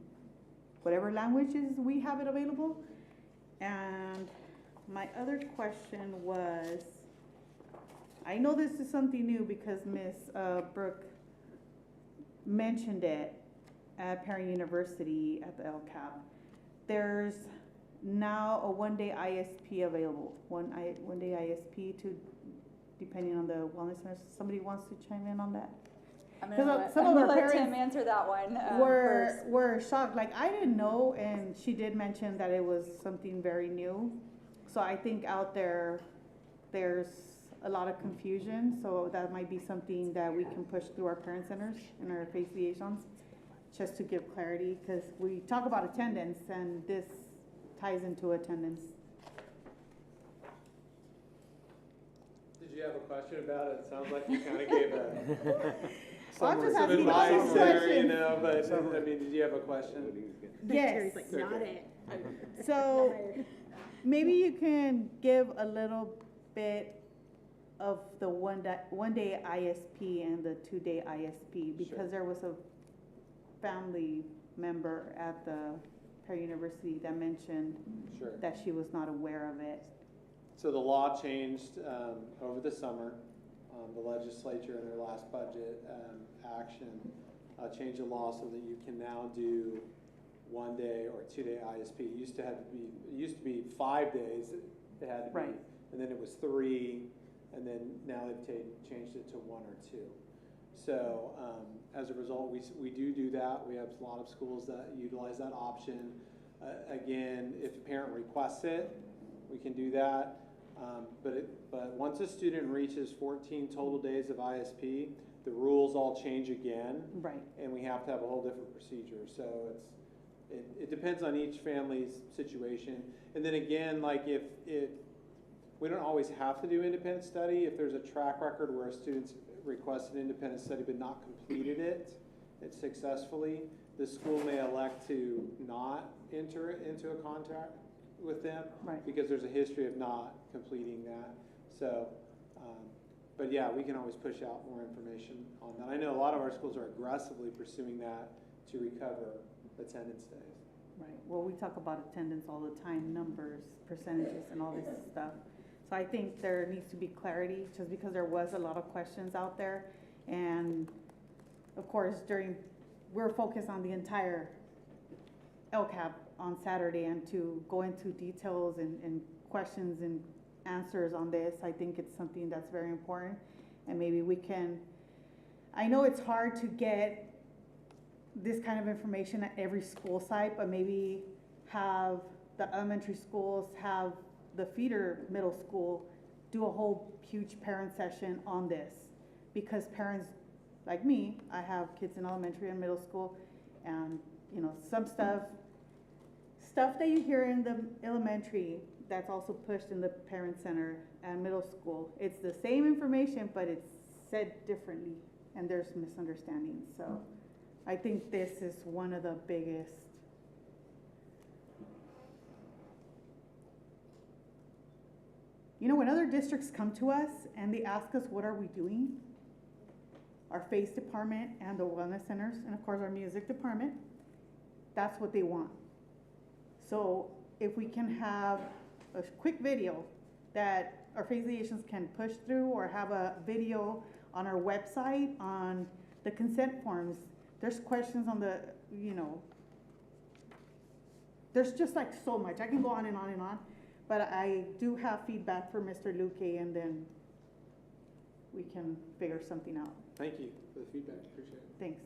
whatever languages we have it available. And my other question was, I know this is something new because Ms. Brooke mentioned it at Perry University at the LCAP. There's now a one-day ISP available, one-day ISP to, depending on the wellness center. Somebody wants to chime in on that? I'm gonna let Tim answer that one were shocked. Like, I didn't know, and she did mention that it was something very new. So I think out there's a lot of confusion, so that might be something that we can push through our parent centers and our face liaisons, just to give clarity, because we talk about attendance, and this ties into attendance. Did you have a question about it? It sounds like you kind of gave I'm just some asking all these advice there, questions. you know, but I mean, did you have a question? Yes. Terry's like, not it. So maybe you can give a little bit of the one-day ISP and the two-day ISP, because there was a family member at the Perry University that mentioned that she was not aware of it. So the law changed over the summer. The legislature in their last budget action changed the law so that you can now do 1 day or 2 day ISP. It used to be 5 days. It had to be, and then it was 3. And then now they've changed it to 1 or 2. So as a result, we do that. We have a lot of schools that utilize that option. Again, if a parent requests it, we can do that. But once a student reaches 14 total days of ISP, the rules all change again. Right. And we have to have a whole different procedure. So it depends on each family's situation. And then again, like if we don't always have to do independent study. If there's a track record where a student's requested independent study but not completed it successfully, the school may elect to not enter it into a contract with them because there's a history of not completing that. So, but yeah, we can always push out more information on that. I know a lot of our schools are aggressively pursuing that to recover attendance days. Right. Well, we talk about attendance all the time, numbers, percentages, and all this stuff. So I think there needs to be clarity, just because there was a lot of questions out there. And of course, we're focused on the entire LCAP on Saturday, and to go into details and questions and answers on this, I think it's something that's very important. And maybe we can, I know it's hard to get this kind of information at every school site, but maybe have the elementary schools have the feeder middle school do a whole huge parent session on this, because parents like me, I have kids in elementary and middle school, and you know, some stuff that you hear in the elementary, that's also pushed in the parent center and middle school. It's the same information, but it's said differently, and there's misunderstandings. So I think this is one of the biggest. You know, when other districts come to us and they ask us, what are we doing? Our FACE department and the wellness centers, and of course our music department, that's what they want. So if we can have a quick video that our FACE liaisons can push through, or have a video on our website on the consent forms. There's questions on the, you know, there's just like so much. I can go on and on and on, but I do have feedback for Mr. Luque, and then we can figure something out. Thank you for the feedback, appreciate it. Thanks.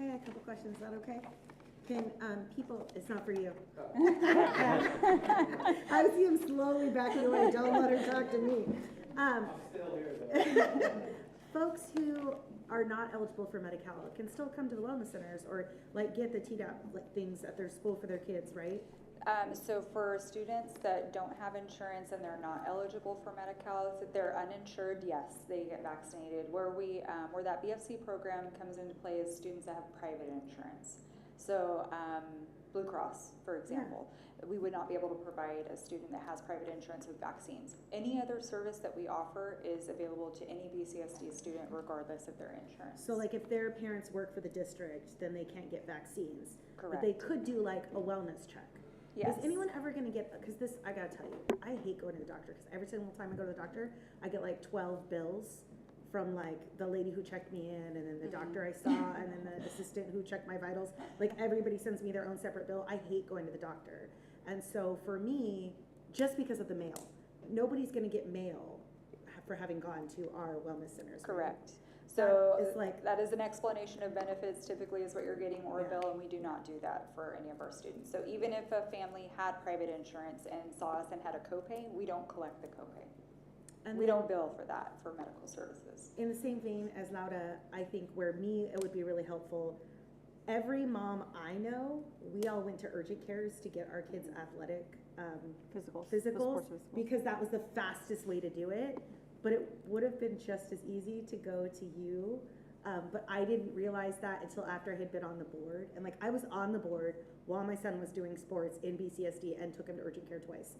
I got a couple questions, is that okay? Can people, it's not for you. I see him slowly backing away, don't let her talk to me. I'm still here though. Folks who are not eligible for Medi-Cal can still come to the wellness centers, or like get the TDAP like things at their school for their kids, right? So for students that don't have insurance and they're not eligible for Medi-Cal, if they're uninsured, yes, they get vaccinated. Where that BFC program comes into play is students that have private insurance. So Blue Cross, for example, we would not be able to provide a student that has private insurance with vaccines. Any other service that we offer is available to any BCSD student regardless of their insurance. So like if their parents work for the district, then they can't get vaccines. Correct. But they could do like a wellness check. Yes. Is anyone ever gonna get, because this, I gotta tell you, I hate going to the doctor, because every single time I go to the doctor, I get like 12 bills from like the lady who checked me in, and then the doctor I saw, and then the assistant who checked my vitals. Like everybody sends me their own separate bill. I hate going to the doctor. And so for me, just because of the mail, nobody's gonna get mail for having gone to our wellness centers. Correct. So it's like, that is an explanation of benefits typically is what you're getting, or a bill, and we do not do that for any of our students. So even if a family had private insurance and saw us and had a copay, we don't collect the copay. And we don't bill for that, for medical services. in the same vein as Laura, I think where it would be really helpful, every mom I know, we all went to urgent cares to get our kids athletic physicals, because that was the fastest way to do it. But it would have been just as easy to go to you. But I didn't realize that until after I had been on the board. And like I was on the board while my son was doing sports in BCSD and took him to urgent care twice.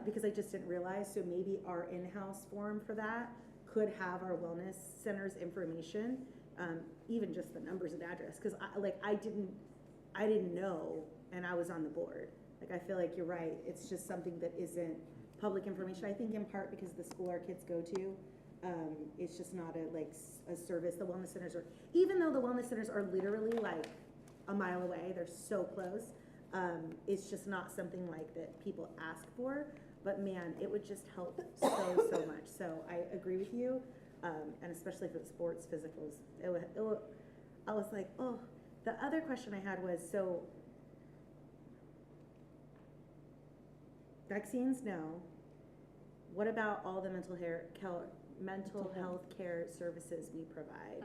Because I just didn't realize. So maybe our in-house form for that could have our wellness center's information, even just the numbers and address. Because I didn't know, and I was on the board. Like I feel like you're right. It's just something that isn't public information. I think in part because the school our kids go to, it's just not a service. The wellness centers are, even though the wellness centers are literally like a mile away, they're so close. It's just not something like that people ask for. But man, it would just help so much. So I agree with you, and especially for the sports physicals, I was like, oh. The other question I had was, so vaccines, no. What about all the mental health care services we provide?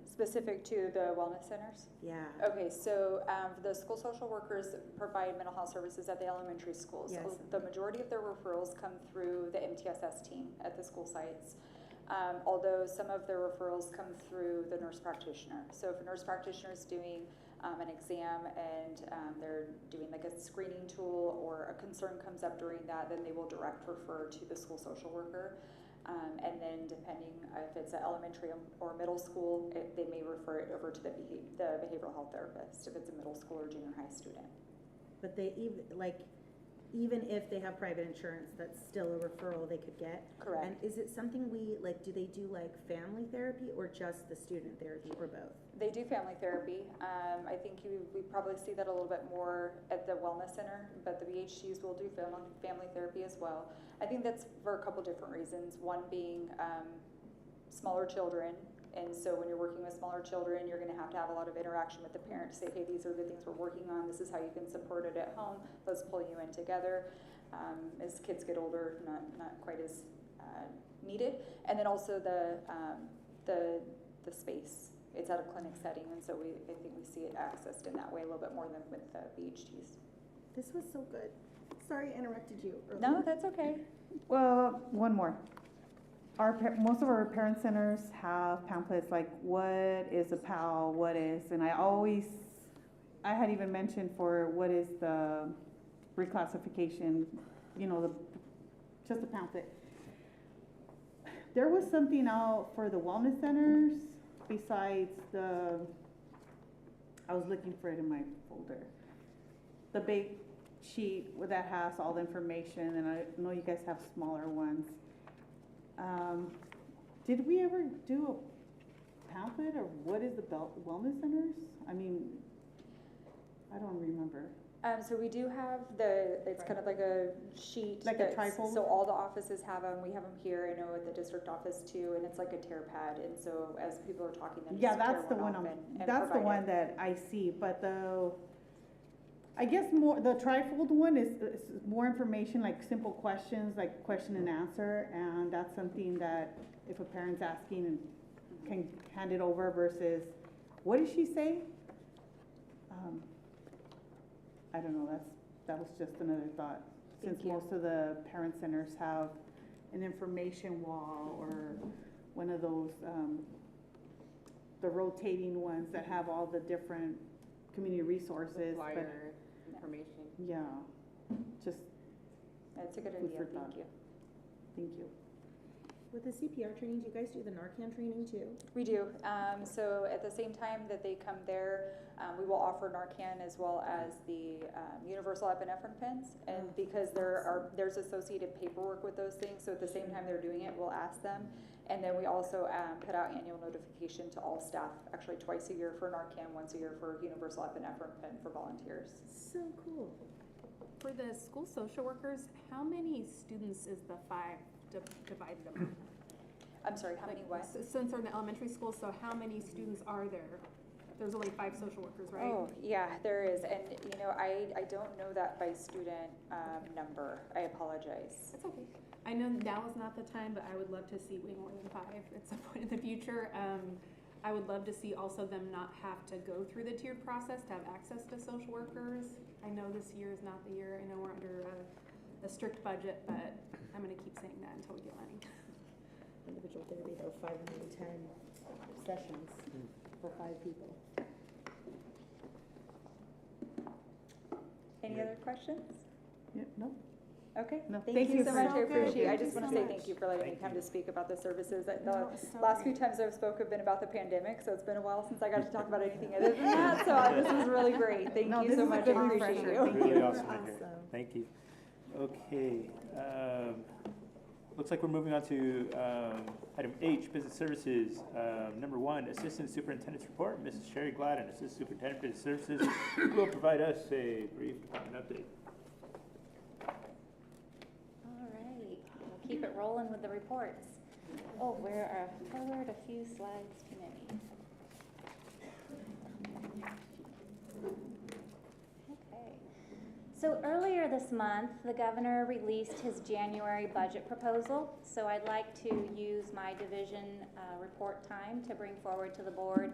Specific to the wellness centers? Yeah. Okay, so the school social workers provide mental health services at the elementary schools. Yes. So the majority of their referrals come through the MTSS team at the school sites. Although some of their referrals come through the nurse practitioner. So if a nurse practitioner is doing an exam and they're doing like a screening tool, or a concern comes up during that, then they will direct refer to the school social worker. And then depending if it's an elementary or middle school, they may refer it over to the behavioral health therapist if it's a middle school or junior high student. But they even if they have private insurance, that's still a referral they could get. Correct. And is it something do they do like family therapy or just the student therapy, or both? They do family therapy. I think we probably see that a little bit more at the wellness center, but the BHCs will do family therapy as well. I think that's for a couple different reasons. One being smaller children. And so when you're working with smaller children, you're going to have a lot of interaction with the parent to say, hey, these are the things we're working on. This is how you can support it at home. Let's pull you in together. As kids get older, not quite as needed. And then also the space. It's at a clinic setting, and so I think we see it accessed in that way a little bit more than with the BHTs. This was so good. Sorry I interrupted you earlier. No, that's okay. Well, one more. Most of our parent centers have pamphlets like what is a PAL, what is, and I had even mentioned for what is the reclassification, you know, just a pamphlet. There was something out for the wellness centers besides I was looking for it in my folder. The big sheet that has all the information, and I know you guys have smaller ones. Did we ever do a pamphlet or what is the wellness centers? I mean, I don't remember. So we do have it's kind of like a sheet. Like a trifold? So all the offices have them. We have them here, I know at the district office too, and it's like a tear pad. And so as people are talking, then Yeah, just tear that's the one that's the provide one it. that I see, but I guess the trifold one is more information, like simple questions, like question and answer, and that's something that if a parent's asking and can hand it over versus, what did she say? I don't know, that was just another thought. Since most of the parent centers have an information wall or one of those, the rotating ones that have all the different community resources. Flyer information. Yeah, just. That's a good food idea, for thank thought. you. Thank you. With the CPR training, do you guys do the Narcan training too? We do. So at the same time that they come there, we will offer Narcan as well as the universal epinephrine pens. And because there's associated paperwork with those things, so at the same time they're doing it, we'll ask them. And then we also put out annual notification to all staff, actually twice a year for Narcan, once a year for universal epinephrine pen for volunteers. So cool. For the school social workers, how many students is the 5 divided among? I'm sorry, how many what? Since they're in the elementary school, so how many students are there? There's only 5 social workers, right? Oh, yeah, there is. And, you know, I don't know that by student number. I apologize. It's okay. I know now is not the time, but I would love to see way more than 5 at some point in the future. I would love to see also them not have to go through the tiered process to have access to social workers. I know this year is not the year. I know we're under a strict budget, but I'm going to keep saying that until we get money. Individual therapy, though, 510 sessions for 5 people. Any other questions? Yeah, no. Okay, No, thank you so much. I appreciate it. I Thank just you want so to say much. thank you for letting me come to speak about the services. The No, it's so last great. few times I've spoke have been about the pandemic, so it's been a while since I got to talk about anything other than that. So this was really great. Thank No, you this so is a much. good I appreciate refresher. you. Thank Really you. awesome to hear. Thank you. Okay, looks like we're moving on to item H, business services. Number 1, Assistant Superintendent's report. Mrs. Sherry Gladden, Assistant Superintendent Business Services, will provide us a brief department update. All right, we'll keep it rolling with the reports. Oh, we're forward a few slides too many. Okay. So earlier this month, the governor released his January budget proposal. So I'd like to use my division report time to bring forward to the board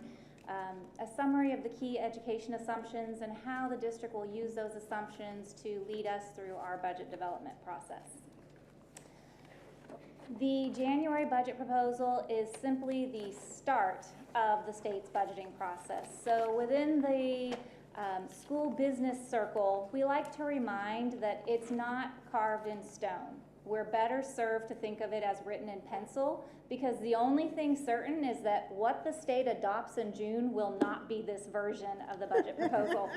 a summary of the key education assumptions and how the district will use those assumptions to lead us through our budget development process. The January budget proposal is simply the start of the state's budgeting process. So within the school business circle, we like to remind that it's not carved in stone. We're better served to think of it as written in pencil, because the only thing certain is that what the state adopts in June will not be this version of the budget proposal.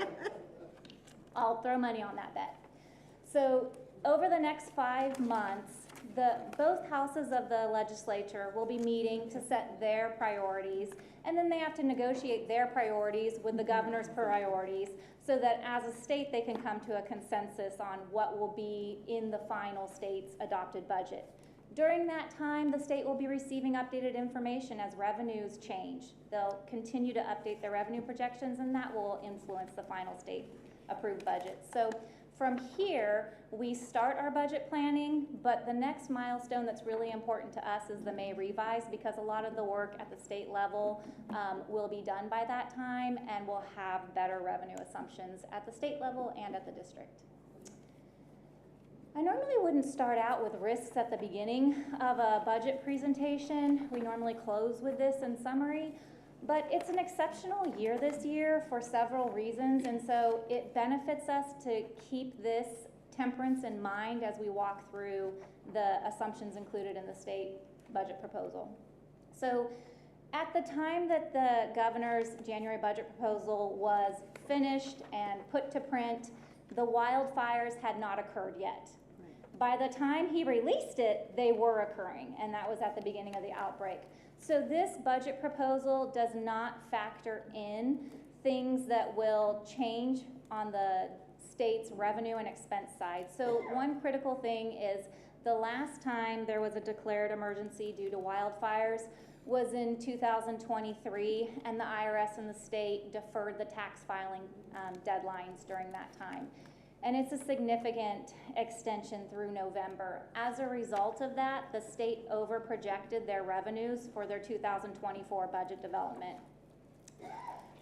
I'll throw money on that bet. So over the next 5 months, both houses of the legislature will be meeting to set their priorities, and then they have to negotiate their priorities with the governor's priorities so that as a state they can come to a consensus on what will be in the final state's adopted budget. During that time, the state will be receiving updated information as revenues change. They'll continue to update their revenue projections, and that will influence the final state approved budget. So From here, we start our budget planning, but the next milestone that's really important to us is the May revise, because a lot of the work at the state level will be done by that time, and we'll have better revenue assumptions at the state level and at the district. I normally wouldn't start out with risks at the beginning of a budget presentation. We normally close with this in summary, but it's an exceptional year this year for several reasons, and so it benefits us to keep this temperance in mind as we walk through the assumptions included in the state budget proposal. So at the time that the governor's January budget proposal was finished and put to print, the wildfires had not occurred yet. By the time he released it, they were occurring, and that was at the beginning of the outbreak. So this budget proposal does not factor in things that will change on the state's revenue and expense side. So one critical thing is the last time there was a declared emergency due to wildfires was in 2023, and the IRS and the state deferred the tax filing deadlines during that time. And it's a significant extension through November. As a result of that, the state overprojected their revenues for their 2024 budget development.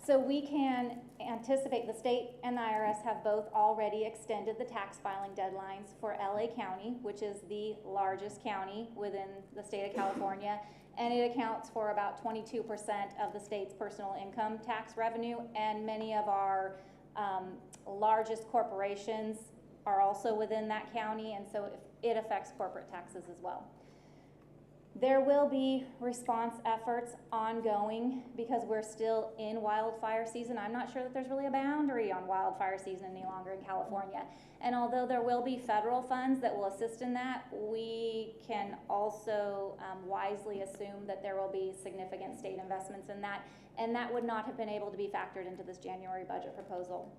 So we can anticipate, the state and the IRS have both already extended the tax filing deadlines for LA County, which is the largest county within the state of California, and it accounts for about 22% of the state's personal income tax revenue, and many of our largest corporations are also within that county, and so it affects corporate taxes as well. There will be response efforts ongoing because we're still in wildfire season. I'm not sure that there's really a boundary on wildfire season any longer in California. And although there will be federal funds that will assist in that, we can also wisely assume that there will be significant state investments in that, and that would not have been able to be factored into this January budget proposal.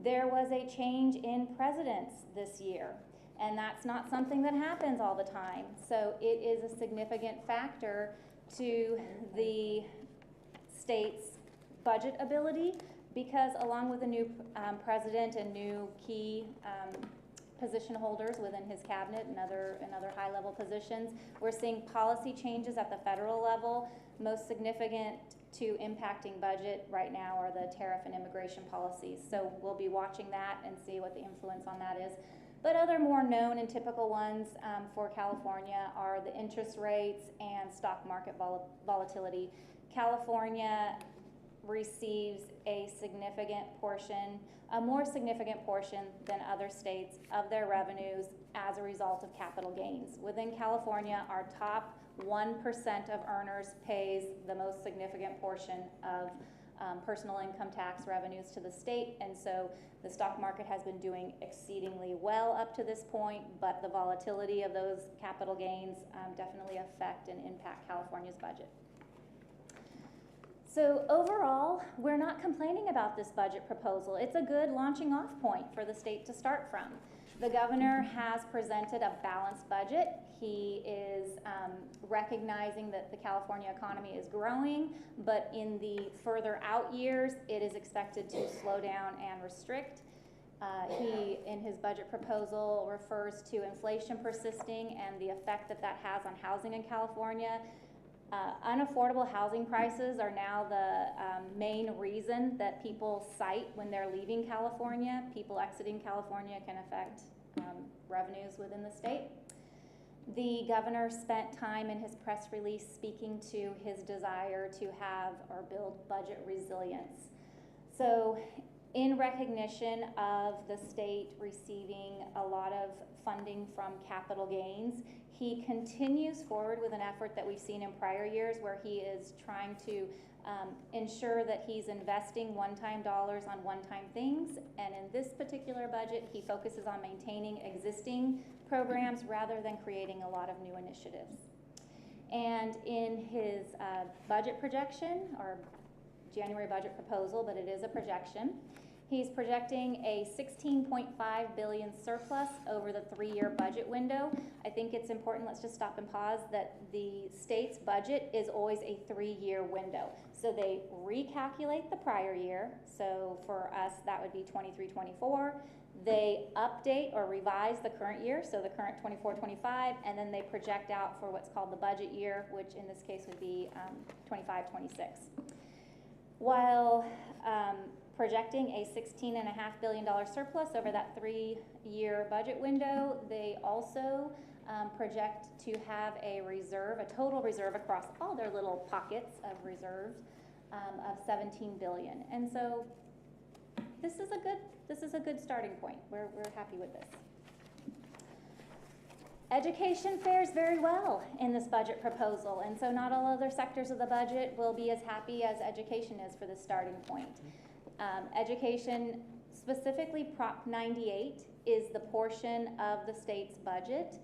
There was a change in presidents this year, and that's not something that happens all the time. So it is a significant factor to the state's budget ability, because along with a new president and new key position holders within his cabinet and other high-level positions, we're seeing policy changes at the federal level. Most significant to impacting budget right now are the tariff and immigration policies. So we'll be watching that and see what the influence on that is. But other more known and typical ones for California are the interest rates and stock market volatility. California receives a significant portion, a more significant portion than other states of their revenues as a result of capital gains. Within California, our top 1% of earners pays the most significant portion of personal income tax revenues to the state, and so the stock market has been doing exceedingly well up to this point, but the volatility of those capital gains definitely affect and impact California's budget. So overall, we're not complaining about this budget proposal. It's a good launching off point for the state to start from. The governor has presented a balanced budget. He is recognizing that the California economy is growing, but in the further out years, it is expected to slow down and restrict. He, in his budget proposal, refers to inflation persisting and the effect that that has on housing in California. Unaffordable housing prices are now the main reason that people cite when they're leaving California. People exiting California can affect revenues within the state. The governor spent time in his press release speaking to his desire to have or build budget resilience. So in recognition of the state receiving a lot of funding from capital gains, he continues forward with an effort that we've seen in prior years where he is trying to ensure that he's investing one-time dollars on one-time things. And in this particular budget, he focuses on maintaining existing programs rather than creating a lot of new initiatives. And in his budget projection, or January budget proposal, but it is a projection, he's projecting a $16.5 billion surplus over the 3-year budget window. I think it's important, let's just stop and pause, that the state's budget is always a 3-year window. So they recalculate the prior year. So for us, that would be 23-24. They update or revise the current year, so the current 24-25, and then they project out for what's called the budget year, which in this case would be 25-26. While projecting a $16.5 billion surplus over that 3-year budget window, they also project to have a reserve, a total reserve across all their little pockets of reserves of $17 billion. And so this is a good starting point. We're happy with this. Education fares very well in this budget proposal, and so not all other sectors of the budget will be as happy as education is for this starting point. Education, specifically Prop 98, is the portion of the state's budget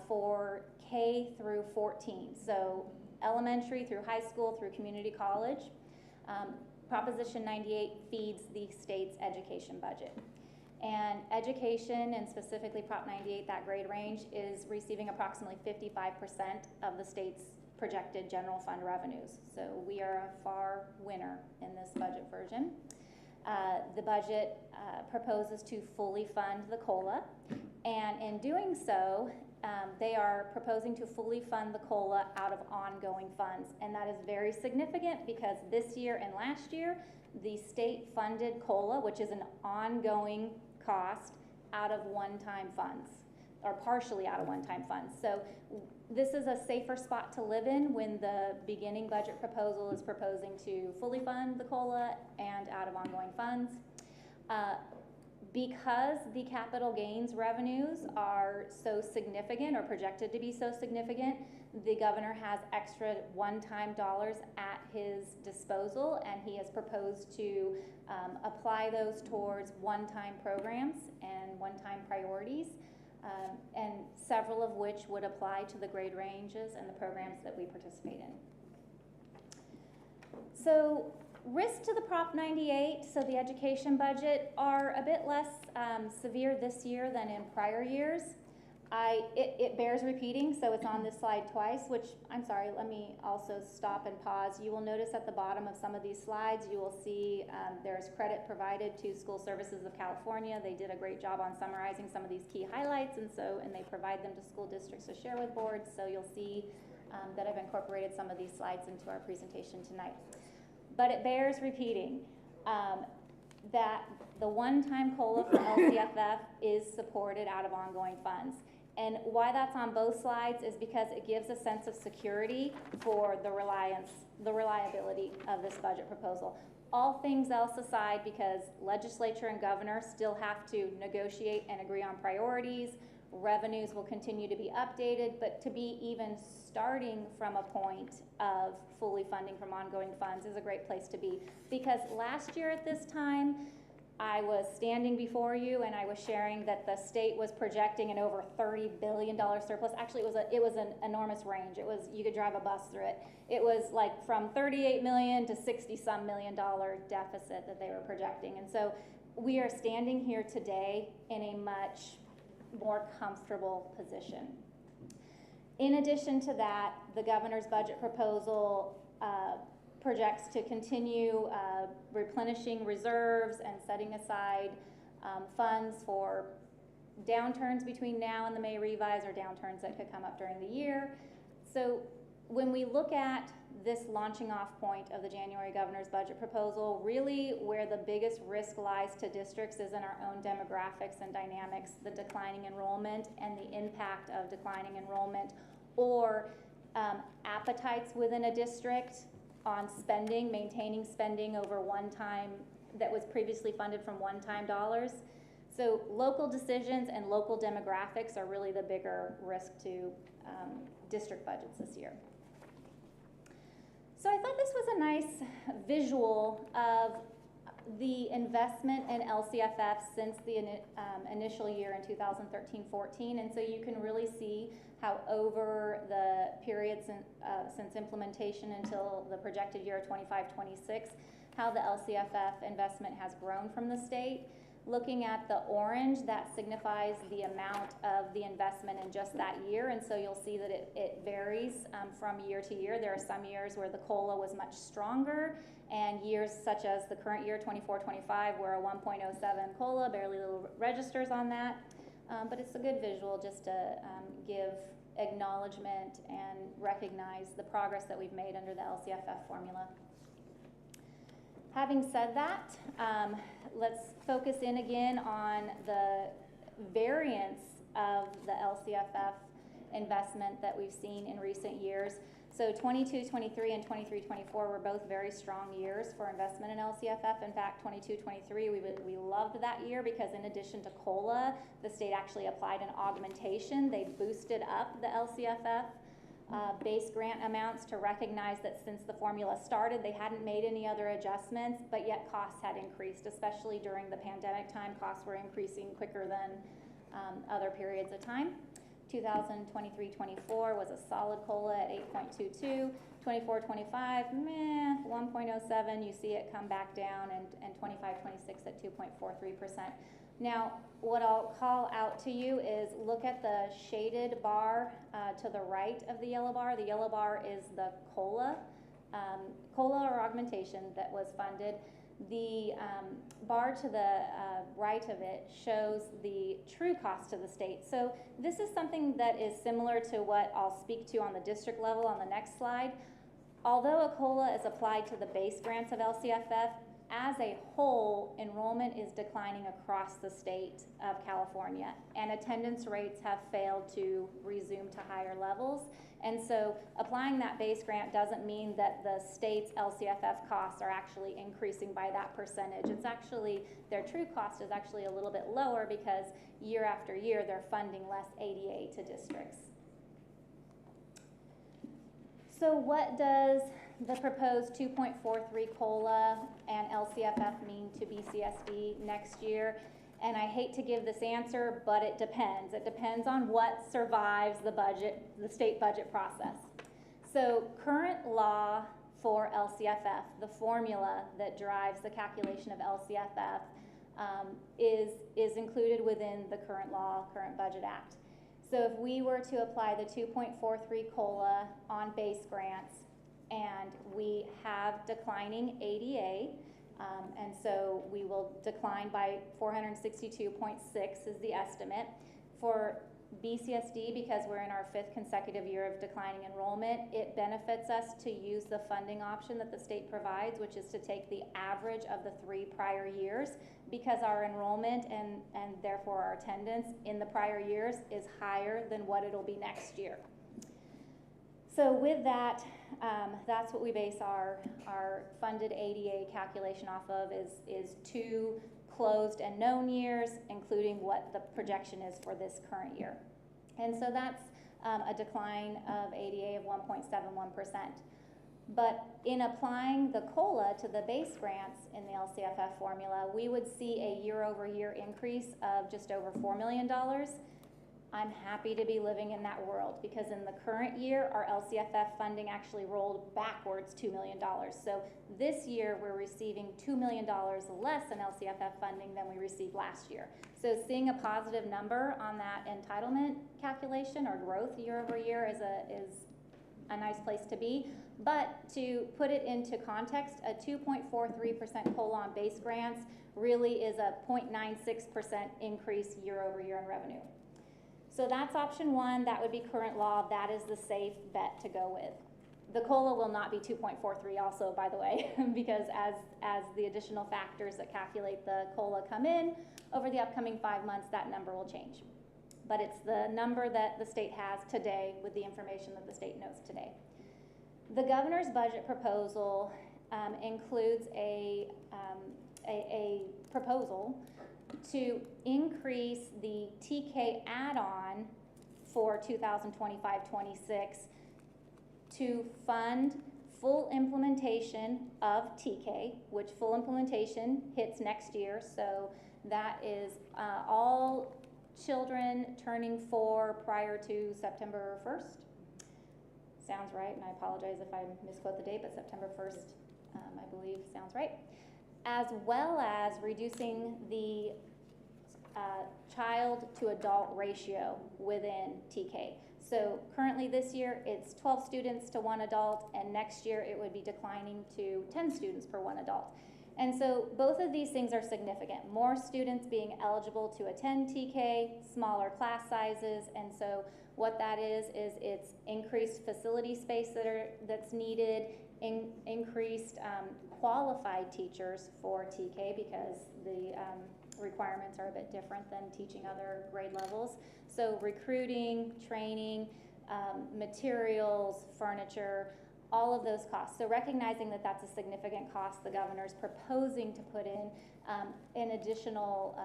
for K through 14, so elementary through high school through community college. Proposition 98 feeds the state's education budget. And education, and specifically Prop 98, that grade range, is receiving approximately 55% of the state's projected general fund revenues. So we are a far winner in this budget version. The budget proposes to fully fund the COLA, and in doing so, they are proposing to fully fund the COLA out of ongoing funds, and that is very significant because this year and last year, the state funded COLA, which is an ongoing cost, out of one-time funds, or partially out of one-time funds. So this is a safer spot to live in when the beginning budget proposal is proposing to fully fund the COLA and out of ongoing funds. Because the capital gains revenues are so significant, or projected to be so significant, the governor has extra one-time dollars at his disposal, and he has proposed to apply those towards one-time programs and one-time priorities, and several of which would apply to the grade ranges and the programs that we participate in. So risks to the Prop 98, so the education budget, are a bit less severe this year than in prior years. It bears repeating, so it's on this slide twice, which, I'm sorry, let me also stop and pause. You will notice at the bottom of some of these slides, you will see there's credit provided to School Services of California. They did a great job on summarizing some of these key highlights, and they provide them to school districts to share with boards, so you'll see that I've incorporated some of these slides into our presentation tonight. But it bears repeating that the one-time COLA for LCFF is supported out of ongoing funds. And why that's on both slides is because it gives a sense of security for the reliability of this budget proposal. All things else aside, because legislature and governor still have to negotiate and agree on priorities, revenues will continue to be updated, but to be even starting from a point of fully funding from ongoing funds is a great place to be. Because last year at this time, I was standing before you and I was sharing that the state was projecting an over $30 billion surplus. Actually, it was an enormous range. You could drive a bus through it. It was like from $38 million to $60-some million deficit that they were projecting. And so we are standing here today in a much more comfortable position. In addition to that, the governor's budget proposal projects to continue replenishing reserves and setting aside funds for downturns between now and the May revise, or downturns that could come up during the year. So when we look at this launching off point of the January governor's budget proposal, really where the biggest risk lies to districts is in our own demographics and dynamics, the declining enrollment and the impact of declining enrollment, or appetites within a district on spending, maintaining spending over one-time, that was previously funded from one-time dollars. So local decisions and local demographics are really the bigger risk to district budgets this year. So I thought this was a nice visual of the investment in LCFF since the initial year in 2013-14, and so you can really see how over the period since implementation until the projected year of 25-26, how the LCFF investment has grown from the state. Looking at the orange, that signifies the amount of the investment in just that year, and so you'll see that it varies from year to year. There are some years where the COLA was much stronger, and years such as the current year, 24-25, where a 1.07 COLA, barely little registers on that. But it's a good visual just to give acknowledgement and recognize the progress that we've made under the LCFF formula. Having said that, let's focus in again on the variance of the LCFF investment that we've seen in recent years. So 22-23 and 23-24 were both very strong years for investment in LCFF. In fact, 22-23, we loved that year because in addition to COLA, the state actually applied an augmentation. They boosted up the LCFF base grant amounts to recognize that since the formula started, they hadn't made any other adjustments, but yet costs had increased, especially during the pandemic time. Costs were increasing quicker than other periods of time. 2023-24 was a solid COLA at 8.22. 24-25, meh, 1.07. You see it come back down, and 25-26 at 2.43%. Now, what I'll call out to you is look at the shaded bar to the right of the yellow bar. The yellow bar is the COLA or augmentation that was funded. The bar to the right of it shows the true cost to the state. So this is something that is similar to what I'll speak to on the district level on the next slide. Although a COLA is applied to the base grants of LCFF, as a whole, enrollment is declining across the state of California, and attendance rates have failed to resume to higher levels. And so applying that base grant doesn't mean that the state's LCFF costs are actually increasing by that percentage. It's actually, their true cost is actually a little bit lower because year after year they're funding less ADA to districts. So what does the proposed 2.43 COLA and LCFF mean to BCSD next year? And I hate to give this answer, but it depends. It depends on what survives the budget, the state budget process. So current law for LCFF, the formula that drives the calculation of LCFF, is included within the current law, current budget act. So if we were to apply the 2.43 COLA on base grants, and we have declining ADA, and so we will decline by 462.6 is the estimate. For BCSD, because we're in our 5th consecutive year of declining enrollment, it benefits us to use the funding option that the state provides, which is to take the average of the 3 prior years, because our enrollment and therefore our attendance in the prior years is higher than what it'll be next year. So with that, that's what we base our funded ADA calculation off of, is 2 closed and known years, including what the projection is for this current year. And so that's a decline of ADA of 1.71%. But in applying the COLA to the base grants in the LCFF formula, we would see a year-over-year increase of just over $4 million. I'm happy to be living in that world because in the current year, our LCFF funding actually rolled backwards $2 million. So this year, we're receiving $2 million less in LCFF funding than we received last year. So seeing a positive number on that entitlement calculation or growth year over year is a nice place to be. But to put it into context, a 2.43% COLA on base grants really is a 0.96% increase year over year in revenue. So that's option 1. That would be current law. That is the safe bet to go with. The COLA will not be 2.43 also, by the way, because as the additional factors that calculate the COLA come in over the upcoming 5 months, that number will change. But it's the number that the state has today with the information that the state knows today. The governor's budget proposal includes a proposal to increase the TK add-on for 2025-26 to fund full implementation of TK, which full implementation hits next year. So that is all children turning 4 prior to September 1st. Sounds right, and I apologize if I misquote the date, but September 1st, I believe sounds right. As well as reducing the child to adult ratio within TK. So currently this year, it's 12 students to 1 adult, and next year it would be declining to 10 students per 1 adult. And so both of these things are significant. More students being eligible to attend TK, smaller class sizes, and so what that is it's increased facility space that's needed, increased qualified teachers for TK because the requirements are a bit different than teaching other grade levels. So recruiting, training, materials, furniture, all of those costs. So recognizing that that's a significant cost, the governor's proposing to put in an additional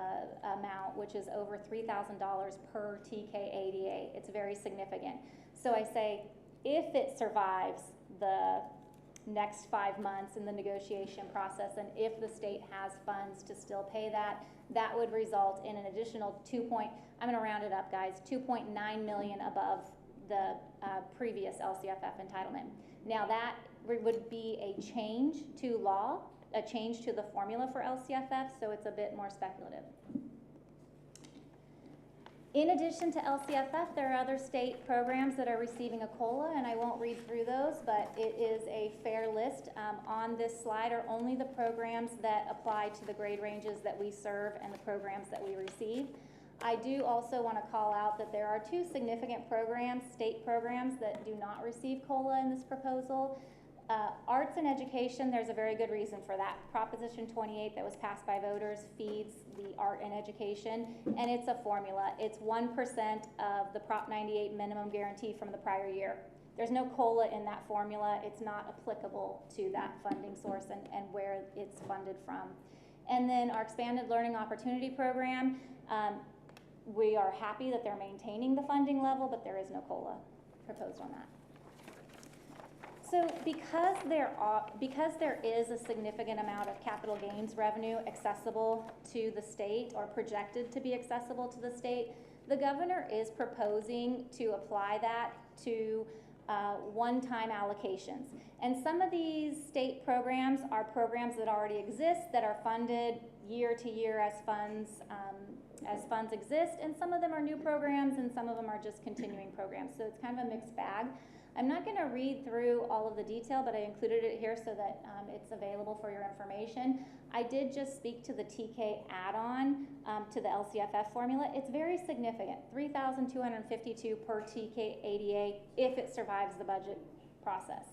amount, which is over $3,000 per TK ADA. It's very significant. So I say, if it survives the next 5 months in the negotiation process, and if the state has funds to still pay that, that would result in an additional I'm gonna round it up, guys, 2.9 million above the previous LCFF entitlement. Now that would be a change to law, a change to the formula for LCFF, so it's a bit more speculative. In addition to LCFF, there are other state programs that are receiving a COLA, and I won't read through those, but it is a fair list. On this slide are only the programs that apply to the grade ranges that we serve and the programs that we receive. I do also want to call out that there are 2 significant programs, state programs, that do not receive COLA in this proposal. Arts and education, there's a very good reason for that. Proposition 28 that was passed by voters feeds the art and education, and it's a formula. It's 1% of the Prop 98 minimum guarantee from the prior year. There's no COLA in that formula. It's not applicable to that funding source and where it's funded from. And then our expanded learning opportunity program, we are happy that they're maintaining the funding level, but there is no COLA proposed on that. So because there is a significant amount of capital gains revenue accessible to the state or projected to be accessible to the state, the governor is proposing to apply that to one-time allocations. And some of these state programs are programs that already exist that are funded year to year as funds exist, and some of them are new programs and some of them are just continuing programs. So it's kind of a mixed bag. I'm not going to read through all of the detail, but I included it here so that it's available for your information. I did just speak to the TK add-on to the LCFF formula. It's very significant, $3,252 per TK ADA if it survives the budget process.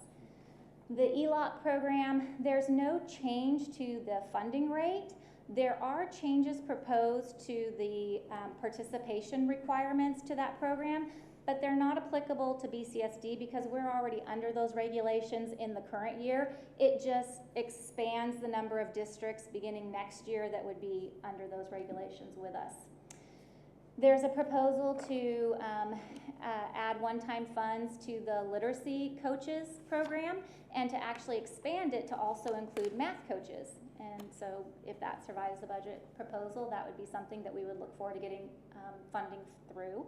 The ELOC program, there's no change to the funding rate. There are changes proposed to the participation requirements to that program, but they're not applicable to BCSD because we're already under those regulations in the current year. It just expands the number of districts beginning next year that would be under those regulations with us. There's a proposal to add one-time funds to the literacy coaches program and to actually expand it to also include math coaches. And so if that survives the budget proposal, that would be something that we would look forward to getting funding through.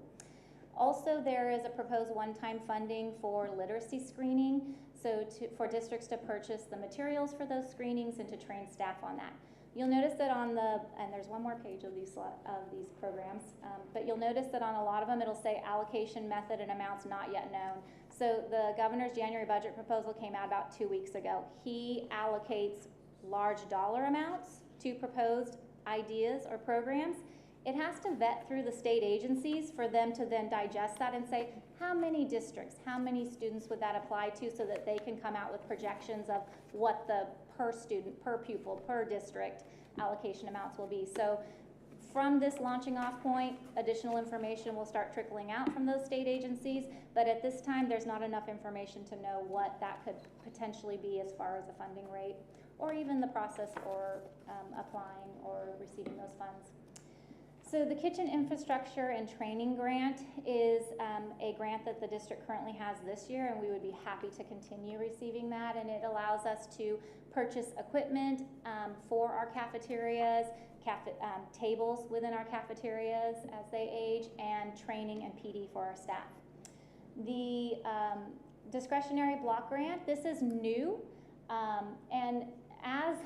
Also, there is a proposed one-time funding for literacy screening, so for districts to purchase the materials for those screenings and to train staff on that. You'll notice that on the, and there's one more page of these programs, but you'll notice that on a lot of them it'll say allocation method and amounts not yet known. So the governor's January budget proposal came out about 2 weeks ago. He allocates large dollar amounts to proposed ideas or programs. It has to vet through the state agencies for them to then digest that and say, how many districts, how many students would that apply to, so that they can come out with projections of what the per student, per pupil, per district allocation amounts will be. So from this launching off point, additional information will start trickling out from those state agencies, but at this time there's not enough information to know what that could potentially be as far as a funding rate or even the process for applying or receiving those funds. So the kitchen infrastructure and training grant is a grant that the district currently has this year, and we would be happy to continue receiving that. And it allows us to purchase equipment for our cafeterias, tables within our cafeterias as they age, and training and PD for our staff. The discretionary block grant, this is new, and as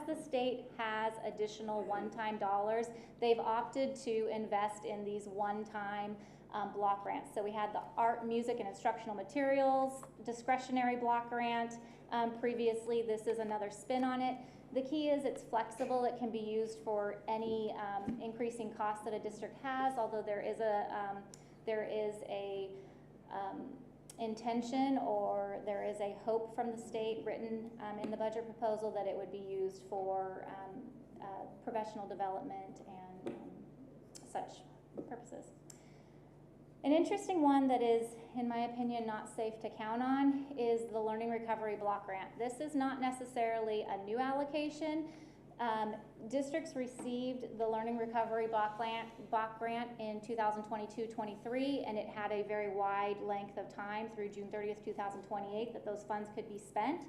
the state has additional one-time dollars, they've opted to invest in these one-time block grants. So we had the art, music, and instructional materials discretionary block grant. Previously, this is another spin on it. The key is it's flexible. It can be used for any increasing cost that a district has, although there is a intention, or there is a hope from the state written in the budget proposal that it would be used for professional development and such purposes. An interesting one that is, in my opinion, not safe to count on is the Learning Recovery Block Grant. This is not necessarily a new allocation. Districts received the Learning Recovery Block Grant in 2022-23, and it had a very wide length of time through June 30th, 2028 that those funds could be spent.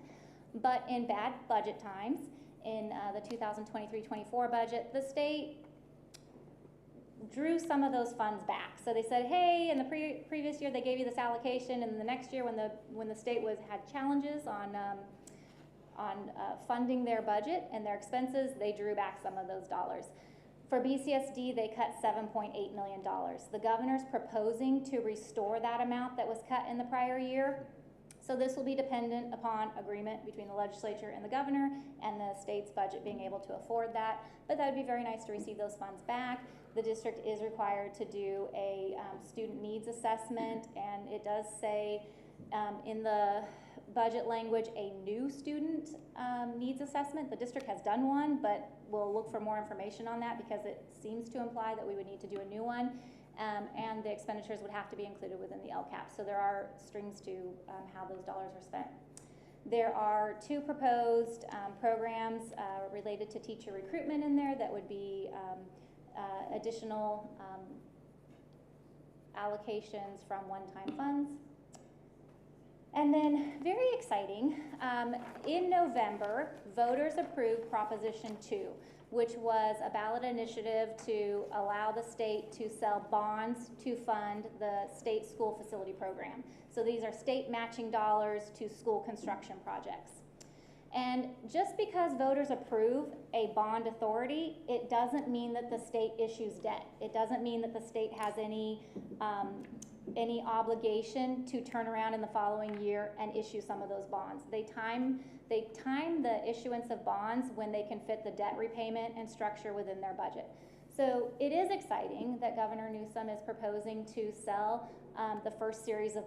But in bad budget times, in the 2023-24 budget, the state drew some of those funds back. So they said, hey, in the previous year they gave you this allocation, and the next year when the state had challenges on funding their budget and their expenses, they drew back some of those dollars. For BCSD, they cut $7.8 million. The governor's proposing to restore that amount that was cut in the prior year. So this will be dependent upon agreement between the legislature and the governor and the state's budget being able to afford that. But that would be very nice to receive those funds back. The district is required to do a student needs assessment, and it does say in the budget language a new student needs assessment. The district has done one, but we'll look for more information on that because it seems to imply that we would need to do a new one. And the expenditures would have to be included within the LCAP. So there are strings to how those dollars are spent. There are two proposed programs related to teacher recruitment in there that would be additional allocations from one-time funds. And then, very exciting, in November, voters approved Proposition 2, which was a ballot initiative to allow the state to sell bonds to fund the state school facility program. So these are state matching dollars to school construction projects. And just because voters approve a bond authority, it doesn't mean that the state issues debt. It doesn't mean that the state has any obligation to turn around in the following year and issue some of those bonds. They time the issuance of bonds when they can fit the debt repayment and structure within their budget. So it is exciting that Governor Newsom is proposing to sell the first series of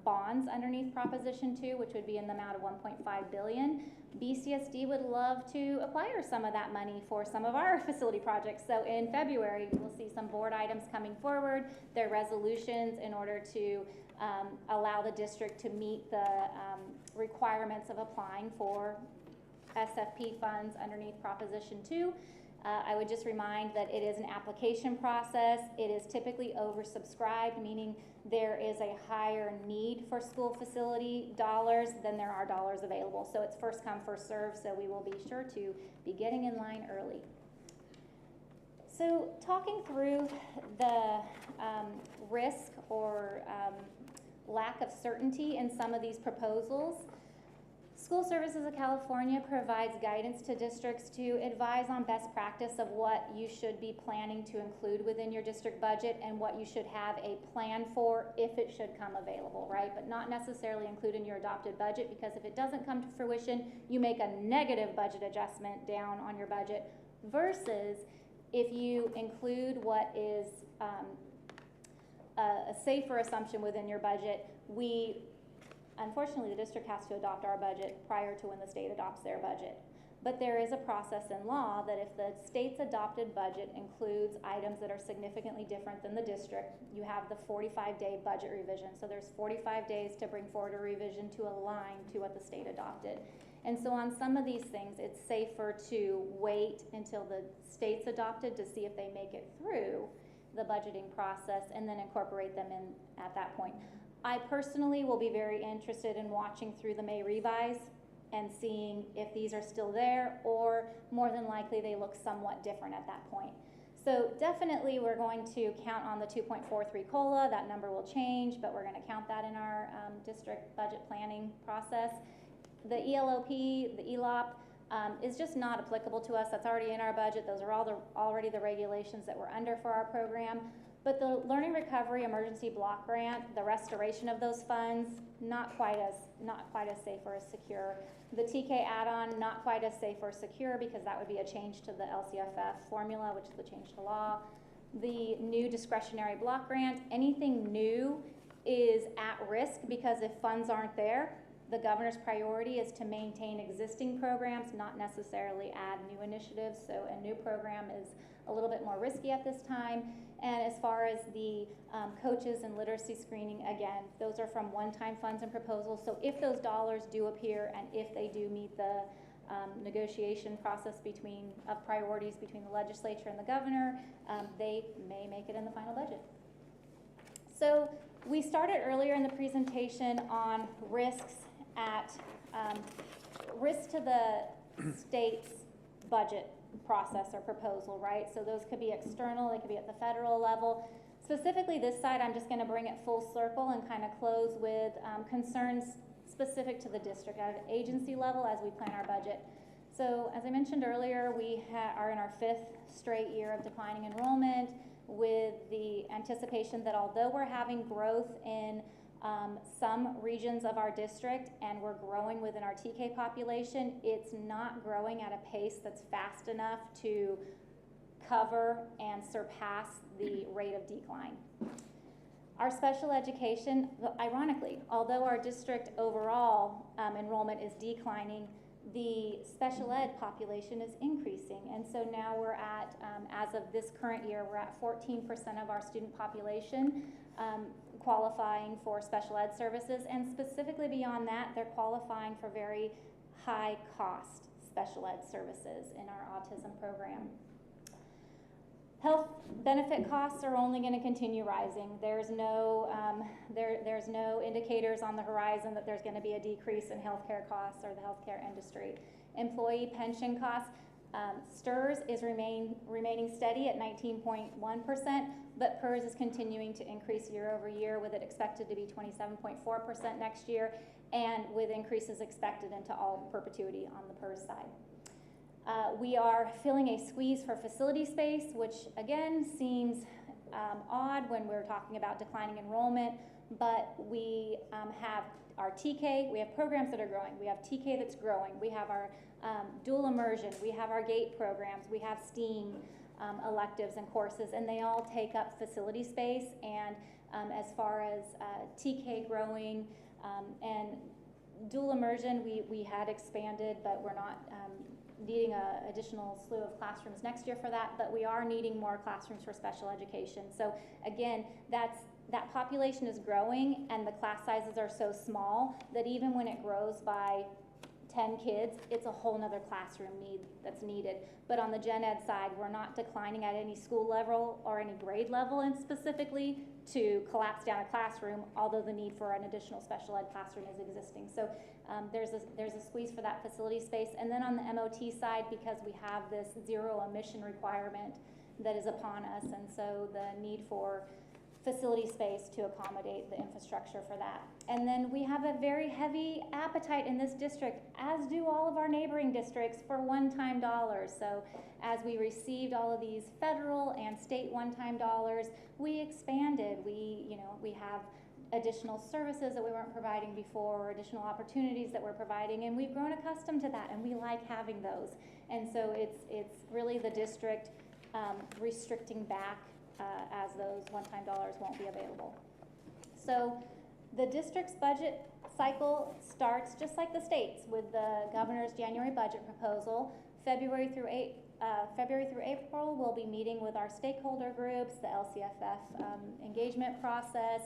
bonds underneath Proposition 2, which would be in the amount of $1.5 billion. BCSD would love to acquire some of that money for some of our facility projects. So in February, we'll see some board items coming forward, their resolutions in order to allow the district to meet the requirements of applying for SFP funds underneath Proposition 2. I would just remind that it is an application process. It is typically oversubscribed, meaning there is a higher need for school facility dollars than there are dollars available. So it's first come, first served, so we will be sure to be getting in line early. So talking through the risk or lack of certainty in some of these proposals, School Services of California provides guidance to districts to advise on best practice of what you should be planning to include within your district budget and what you should have a plan for if it should come available, right? But not necessarily include in your adopted budget, because if it doesn't come to fruition, you make a negative budget adjustment down on your budget, versus if you include what is a safer assumption within your budget. Unfortunately, the district has to adopt our budget prior to when the state adopts their budget. But there is a process in law that if the state's adopted budget includes items that are significantly different than the district, you have the 45-day budget revision. So there's 45 days to bring forward a revision to align to what the state adopted. And so on some of these things, it's safer to wait until the state's adopted to see if they make it through the budgeting process and then incorporate them in at that point. I personally will be very interested in watching through the May revise and seeing if these are still there, or more than likely they look somewhat different at that point. So definitely we're going to count on the 2.43 COLA. That number will change, but we're going to count that in our district budget planning process. The ELOP, the ELOP, is just not applicable to us. That's already in our budget. Those are already the regulations that we're under for our program. But the Learning Recovery Emergency Block Grant, the restoration of those funds, not quite as safe or as secure. The TK add-on, not quite as safe or secure because that would be a change to the LCFF formula, which is the change to law. The new discretionary block grant, anything new is at risk because if funds aren't there, the governor's priority is to maintain existing programs, not necessarily add new initiatives. So a new program is a little bit more risky at this time. And as far as the coaches and literacy screening, again, those are from one-time funds and proposals. So if those dollars do appear and if they do meet the negotiation process of priorities between the legislature and the governor, they may make it in the final budget. So we started earlier in the presentation on risks risk to the state's budget process or proposal, right? So those could be external, they could be at the federal level. Specifically this side, I'm just gonna bring it full circle and kind of close with concerns specific to the district at an agency level as we plan our budget. So as I mentioned earlier, we are in our 5th straight year of declining enrollment with the anticipation that although we're having growth in some regions of our district and we're growing within our TK population, it's not growing at a pace that's fast enough to cover and surpass the rate of decline. Our special education, ironically, although our district overall enrollment is declining, the special ed population is increasing. And so now we're at, as of this current year, we're at 14% of our student population qualifying for special ed services, and specifically beyond that, they're qualifying for very high cost special ed services in our autism program. Health benefit costs are only going to continue rising. There's no indicators on the horizon that there's going to be a decrease in healthcare costs or the healthcare industry. Employee pension costs, STRS is remaining steady at 19.1%, but PERS is continuing to increase year over year, with it expected to be 27.4% next year, and with increases expected into all perpetuity on the PERS side. We are feeling a squeeze for facility space, which again seems odd when we're talking about declining enrollment, but we have our TK, we have programs that are growing, we have TK that's growing, we have our dual immersion, we have our GATE programs, we have STEAM electives and courses, and they all take up facility space. And as far as TK growing and dual immersion, we had expanded, but we're not needing an additional slew of classrooms next year for that, but we are needing more classrooms for special education. So again, that population is growing, and the class sizes are so small that even when it grows by 10 kids, it's a whole nother classroom need that's needed. But on the gen ed side, we're not declining at any school level or any grade level, and specifically to collapse down a classroom, although the need for an additional special ed classroom is existing. So there's a squeeze for that facility space. And then on the MOT side, because we have this zero emission requirement that is upon us, and so the need for facility space to accommodate the infrastructure for that. And then we have a very heavy appetite in this district, as do all of our neighboring districts, for one-time dollars. So as we received all of these federal and state one-time dollars, we expanded. We have additional services that we weren't providing before, or additional opportunities that we're providing, and we've grown accustomed to that, and we like having those. And so it's really the district restricting back as those one-time dollars won't be available. So the district's budget cycle starts just like the state's, with the governor's January budget proposal. February through April, we'll be meeting with our stakeholder groups, the LCFF engagement process,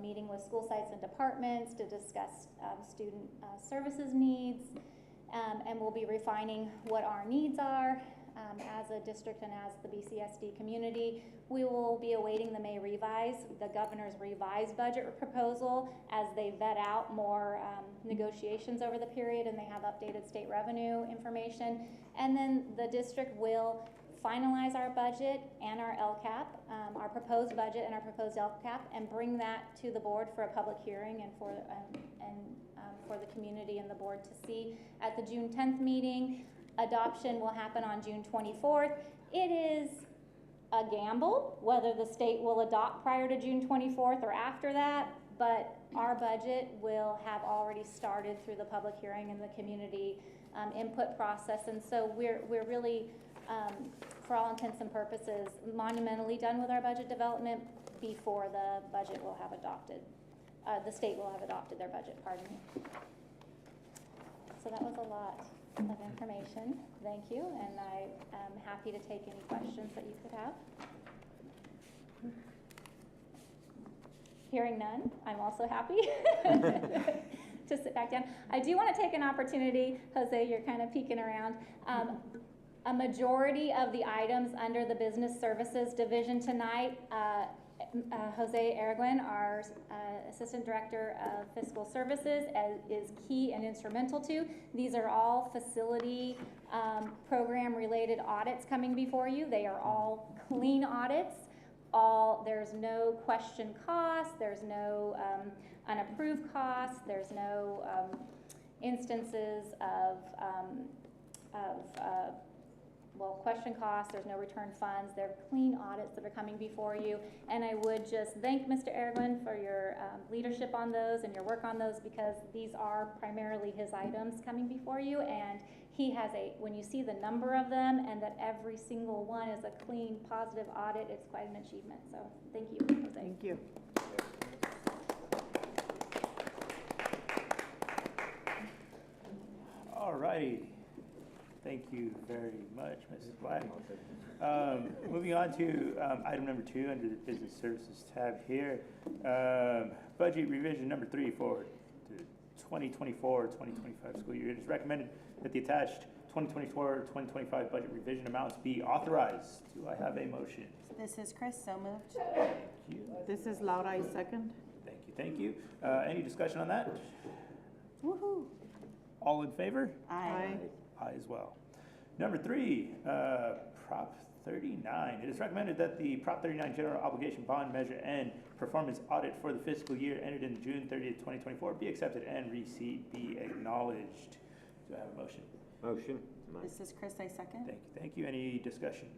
meeting with school sites and departments to discuss student services needs, and we'll be refining what our needs are as a district and as the BCSD community. We will be awaiting the May revise, the governor's revised budget proposal, as they vet out more negotiations over the period and they have updated state revenue information. And then the district will finalize our budget and our LCAP, our proposed budget and our proposed LCAP, and bring that to the board for a public hearing and for the community and the board to see at the June 10th meeting. Adoption will happen on June 24th. It is a gamble whether the state will adopt prior to June 24th or after that, but our budget will have already started through the public hearing and the community input process, and so we're really, for all intents and purposes, monumentally done with our budget development before the budget will have adopted, the state will have adopted their budget, pardon me. So that was a lot of information. Thank you, and I am happy to take any questions that you could have. Hearing none, I'm also happy to sit back down. I do want to take an opportunity, Jose, you're kind of peeking around. A majority of the items under the Business Services Division tonight, Jose Araguin, our Assistant Director of Fiscal Services, is key and instrumental to. These are all facility program-related audits coming before you. They are all clean audits. There's no question cost, there's no unapproved costs, there's no instances of question costs, there's no return funds. They're clean audits that are coming before you. And I would just thank Mr. Araguin for your leadership on those and your work on those, because these are primarily his items coming before you. And he has when you see the number of them and that every single one is a clean, positive audit, it's quite an achievement. So thank you, Jose. Thank you. All righty. Thank you very much, Mrs. Black. Moving on to item number 2 under the Business Services tab here. Budget revision number 3 for the 2024-2025 school year. It is recommended that the attached 2024-2025 budget revision amounts be authorized. Do I have a motion? This is Chris, so moved. Thank you. This is Laura, I second. Thank you, thank you. Any discussion on that? Woohoo. All in favor? Aye. Aye as well. Number 3, Prop 39. It is recommended that the Prop 39 General Obligation Bond Measure and Performance Audit for the fiscal year ended in June 30th, 2024 be accepted and receipt be acknowledged. Do I have a motion? Motion. This is Chris, I second. Thank you. Any discussion?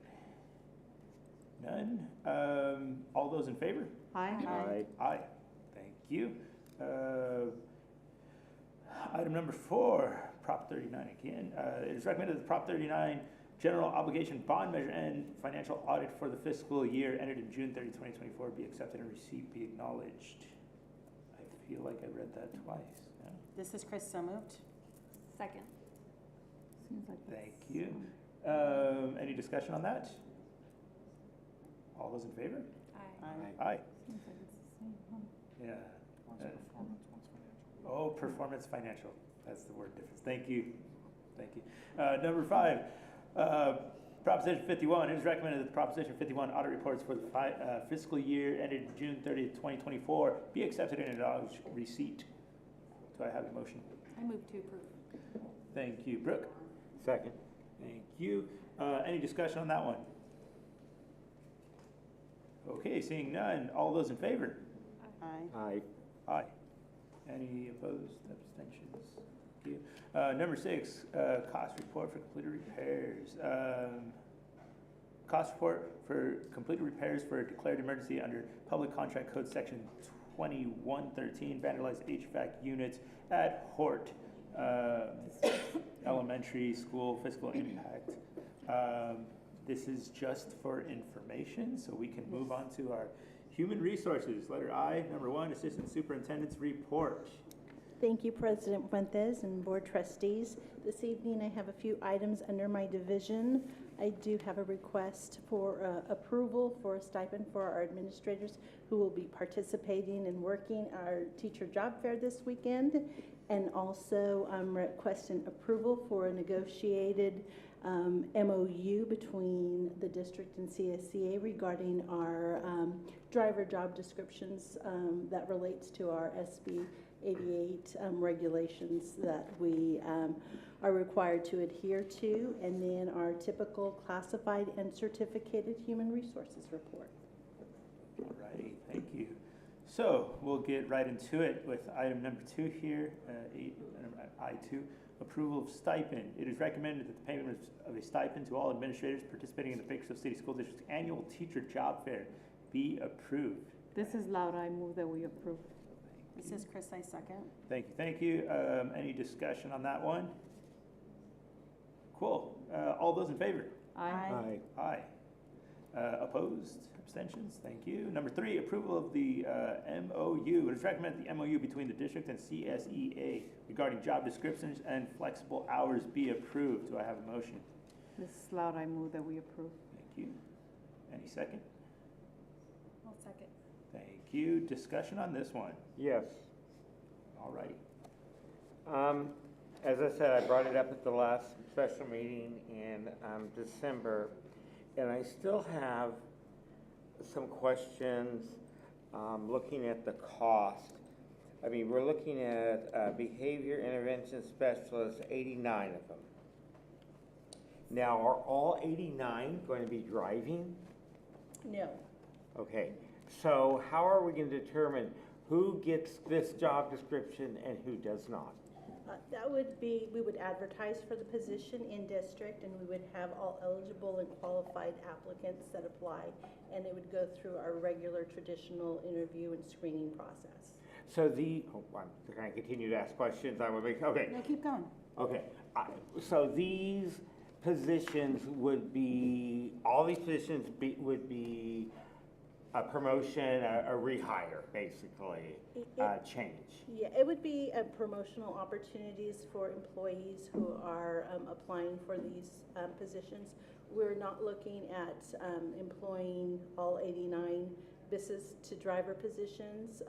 None. All those in favor? Aye. Aye. Aye. Thank you. Item number 4, Prop 39 again. It is recommended that the Prop 39 General Obligation Bond Measure and Financial Audit for the fiscal year ended in June 30, 2024 be accepted and receipt be acknowledged. I feel like I read that twice. Yeah. This is Chris, so moved. Second. Seems like Thank you. Any discussion on that? All those in favor? Aye. Aye. seems like it's the same, huh? Yeah. One's performance, one's financial. Oh, performance financial. That's the word difference. Thank you. Thank you. Number 5, Proposition 51. It is recommended that the Proposition 51 audit reports for the fiscal year ended June 30th, 2024 be accepted and acknowledged receipt. Do I have a motion? I move to approve. Thank you, Brooke. Second. Thank you. Any discussion on that one? Okay, seeing none. All those in favor? Aye. Aye. Aye. Any opposed? Abstentions? Thank you. Number 6, cost report for completed repairs. Cost report for completed repairs for declared emergency under Public Contract Code Section 2113, vandalized HVAC units at Hort Elementary School, fiscal impact. This is just for information, so we can move on to our human resources. Letter I, number 1, Assistant Superintendent's report. Thank you, President Fuentes and Board Trustees. This evening I have a few items under my division. I do have a request for approval for a stipend for our administrators who will be participating and working our teacher job fair this weekend. And also I'm requesting approval for a negotiated MOU between the district and CSCA regarding our driver job descriptions that relates to our SB 88 regulations that we are required to adhere to, and then our typical classified and certificated human resources report. All righty, thank you. So we'll get right into it with item number 2 here, I2, approval of stipend. It is recommended that the payment of a stipend to all administrators participating in the Bakersfield City School District's annual teacher job fair be approved. This is Laura, I move that we approve. This is Chris, I second. Thank you, thank you. Any discussion on that one? Cool. All those in favor? Aye. Aye. Opposed? Abstentions? Thank you. Number 3, approval of the MOU. It is recommended the MOU between the district and CSEA regarding job descriptions and flexible hours be approved. Do I have a motion? This is Laura, I move that we approve. Thank you. Any second? I'll second. Thank you. Discussion on this one? Yes. All righty. As I said, I brought it up at the last special meeting in December, and I still have some questions looking at the cost. I mean, we're looking at behavior intervention specialists, 89 of them. Now, are all 89 going to be driving? No. Okay, so how are we going to determine who gets this job description and who does not? That would be, we would advertise for the position in district, and we would have all eligible and qualified applicants that apply, and it would go through our regular traditional interview and screening process. So can I continue to ask questions? I will make, okay. No, keep going. Okay, so these positions would be, all these positions would be a promotion, a rehire, basically, change. Yeah, it would be promotional opportunities for employees who are applying for these positions. We're not looking at employing all 89 business to driver positions.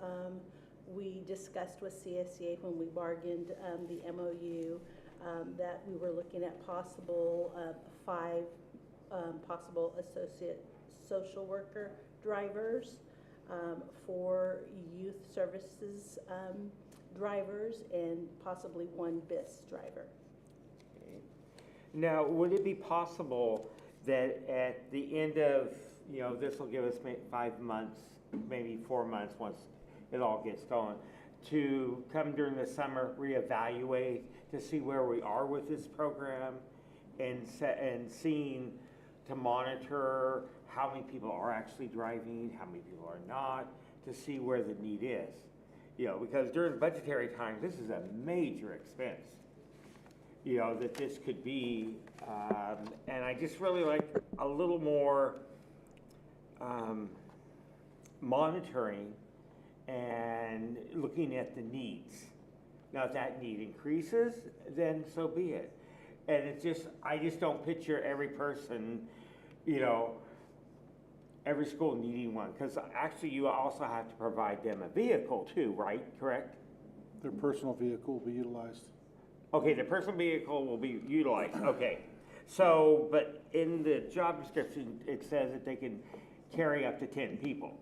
We discussed with CSEA when we bargained the MOU that we were looking at possible 5 possible associate social worker drivers, 4 youth services drivers, and possibly 1 BIS driver. Okay. Now, would it be possible that at the end of, this will give us 5 months, maybe 4 months once it all gets going, to come during the summer, reevaluate to see where we are with this program and seeing to monitor how many people are actually driving, how many people are not, to see where the need is. Because during budgetary times, this is a major expense, that this could be. And I just really like a little more monitoring and looking at the needs. Now, if that need increases, then so be it. And I just don't picture every person, every school needing one, because actually you also have to provide them a vehicle too, right? Correct? Their personal vehicle will be utilized. Okay, the personal vehicle will be utilized, okay. So, but in the job description, it says that they can carry up to 10 people.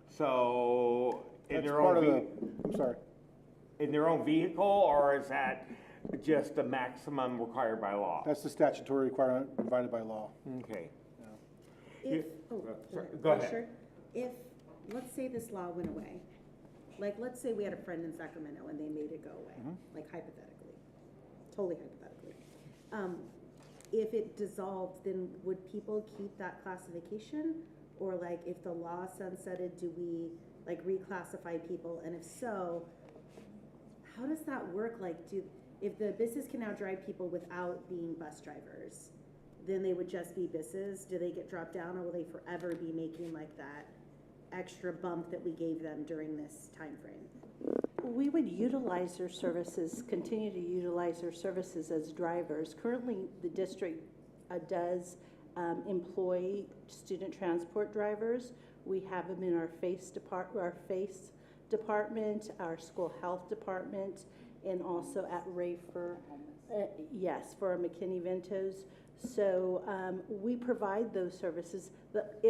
So, in their own vehicle, or is that just the maximum required by law? That's the statutory requirement provided by law. Okay. Go ahead. If, let's say this law went away, like, let's say we had a friend in Sacramento and they made it go away, like hypothetically, totally hypothetically. If it dissolved, then would people keep that classification? Or like, if the law sunsetted, do we like reclassify people? And if so, how does that work? Like, if the business can now drive people without being bus drivers, then they would just be buses? Do they get dropped down, or will they forever be making like that extra bump that we gave them during this time frame? We would utilize their services, continue to utilize their services as drivers. Currently, the district does employ student transport drivers. We have them in our FACE department, our school health department, and also at Rayford, yes, for our McKinney-Ventos. So we provide those services. But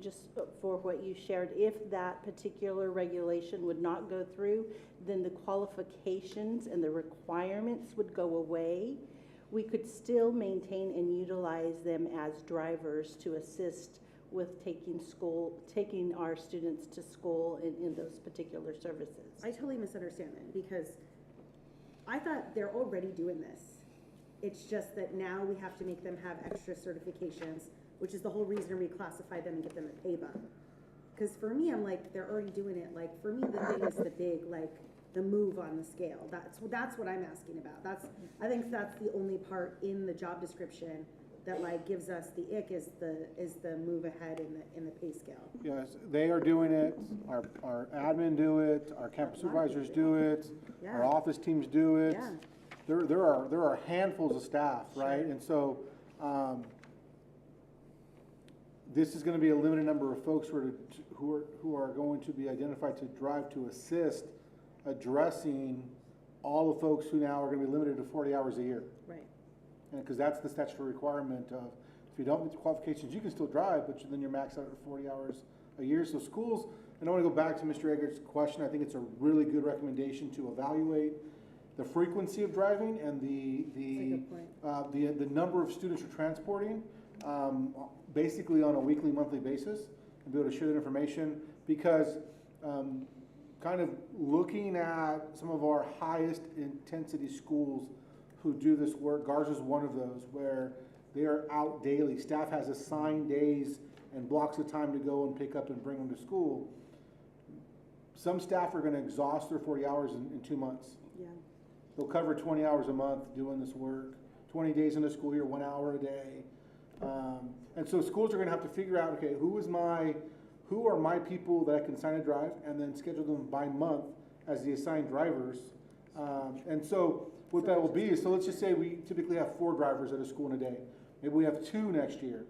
just for what you shared, if that particular regulation would not go through, then the qualifications and the requirements would go away. We could still maintain and utilize them as drivers to assist with taking our students to school in those particular services. I totally misunderstand that, because I thought they're already doing this. It's just that now we have to make them have extra certifications, which is the whole reason we classify them and get them a pay bump. Because for me, I'm like, they're already doing it. Like, for me, the thing is the big, like, the move on the scale. That's what I'm asking about. I think that's the only part in the job description that like gives us the ick, is the move ahead in the pay scale. Yes, they are doing it, our admin do it, our campus supervisors do it, our office teams do it. Yeah. There are handfuls of staff, right? And so, this is gonna be a limited number of folks who are going to be identified to drive to assist addressing all the folks who now are gonna be limited to 40 hours a year. Right. And because that's the statutory requirement of, if you don't meet the qualifications, you can still drive, but then you're maxed out at 40 hours a year. So schools, and I want to go back to Mr. Eggert's question, I think it's a really good recommendation to evaluate the frequency of driving and the number of students you're transporting, basically on a weekly, monthly basis, and be able to share that information, because kind of looking at some of our highest intensity schools who do this work, Garza's one of those, where they are out daily. Staff has assigned days and blocks of time to go and pick up and bring them to school. Some staff are gonna exhaust their 40 hours in 2 months. Yeah. They'll cover 20 hours a month doing this work, 20 days in the school year, 1 hour a day. And so schools are gonna have to figure out, okay, who are my people that I can assign to drive, and then schedule them by month as the assigned drivers. And so what that will be is, so let's just say we typically have 4 drivers at a school in a day. Maybe we have 2 next year.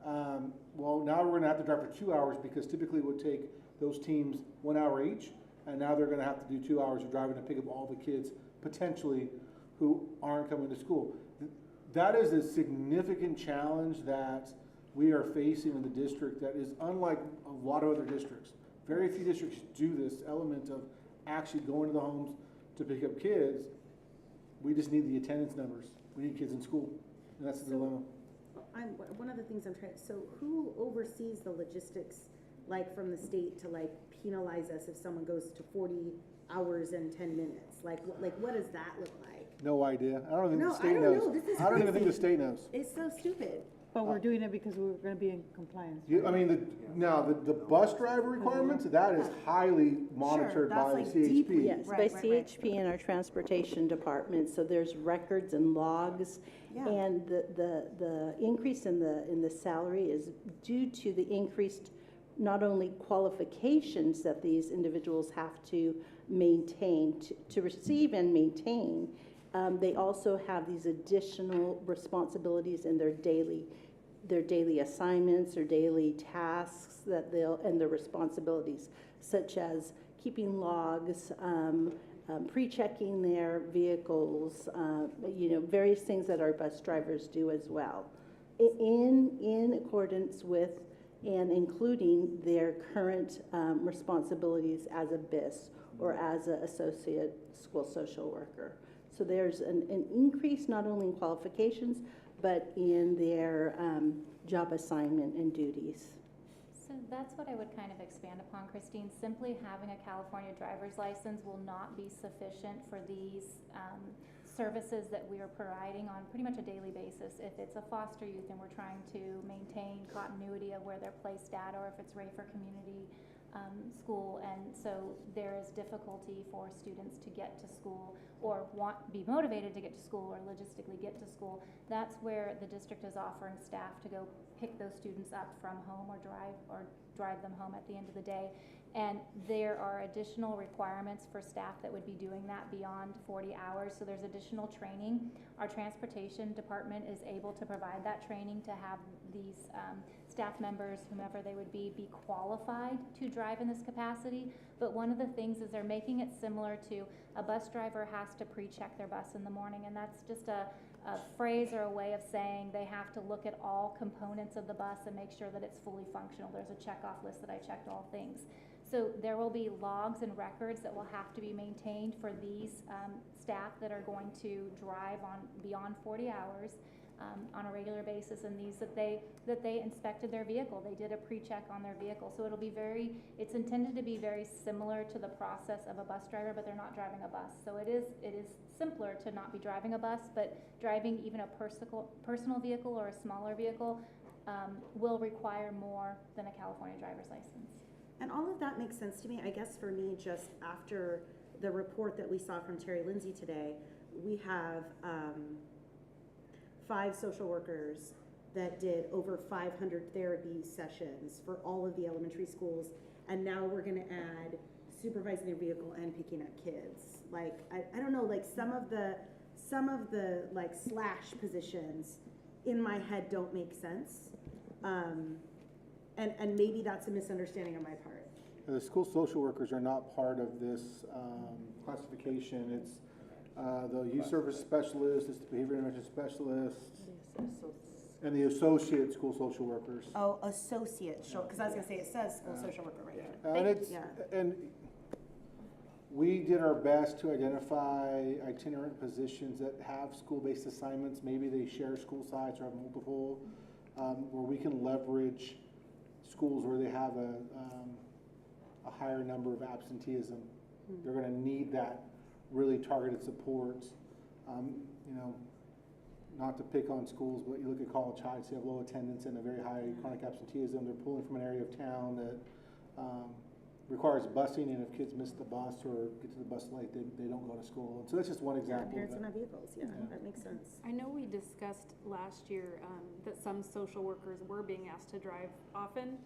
Well, now we're gonna have to drive for 2 hours, because typically it would take those teams 1 hour each, and now they're gonna have to do 2 hours of driving to pick up all the kids potentially who aren't coming to school. That is a significant challenge that we are facing in the district that is unlike a lot of other districts. Very few districts do this element of actually going to the homes to pick up kids. We just need the attendance numbers. We need kids in school, and that's the dilemma. One of the things I'm trying, so who oversees the logistics, like from the state, to like penalize us if someone goes to 40 hours and 10 minutes? Like what does that look like? No idea. I don't think the state I don't knows. know. This is I don't even think the crazy. state knows. It's so stupid. But we're doing it because we're gonna be in compliance. I mean, the bus driver requirements, that is highly monitored by the CHP. Yes, by CHP and our transportation department, so there's records and logs. Yeah. And the increase in the salary is due to the increased, not only qualifications that these individuals have to maintain, to receive and maintain, they also have these additional responsibilities in their daily assignments or daily tasks and their responsibilities, such as keeping logs, pre-checking their vehicles, various things that our bus drivers do as well, in accordance with and including their current responsibilities as a BIS or as an associate school social worker. So there's an increase not only in qualifications, but in their job assignment and duties. So that's what I would kind of expand upon, Christine. Simply having a California driver's license will not be sufficient for these services that we are providing on pretty much a daily basis. If it's a foster youth and we're trying to maintain continuity of where they're placed at, or if it's Rafer Community School, and so there is difficulty for students to get to school or be motivated to get to school or logistically get to school. That's where the district is offering staff to go pick those students up from home or drive them home at the end of the day. And there are additional requirements for staff that would be doing that beyond 40 hours. So there's additional training. Our transportation department is able to provide that training to have these staff members, whomever they would be qualified to drive in this capacity. But one of the things is they're making it similar to a bus driver has to pre-check their bus in the morning, and that's just a phrase or a way of saying they have to look at all components of the bus and make sure that it's fully functional. There's a checkoff list that I checked all things. So there will be logs and records that will have to be maintained for these staff that are going to drive on beyond 40 hours on a regular basis, and these that they inspected their vehicle. They did a pre-check on their vehicle. So it's intended to be very similar to the process of a bus driver, but they're not driving a bus. So it is simpler to not be driving a bus, but driving even a personal vehicle or a smaller vehicle will require more than a California driver's license. And all of that makes sense to me. I guess for me, just after the report that we saw from Terry Lindsay today, we have 5 social workers that did over 500 therapy sessions for all of the elementary schools, and now we're going to add supervising their vehicle and picking up kids. Like I don't know, like some of the like slash positions in my head don't make sense, and maybe that's a misunderstanding on my part. The school social workers are not part of this classification. It's the youth service specialist, it's the behavior intervention specialist, and the associate school social workers. Oh, associate, because I was gonna say it says school social worker right here. And we did our best to identify itinerant positions that have school-based assignments. Maybe they share school sites or have multiple, where we can leverage schools where they have a higher number of absenteeism. They're going to need that really targeted support. You know, not to pick on schools, but you look at college heights, they have low attendance and a very high chronic absenteeism. They're pulling from an area of town that requires busing, and if kids miss the bus or get to the bus late, they don't go to school. And so that's just one example. Parents don't have vehicles, that makes sense. I know we discussed last year that some social workers were being asked to drive often,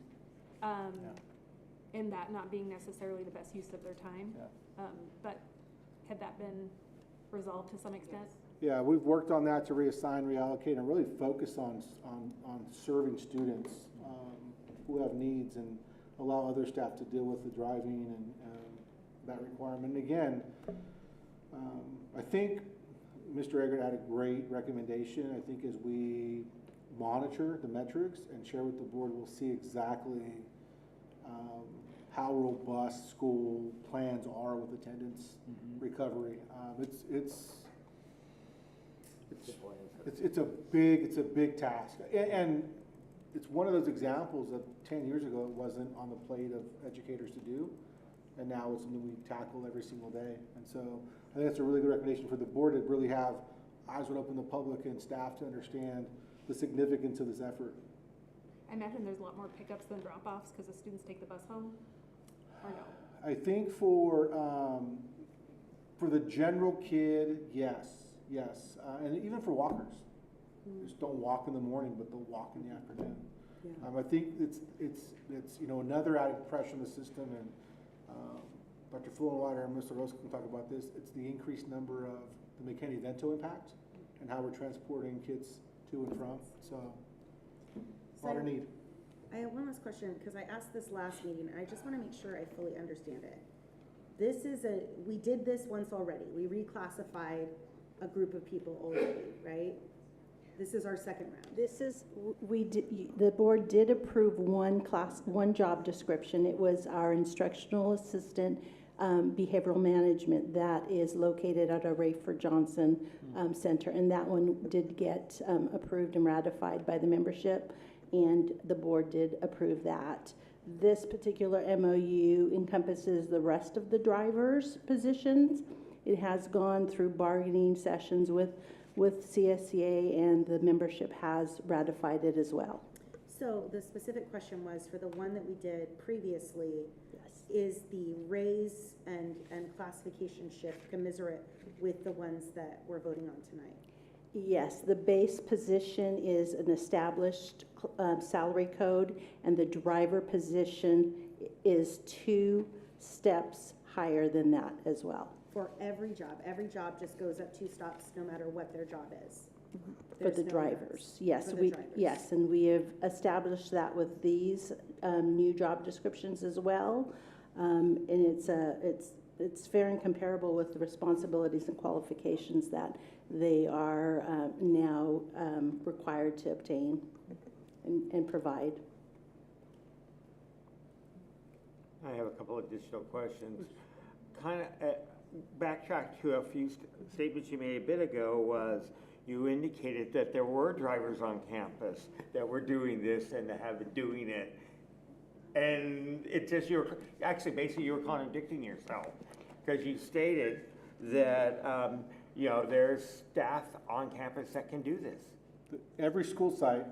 and that not being necessarily the best use of their time. But had that been resolved to some extent? Yeah, we've worked on that to reassign, reallocate, and really focus on serving students who have needs, and allow other staff to deal with the driving and that requirement. And again, I think Mr. Eggert had a great recommendation. I think as we monitor the metrics and share with the board, we'll see exactly how robust school plans are with attendance recovery. It's a big task, and it's one of those examples that 10 years ago it wasn't on the plate of educators to do, and now it's something we tackle every single day. And so I think that's a really good recommendation for the board to really have eyes wide open, the public and staff, to understand the significance of this effort. I imagine there's a lot more pickups than drop-offs because the students take the bus home, or no? I think for the general kid, yes, and even for walkers. Just don't walk in the morning, but they'll walk in the afternoon. I think it's another added pressure on the system, and Dr. Fullenwider and Mr. Rose can talk about this. It's the increased number of the McKinney-Vento impact and how we're transporting kids to and from. So a lot of need. I have one last question, because I asked this last meeting, and I just want to make sure I fully understand it. We did this once already. We reclassified a group of people already, right? This is our second round. The board did approve one job description. It was our instructional assistant behavioral management that is located at our Rayford Johnson Center, and that one did get approved and ratified by the membership, and the board did approve that. This particular MOU encompasses the rest of the drivers' positions. It has gone through bargaining sessions with CSCA, and the membership has ratified it as well. So the specific question was, for the one that we did previously, is the raise and classification shift commensurate with the ones that we're voting on tonight? Yes, the base position is an established salary code, and the driver position is 2 steps higher than that as well. For every job just goes up 2 stops no matter what their job is. For the drivers, yes. Yes, and we have established that with these new job descriptions as well. And it's fair and comparable with the responsibilities and qualifications that they are now required to obtain and provide. I have a couple additional questions. Kind of backtrack to a few statements you made a bit ago. Was you indicated that there were drivers on campus that were doing this and that have been doing it, and it's just basically you were contradicting yourself, because you stated that you know, there's staff on campus that can do this. Every school site,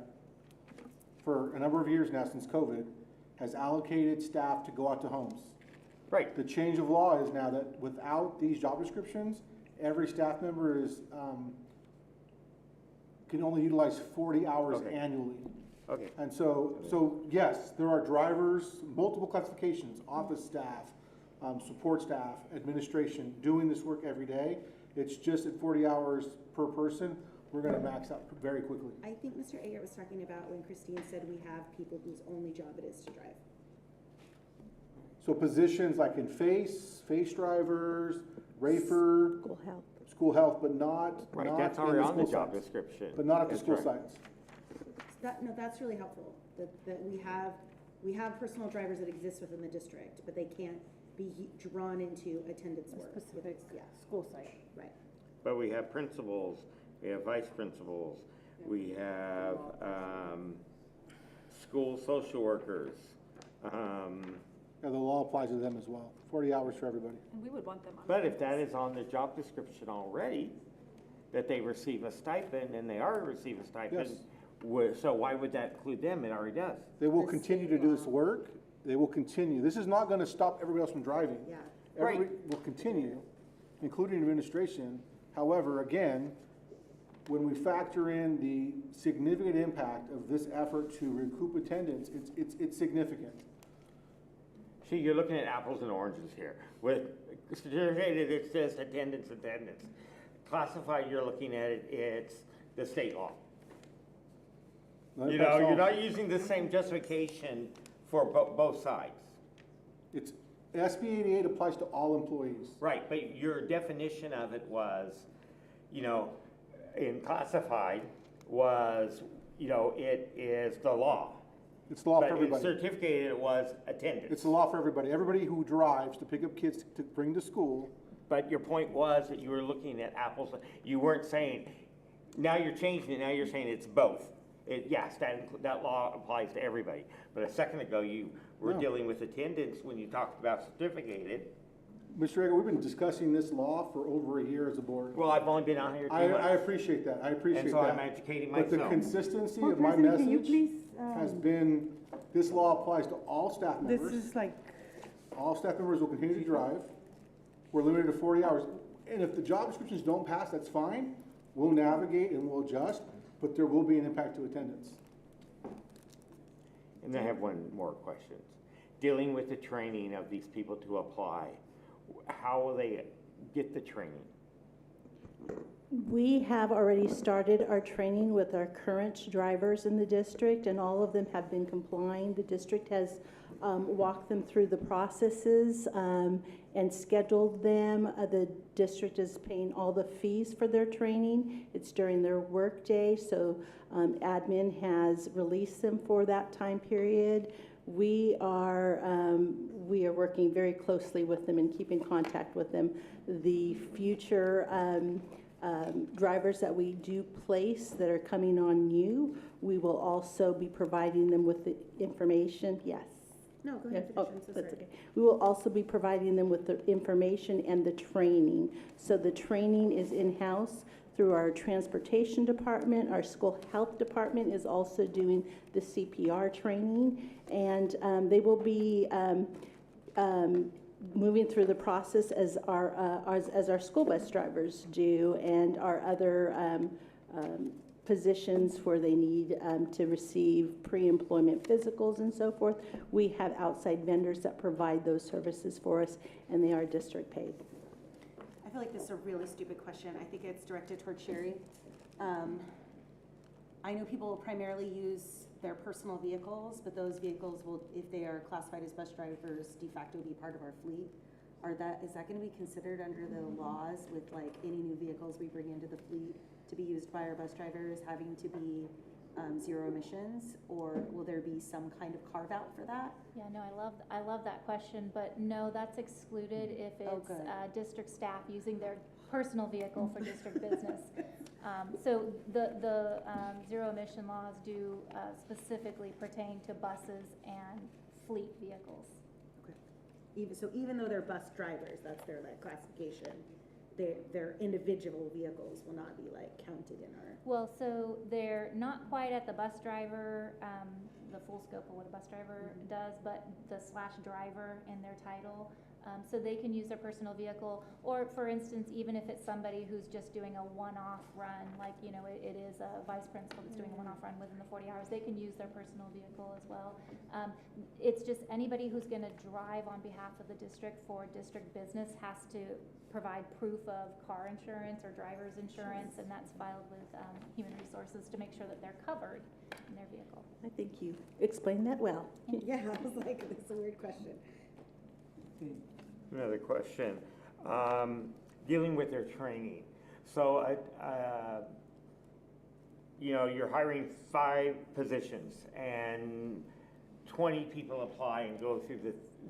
for a number of years now since COVID, has allocated staff to go out to homes. Right. The change of law is now that without these job descriptions, every staff member is can only utilize 40 hours annually. Okay. And so yes, there are drivers, multiple classifications, office staff, support staff, administration, doing this work every day. It's just at 40 hours per person, we're gonna max out very quickly. I think Mr. Eggert was talking about when Christine said we have people whose only job it is to drive. So positions like in face drivers, Rafer. School health, but not. Right, not that's in already on the school job sites. description. But not at the That's school right. sites. No, that's really helpful, that we have personal drivers that exist within the district, but they can't be drawn into attendance work. Specific Yeah, school site. right. But we have principals, we have vice principals, we have school social workers. Yeah, the law applies to them as well. 40 hours for everybody. And we would want them on. But if that is on the job description already, that they receive a stipend, and they already receive a stipend, so why would that include them? It already does. They will continue to do this work. They will continue. This is not gonna stop everybody else from driving. Yeah. Everybody will continue, including administration. However, again, when we factor in the significant impact of this effort to recoup attendance, it's significant. See, you're looking at apples and oranges here. With certificated, it's just attendance. Classified, you're looking at it, it's the state law. You know, you're not using the same justification for both sides. It's SB 88 applies to all employees. Right, but your definition of it was, you know, in classified was, you know, it is the law. It's the law for But in everybody. certificated, it was attendance. It's the law for everybody. Everybody who drives to pick up kids to bring to school. But your point was that you were looking at apples, you weren't saying, now you're changing it, now you're saying it's both. Yes, that law applies to everybody. But a second ago, you were dealing with attendance when you talked about certificated. Mr. Eggert, we've been discussing this law for over a year as a board. Well, I've only been on here 2 months. I appreciate that. I appreciate that. And so I'm educating myself. But the consistency Well, of my President, can you message please, has been, this law applies to all staff members. This is like, All staff members will continue to drive. We're limited to 40 hours. And if the job descriptions don't pass, that's fine. We'll navigate and we'll adjust, but there will be an impact to attendance. And I have one more question. Dealing with the training of these people to apply, how will they get the training? We have already started our training with our current drivers in the district, and all of them have been complying. The district has walked them through the processes and scheduled them. The district is paying all the fees for their training. It's during their work day, so admin has released them for that time period. We are working very closely with them and keep in contact with them. The future drivers that we do place that are coming on new, we will also be providing them with the information. Yes. No, go ahead. Oh, that's okay. We will also be providing them with the information and the training. So the training is in-house through our transportation department. Our school health department is also doing the CPR training, and they will be moving through the process as our school bus drivers do, and our other positions where they need to receive pre-employment physicals and so forth. We have outside vendors that provide those services for us, and they are district paid. I feel like this is a really stupid question. I think it's directed toward Sherry. I know people will primarily use their personal vehicles, but those vehicles will, if they are classified as bus drivers, de facto be part of our fleet. Is that going to be considered under the laws with like any new vehicles we bring into the fleet to be used by our bus drivers having to be zero emissions, or will there be some kind of carve out for that? Yeah, no, I love that question, but no, that's excluded if it's good. district staff using their personal vehicle for district business. So the zero emission laws do specifically pertain to buses and fleet vehicles. Okay. Even though they're bus drivers, that's their like classification, their individual vehicles will not be like counted in our. Well, so they're not quite at the bus driver, the full scope of what a bus driver does, but the / driver in their title. So they can use their personal vehicle, or for instance, even if it's somebody who's just doing a one-off run, like, you know, it is a vice principal that's doing a one-off run within the 40 hours, they can use their personal vehicle as well. It's just anybody who's gonna drive on behalf of the district for district business has to provide proof of car insurance or driver's insurance, and that's filed with Human Resources to make sure that they're covered in their vehicle. I think you explained that well. Yeah, I was like, this is a weird question. Another question, dealing with their training. So, you know, you're hiring 5 positions and 20 people apply and go through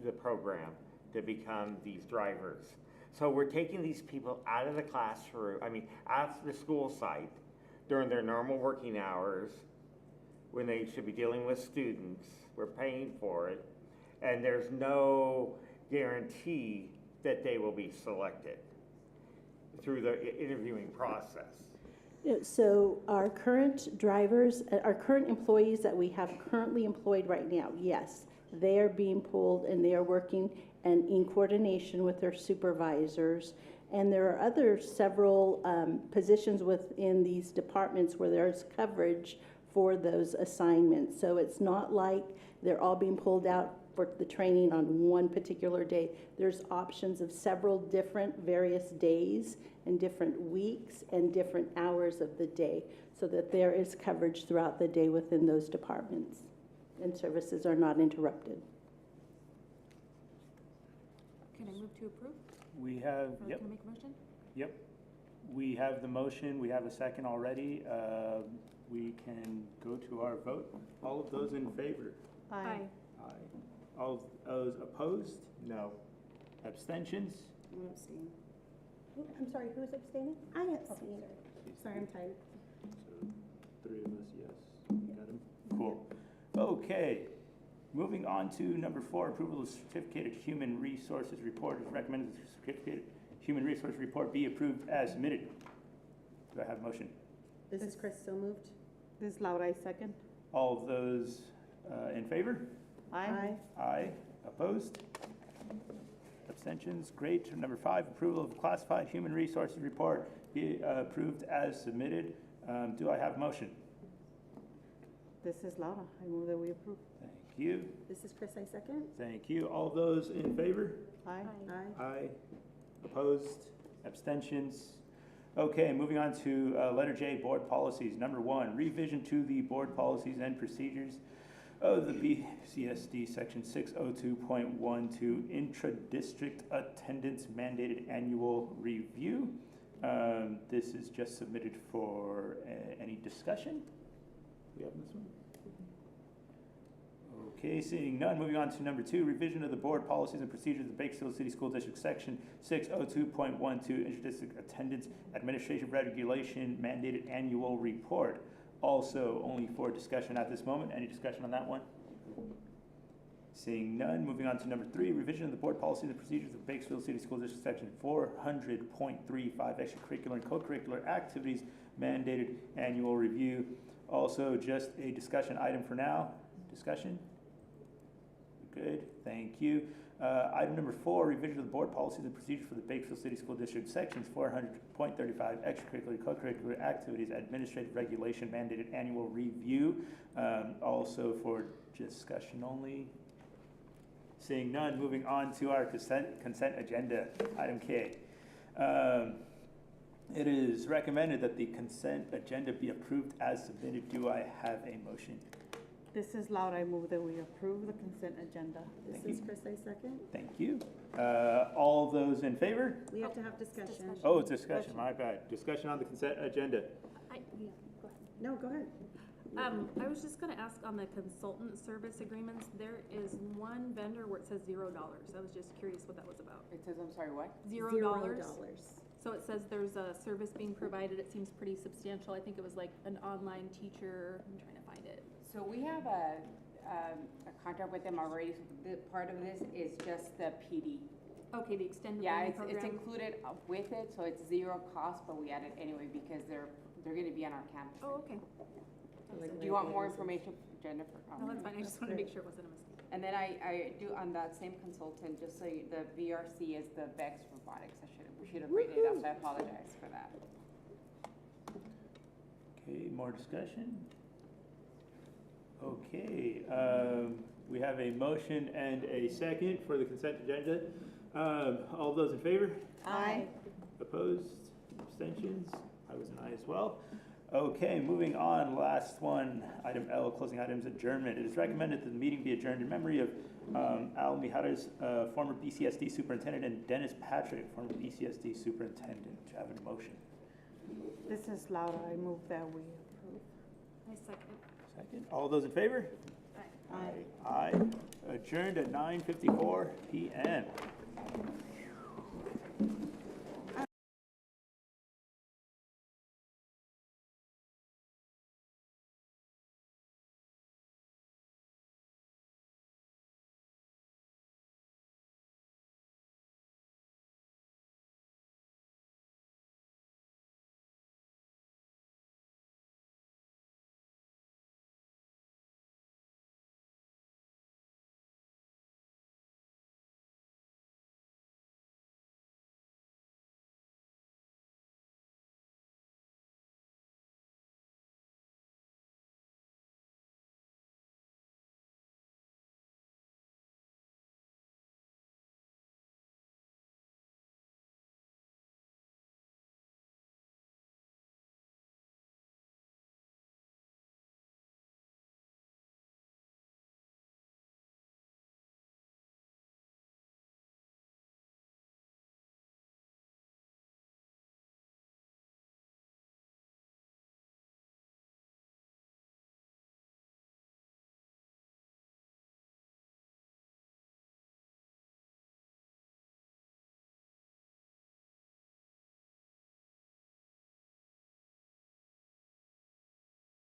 the program to become these drivers. So we're taking these people out of the classroom, out of the school site during their normal working hours when they should be dealing with students. We're paying for it, and there's no guarantee that they will be selected through the interviewing process. So our current drivers, our current employees that we have currently employed right now, yes, they are being pulled and they are working and in coordination with their supervisors. And there are several positions within these departments where there's coverage for those assignments. So it's not like they're all being pulled out for the training on one particular day. There's options of several different various days and different weeks and different hours of the day, so that there is coverage throughout the day within those departments and services are not interrupted. Can I move to approve? We have, Or yep, can I make a motion? yep. We have the motion, we have a second already. We can go to our vote. All of those in favor? Aye. Aye. All of those opposed? No. Abstentions? I'm abstaining. I'm sorry, who's abstaining? I abstain. Sorry, I'm tired. So 3 of us, yes. You got him? Cool. Okay. Moving on to number 4, approval of certificated human resources report. It's recommended that the certificated human resource report be approved as submitted. Do I have a motion? This is Chris, so moved. This is Laura, I second. All of those in favor? Aye. Aye. Opposed? Abstentions? Great. Number 5, approval of classified human resources report be approved as submitted. Do I have a motion? This is Laura, I move that we approve. Thank you. This is Chris, I second. Thank you. All those in favor? Aye. Aye. Aye. Opposed? Abstentions? Okay, moving on to letter J, board policies. Number 1, revision to the board policies and procedures of the BCSD section 602.12 intra-district attendance mandated annual review. This is just submitted for any discussion. We have this one? Okay, seeing none, moving on to number 2, revision of the board policies and procedures of the Bakersfield City School District section 602.12 intra-district attendance administrative regulation mandated annual report. Also only for discussion at this moment. Any discussion on that one? Seeing none, moving on to number 3, revision of the board policies and procedures of Bakersfield City School District section 400.35 extracurricular and co-curricular activities mandated annual review. Also just a discussion item for now. Discussion? Good, thank you. Item number 4, revision of the board policies and procedures for the Bakersfield City School District sections 400.35 extracurricular, co-curricular activities, administrative regulation mandated annual review. Also for discussion only. Seeing none, moving on to our consent agenda, item K. It is recommended that the consent agenda be approved as submitted. Do I have a motion? This is Laura, I move that we approve the consent agenda. This is Chris, I second. Thank you. All those in favor? We have to have discussion. Oh, discussion, my bad. Discussion on the consent agenda. Yeah, go ahead. No, go ahead. I was just gonna ask on the consultant service agreements, there is one vendor where it says $0. I was just curious what that was about. It says, I'm sorry, what? $0. So it says there's a service being provided. It seems pretty substantial. I think it was like an online teacher. I'm trying to find it. So we have a contract with them already. So the part of this is just the PD. Okay, the extended Yeah, learning it's program. included with it, so it's zero cost, but we add it anyway because they're gonna be on our campus. Oh, okay. Do you want more information, Jennifer? No, that's fine. I just wanted to make sure it wasn't a mistake. And then I do on that same consultant, just so you, the VRC is the VEX Robotics. We should have written it up, so I apologize for that. Okay, more discussion? Okay, we have a motion and a second for the consent agenda. All those in favor? Aye. Opposed? Abstentions? I was an aye as well. Okay, moving on, last one, item L, closing items, adjournment. It is recommended that the meeting be adjourned in memory of Al Mijares, former BCSD superintendent, and Dennis Patrick, former BCSD superintendent. Do you have a motion? This is Laura. I move that we approve. I second. Second. All those in favor? Aye. Aye. Adjourned at 9:54 p.m.